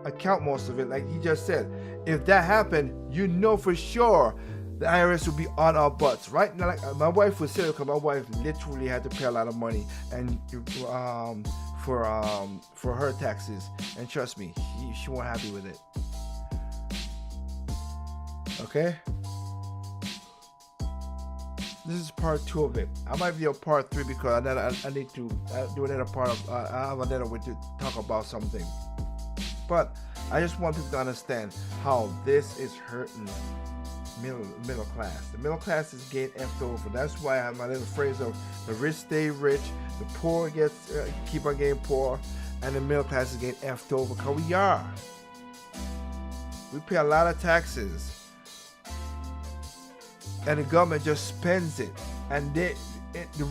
account most of it, like he just said. If that happened, you know for sure the IRS will be on our butts. Right now, like my wife would say, because my wife literally had to pay a lot of money and for her taxes, and trust me, she wasn't happy with it. Okay. This is part 2 of it. I might be on part 3 because I need to do another part of. I have another way to talk about something. But I just want people to understand how this is hurting middle class. The middle class is getting effed over. That's why I have my little phrase of the rich stay rich, the poor keep on getting poor, and the middle class is getting effed over. Because we are. We pay a lot of taxes. And the government just spends it. And the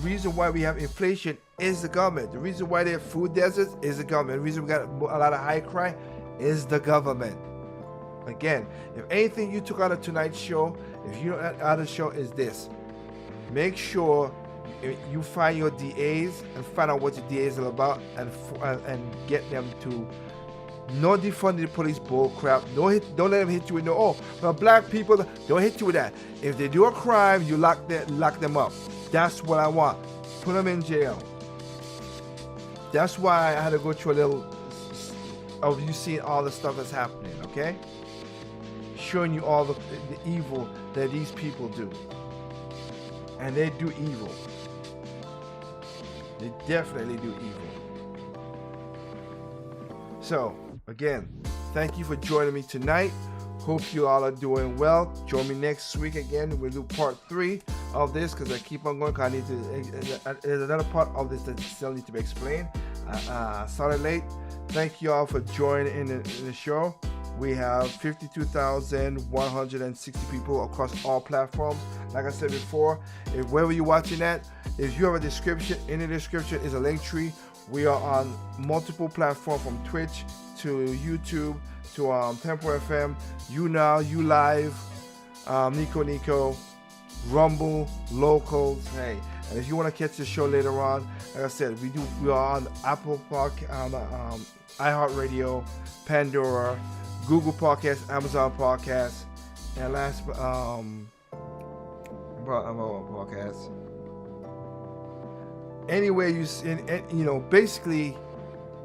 reason why we have inflation is the government. The reason why they have food deserts is the government. The reason we got a lot of high crime is the government. Again, if anything you took out of tonight's show, if you don't out of the show, is this. Make sure you find your DAs and find out what your DAs are about and get them to no defunding the police bull crap. Don't let them hit you with black people, don't hit you with that. If they do a crime, you lock them up. That's what I want. Put them in jail. That's why I had to go through a little of you seeing all the stuff that's happening, okay? Showing you all the evil that these people do. And they do evil. They definitely do evil. So, again, thank you for joining me tonight. Hope you all are doing well. Join me next week again. We'll do part 3 of this because I keep on going. Cause I need to. There's another part of this that still needs to be explained. Started late. Thank you all for joining in the show. We have 52,160 people across all platforms. Like I said before, if wherever you're watching that, if you have a description, in the description is a link tree. We are on multiple platforms from Twitch to YouTube to Tempo FM, YouNow, YouLive, Nico, Rumble, Locals. Hey, and if you want to catch the show later on, like I said, we are on Apple Podcast, iHeartRadio, Pandora, Google Podcasts, Amazon Podcasts, and last podcasts. Anyway, basically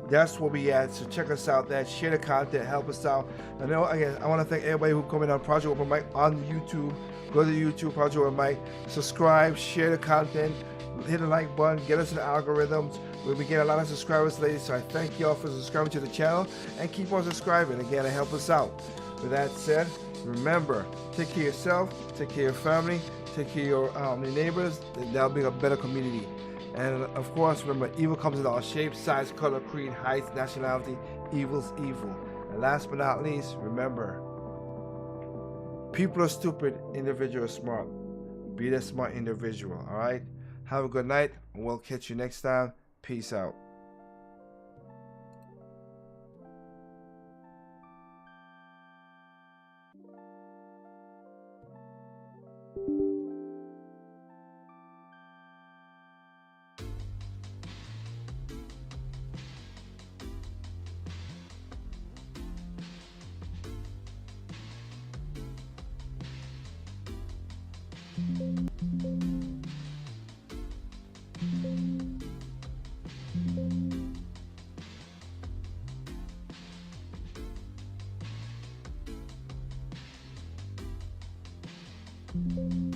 that's where we at. So check us out. Share the content, help us out. I know again, I want to thank everybody who coming on Project Open Mic on YouTube. Go to YouTube, Project Open Mic, subscribe, share the content, hit the like button, get us in the algorithms. We'll be getting a lot of subscribers lately, so I thank y'all for subscribing to the channel and keep on subscribing again and help us out. With that said, remember, take care of yourself, take care of your family, take care of your neighbors, and that'll be a better community. And of course, remember, evil comes in all shapes, size, color, creed, height, nationality. Evil's evil. And last but not least, remember, people are stupid, individuals are smart. Be that smart individual, all right? Have a good night, and we'll catch you next time. Peace out. Thank you.